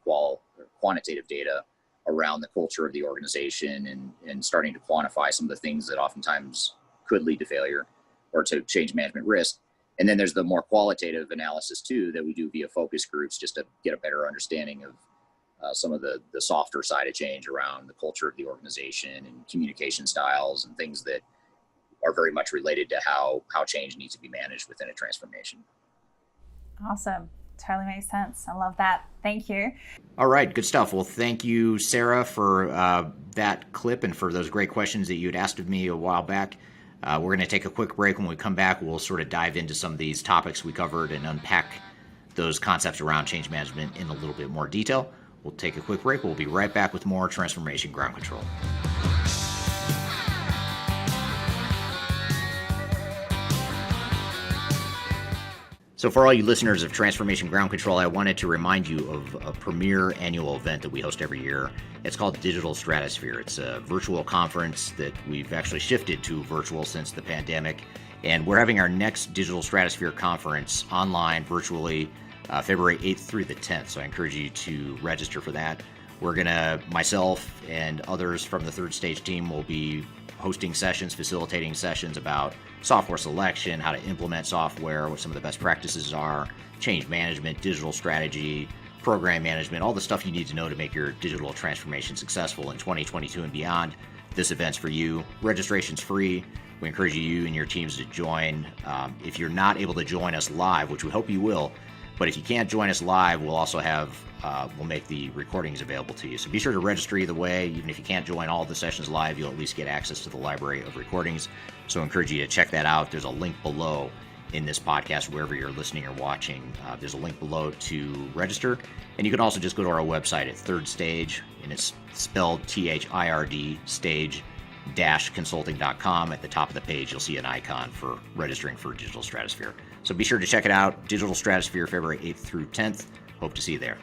quantitative data around the culture of the organization and starting to quantify some of the things that oftentimes could lead to failure or to change management risk. And then there's the more qualitative analysis too that we do via focus groups, just to get a better understanding of some of the softer side of change around the culture of the organization and communication styles and things that are very much related to how change needs to be managed within a transformation. Awesome. Totally makes sense. I love that. Thank you. All right. Good stuff. Well, thank you, Sarah, for that clip and for those great questions that you had asked of me a while back. We're going to take a quick break. When we come back, we'll sort of dive into some of these topics we covered and unpack those concepts around change management in a little bit more detail. We'll take a quick break. We'll be right back with more Transformation Ground Control. So for all you listeners of Transformation Ground Control, I wanted to remind you of a premier annual event that we host every year. It's called Digital Stratosphere. It's a virtual conference that we've actually shifted to virtual since the pandemic. And we're having our next Digital Stratosphere conference online virtually February 8th through the 10th. So I encourage you to register for that. Myself and others from the Third Stage team will be hosting sessions, facilitating sessions about software selection, how to implement software, what some of the best practices are, change management, digital strategy, program management, all the stuff you need to know to make your digital transformation successful in 2022 and beyond. This event's for you. Registration's free. We encourage you and your teams to join. If you're not able to join us live, which we hope you will, but if you can't join us live, we'll also we'll make the recordings available to you. So be sure to register either way. Even if you can't join all the sessions live, you'll at least get access to the library of recordings. So I encourage you to check that out. There's a link below in this podcast, wherever you're listening or watching. There's a link below to register. And you can also just go to our website at Third Stage, and it's spelled THIRD, stage-consulting.com. At the top of the page, you'll see an icon for registering for Digital Stratosphere. So be sure to check it out. Digital Stratosphere, February 8th through 10th. Hope to see you there.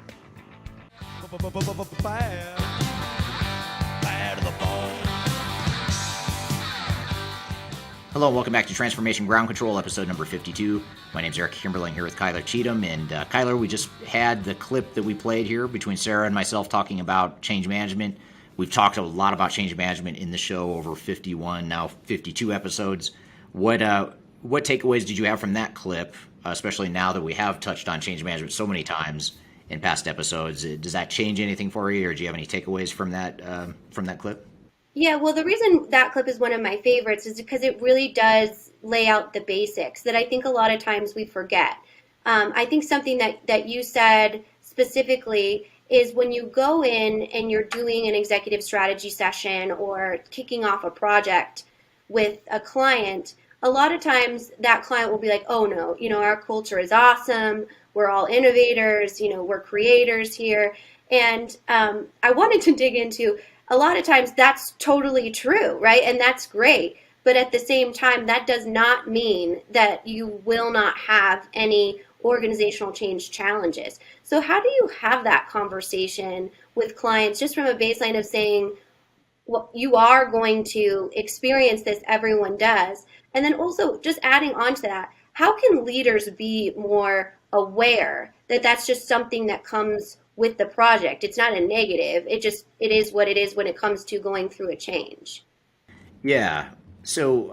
Hello and welcome back to Transformation Ground Control, episode number 52. My name's Eric Kimberling here with Kyler Cheatham. And Kyler, we just had the clip that we played here between Sarah and myself talking about change management. We've talked a lot about change management in the show over 51, now 52 episodes. What takeaways did you have from that clip, especially now that we have touched on change management so many times in past episodes? Does that change anything for you, or do you have any takeaways from that clip? Yeah, well, the reason that clip is one of my favorites is because it really does lay out the basics that I think a lot of times we forget. I think something that you said specifically is when you go in and you're doing an executive strategy session or kicking off a project with a client, a lot of times that client will be like, oh no, our culture is awesome. We're all innovators, we're creators here. And I wanted to dig into, a lot of times that's totally true, right? And that's great. But at the same time, that does not mean that you will not have any organizational change challenges. So how do you have that conversation with clients just from a baseline of saying, well, you are going to experience this, everyone does. And then also just adding on to that, how can leaders be more aware that that's just something that comes with the project? It's not a negative. It is what it is when it comes to going through a change. Yeah. So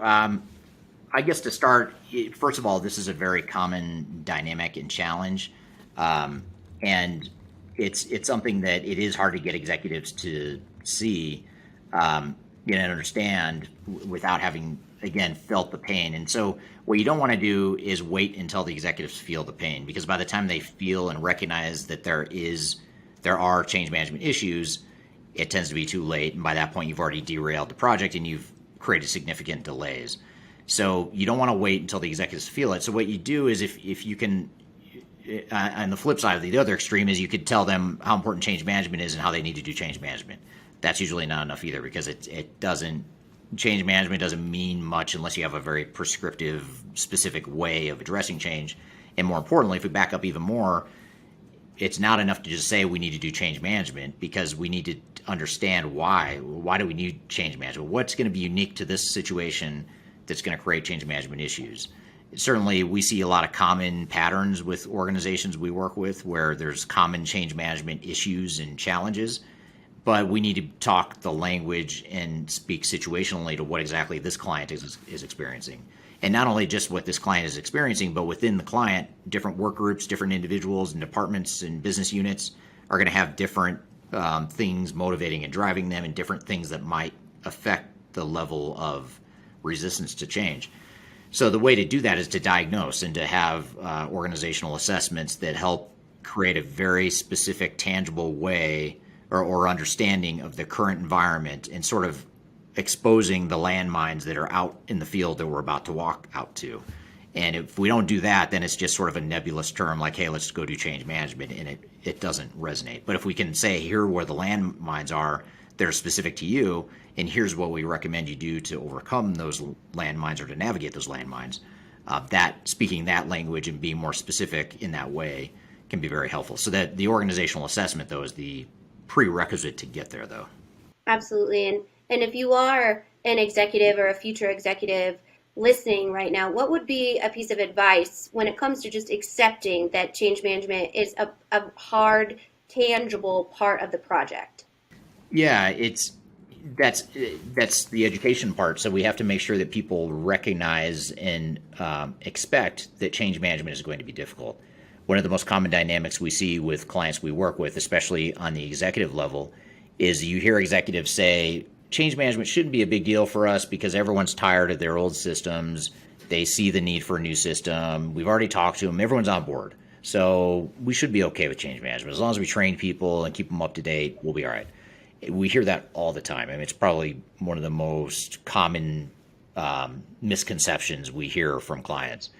I guess to start, first of all, this is a very common dynamic and challenge. And it's something that it is hard to get executives to see and understand without having, again, felt the pain. And so what you don't want to do is wait until the executives feel the pain, because by the time they feel and recognize that there are change management issues, it tends to be too late. And by that point, you've already derailed the project and you've created significant delays. So you don't want to wait until the executives feel it. So what you do is if you can, on the flip side of the other extreme, is you could tell them how important change management is and how they need to do change management. That's usually not enough either, because change management doesn't mean much unless you have a very prescriptive, specific way of addressing change. And more importantly, if we back up even more, it's not enough to just say we need to do change management, because we need to understand why. Why do we need change management? What's going to be unique to this situation that's going to create change management issues? Certainly, we see a lot of common patterns with organizations we work with where there's common change management issues and challenges, but we need to talk the language and speak situationally to what exactly this client is experiencing. And not only just what this client is experiencing, but within the client, different work groups, different individuals and departments and business units are going to have different things motivating and driving them, and different things that might affect the level of resistance to change. So the way to do that is to diagnose and to have organizational assessments that help create a very specific, tangible way or understanding of the current environment, and sort of exposing the landmines that are out in the field that we're about to walk out to. And if we don't do that, then it's just sort of a nebulous term like, hey, let's go do change management, and it doesn't resonate. But if we can say, here are where the landmines are that are specific to you, and here's what we recommend you do to overcome those landmines or to navigate those landmines, that speaking that language and being more specific in that way can be very helpful. So that the organizational assessment, though, is the prerequisite to get there, though. Absolutely. And if you are an executive or a future executive listening right now, what would be a piece of advice when it comes to just accepting that change management is a hard, tangible part of the project? Yeah, that's that's the education part. So we have to make sure that people recognize and expect that change management is going to be difficult. One of the most common dynamics we see with clients we work with, especially on the executive level, is you hear executives say change management shouldn't be a big deal for us because everyone's tired of their old systems. They see the need for a new system. We've already talked to them. Everyone's on board. So we should be okay with change management. As long as we train people and keep them up to date, we'll be all right. We hear that all the time. I mean, it's probably one of the most common misconceptions we hear from clients.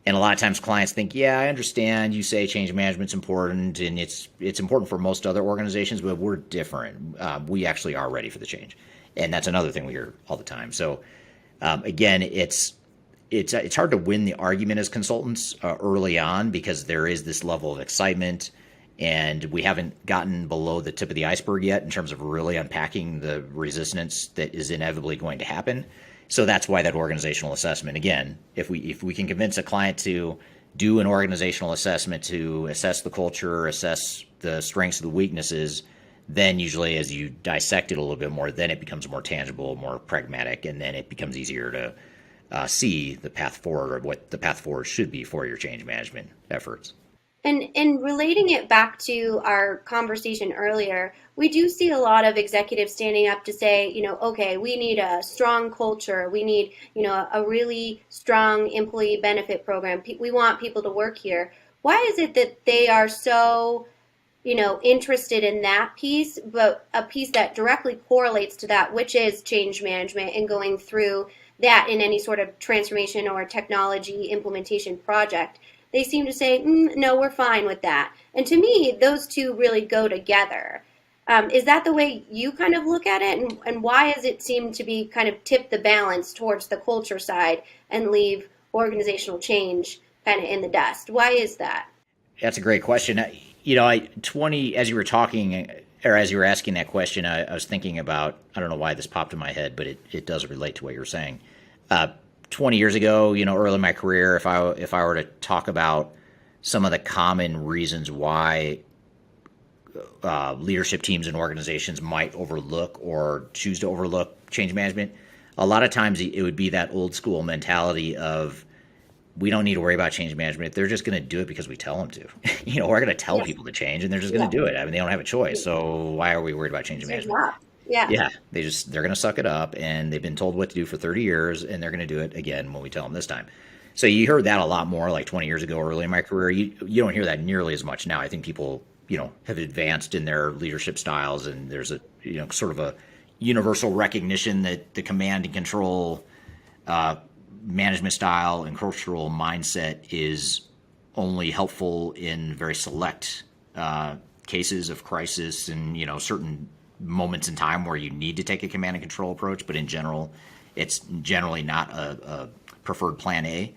And a lot of times clients think, yeah, I understand you say change management's important and it's important for most other organizations, but we're different. We actually are ready for the change. And that's another thing we hear all the time. So again, it's hard to win the argument as consultants early on because there is this level of excitement and we haven't gotten below the tip of the iceberg yet in terms of really unpacking the resistance that is inevitably going to happen. So that's why that organizational assessment, again, if we can convince a client to do an organizational assessment to assess the culture, assess the strengths and the weaknesses, then usually as you dissect it a little bit more, then it becomes more tangible, more pragmatic, and then it becomes easier to see the path forward or what the path forward should be for your change management efforts. And relating it back to our conversation earlier, we do see a lot of executives standing up to say, okay, we need a strong culture. We need, a really strong employee benefit program. We want people to work here. Why is it that they are so, interested in that piece, but a piece that directly correlates to that, which is change management and going through that in any sort of transformation or technology implementation project? They seem to say, no, we're fine with that. And to me, those two really go together. Is that the way you kind of look at it? And why does it seem to be kind of tip the balance towards the culture side and leave organizational change kind of in the dust? Why is that? That's a great question. As you were talking or as you were asking that question, I was thinking about, I don't know why this popped in my head, but it does relate to what you're saying. 20 years ago, early in my career, if I were to talk about some of the common reasons why leadership teams and organizations might overlook or choose to overlook change management, a lot of times it would be that old school mentality of we don't need to worry about change management. They're just going to do it because we tell them to. We're going to tell people to change and they're just going to do it. I mean, they don't have a choice. So why are we worried about change management? Yeah, they're going to suck it up, and they've been told what to do for 30 years, and they're going to do it again when we tell them this time. So you heard that a lot more like 20 years ago, early in my career. You don't hear that nearly as much now. I think people, have advanced in their leadership styles, and there's a, sort of a universal recognition that the command and control management style and cultural mindset is only helpful in very select cases of crisis and, certain moments in time where you need to take a command and control approach, but in general, it's generally not a preferred plan A.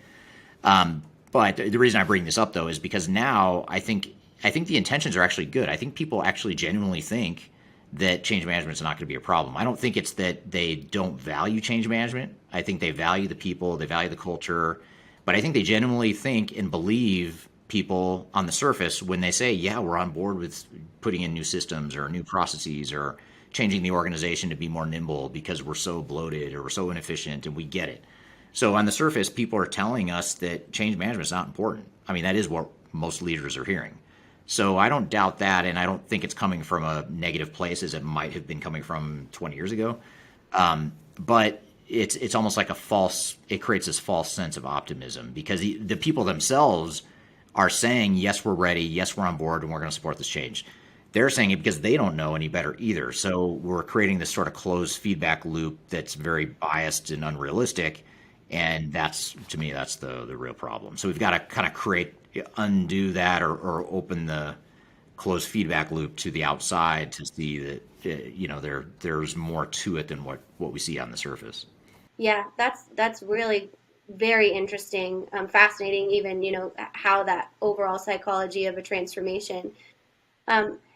But the reason I bring this up, though, is because now I think the intentions are actually good. I think people actually genuinely think that change management is not going to be a problem. I don't think it's that they don't value change management. I think they value the people, they value the culture, but I think they genuinely think and believe people on the surface when they say, yeah, we're on board with putting in new systems or new processes or changing the organization to be more nimble because we're so bloated or we're so inefficient, and we get it. So on the surface, people are telling us that change management is not important. I mean, that is what most leaders are hearing. So I don't doubt that, and I don't think it's coming from a negative place as it might have been coming from 20 years ago. But it's almost like it creates this false sense of optimism because the people themselves are saying, yes, we're ready, yes, we're on board, and we're going to support this change. They're saying it because they don't know any better either. So we're creating this sort of closed feedback loop that's very biased and unrealistic. And to me, that's the real problem. So we've got to kind of undo that or open the closed feedback loop to the outside to see that, there's more to it than what we see on the surface. Yeah, that's really very interesting, fascinating, even, how that overall psychology of a transformation.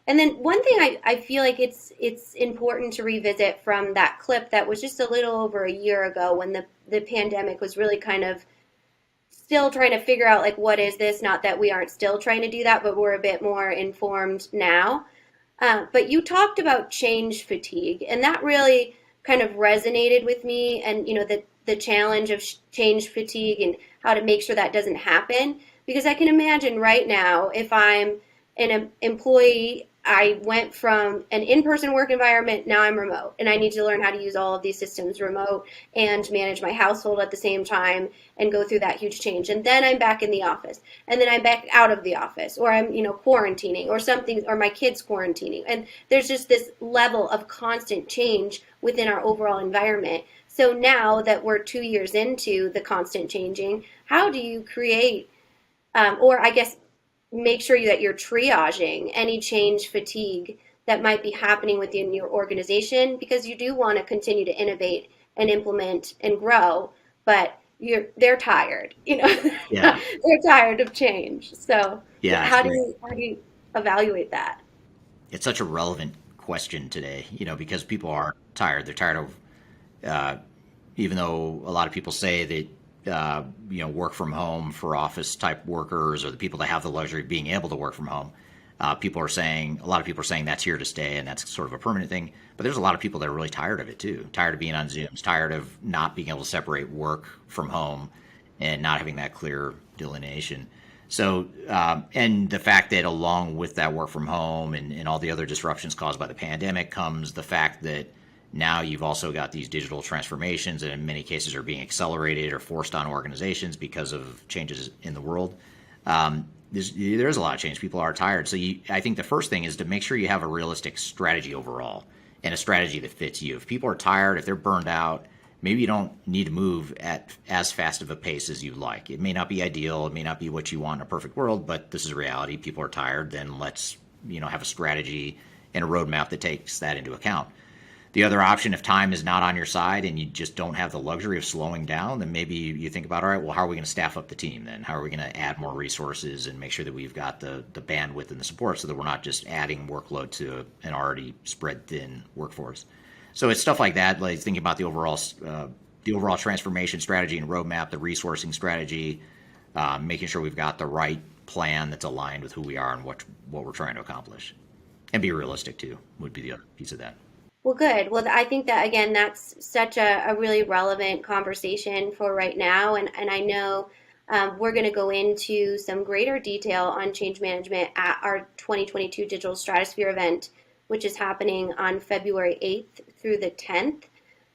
And then one thing I feel like it's important to revisit from that clip that was just a little over a year ago when the pandemic was really kind of still trying to figure out like what is this? Not that we aren't still trying to do that, but we're a bit more informed now. But you talked about change fatigue, and that really kind of resonated with me. And the challenge of change fatigue and how to make sure that doesn't happen. Because I can imagine right now, if I'm an employee, I went from an in-person work environment, now I'm remote, and I need to learn how to use all of these systems remote and manage my household at the same time and go through that huge change. And then I'm back in the office, and then I'm back out of the office, or I'm, quarantining or something, or my kids quarantining. And there's just this level of constant change within our overall environment. So now that we're 2 years into the constant changing, how do you create, or I guess make sure that you're triaging any change fatigue that might be happening within your organization, because you do want to continue to innovate and implement and grow, but they're tired, Yeah. they're tired of change. So Yeah, how do you evaluate that? it's such a relevant question today, because people are tired. They're tired of, even though a lot of people say that, work from home for office type workers or the people that have the luxury of being able to work from home. A lot of people are saying that's here to stay and that's sort of a permanent thing. But there's a lot of people that are really tired of it too. Tired of being on Zooms, tired of not being able to separate work from home and not having that clear delineation. So, and the fact that along with that work from home and all the other disruptions caused by the pandemic comes the fact that now you've also got these digital transformations that in many cases are being accelerated or forced on organizations because of changes in the world. There's a lot of change. People are tired. So I think the first thing is to make sure you have a realistic strategy overall and a strategy that fits you. If people are tired, if they're burned out, maybe you don't need to move at as fast of a pace as you'd like. It may not be ideal. It may not be what you want in a perfect world, but this is reality. People are tired. Then let's, have a strategy and a roadmap that takes that into account. The other option, if time is not on your side and you just don't have the luxury of slowing down, then maybe you think about, all right, well, how are we going to staff up the team then? How are we going to add more resources and make sure that we've got the bandwidth and the support so that we're not just adding workload to an already spread thin workforce? So it's stuff like that, like thinking about the overall transformation strategy and roadmap, the resourcing strategy, making sure we've got the right plan that's aligned with who we are and what we're trying to accomplish. And be realistic too would be the other piece of that. Well, good. Well, I think that, again, that's such a really relevant conversation for right now. And I know we're going to go into some greater detail on change management at our 2022 Digital Stratosphere event, which is happening on February 8th through the 10th.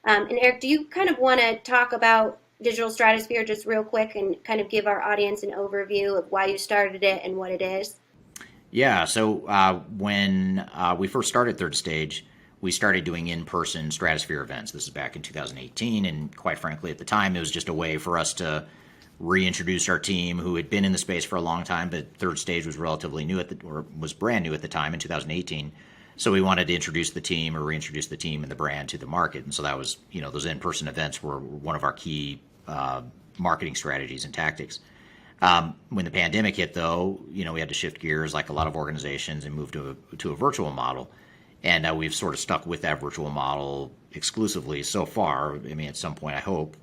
And Eric, do you kind of want to talk about Digital Stratosphere just real quick and kind of give our audience an overview of why you started it and what it is? Yeah. So when we first started Third Stage, we started doing in-person Stratosphere events. This is back in 2018, and quite frankly, at the time, it was just a way for us to reintroduce our team, who had been in the space for a long time, but Third Stage was relatively new was brand new at the time in 2018. So we wanted to introduce the team or reintroduce the team and the brand to the market, and so that was, those in-person events were one of our key marketing strategies and tactics. When the pandemic hit, though, we had to shift gears like a lot of organizations and move to a virtual model. And we've sort of stuck with that virtual model exclusively so far. I mean, at some point, I hope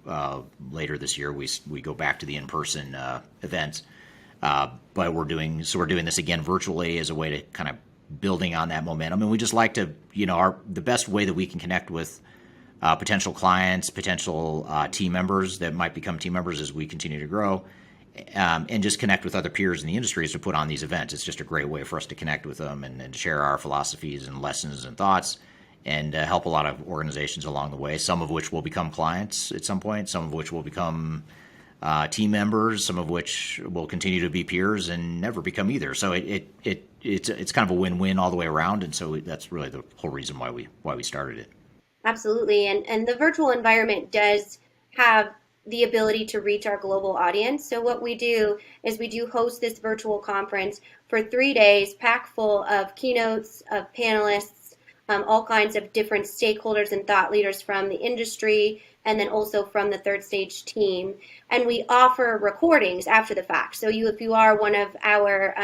later this year we go back to the in-person events. But we're doing this again virtually as a way to kind of building on that momentum. And we just like to, the best way that we can connect with potential clients, potential team members that might become team members as we continue to grow. And just connect with other peers in the industry is to put on these events. It's just a great way for us to connect with them and share our philosophies and lessons and thoughts and help a lot of organizations along the way, some of which will become clients at some point, some of which will become team members, some of which will continue to be peers and never become either. So it's kind of a win-win all the way around. And so that's really the whole reason why we started it. Absolutely. And the virtual environment does have the ability to reach our global audience. So what we do is we do host this virtual conference for 3 days, packed full of keynotes, of panelists, all kinds of different stakeholders and thought leaders from the industry, and then also from the Third Stage team. And we offer recordings after the fact. So if you are one of our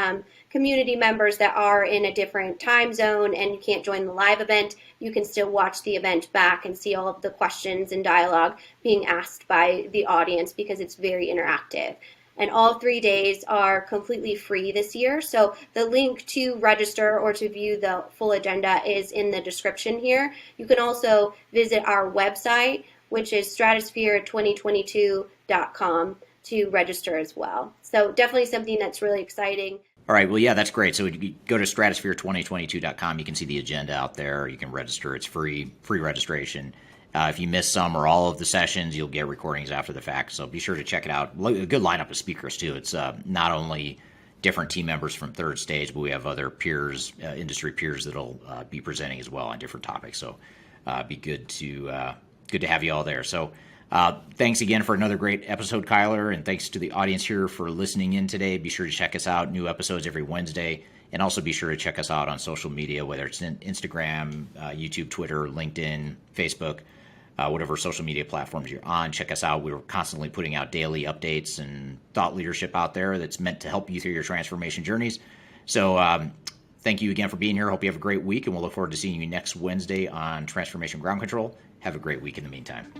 community members that are in a different time zone and you can't join the live event, you can still watch the event back and see all of the questions and dialogue being asked by the audience, because it's very interactive. And all 3 days are completely free this year. So the link to register or to view the full agenda is in the description here. You can also visit our website, which is stratosphere2022.com, to register as well. So definitely something that's really exciting. All right. Well, yeah, that's great. So you go to stratosphere2022.com. You can see the agenda out there. You can register. It's free registration. If you miss some or all of the sessions, you'll get recordings after the fact. So be sure to check it out. A good lineup of speakers, too. It's not only different team members from Third Stage, but we have other peers, industry peers that'll be presenting as well on different topics. So be good to have you all there. So thanks again for another great episode, Kyler, and thanks to the audience here for listening in today. Be sure to check us out. New episodes every Wednesday. And also be sure to check us out on social media, whether it's Instagram, YouTube, Twitter, LinkedIn, Facebook, whatever social media platforms you're on. Check us out. We're constantly putting out daily updates and thought leadership out there that's meant to help you through your transformation journeys. So thank you again for being here. Hope you have a great week, and we'll look forward to seeing you next Wednesday on Transformation Ground Control. Have a great week in the meantime.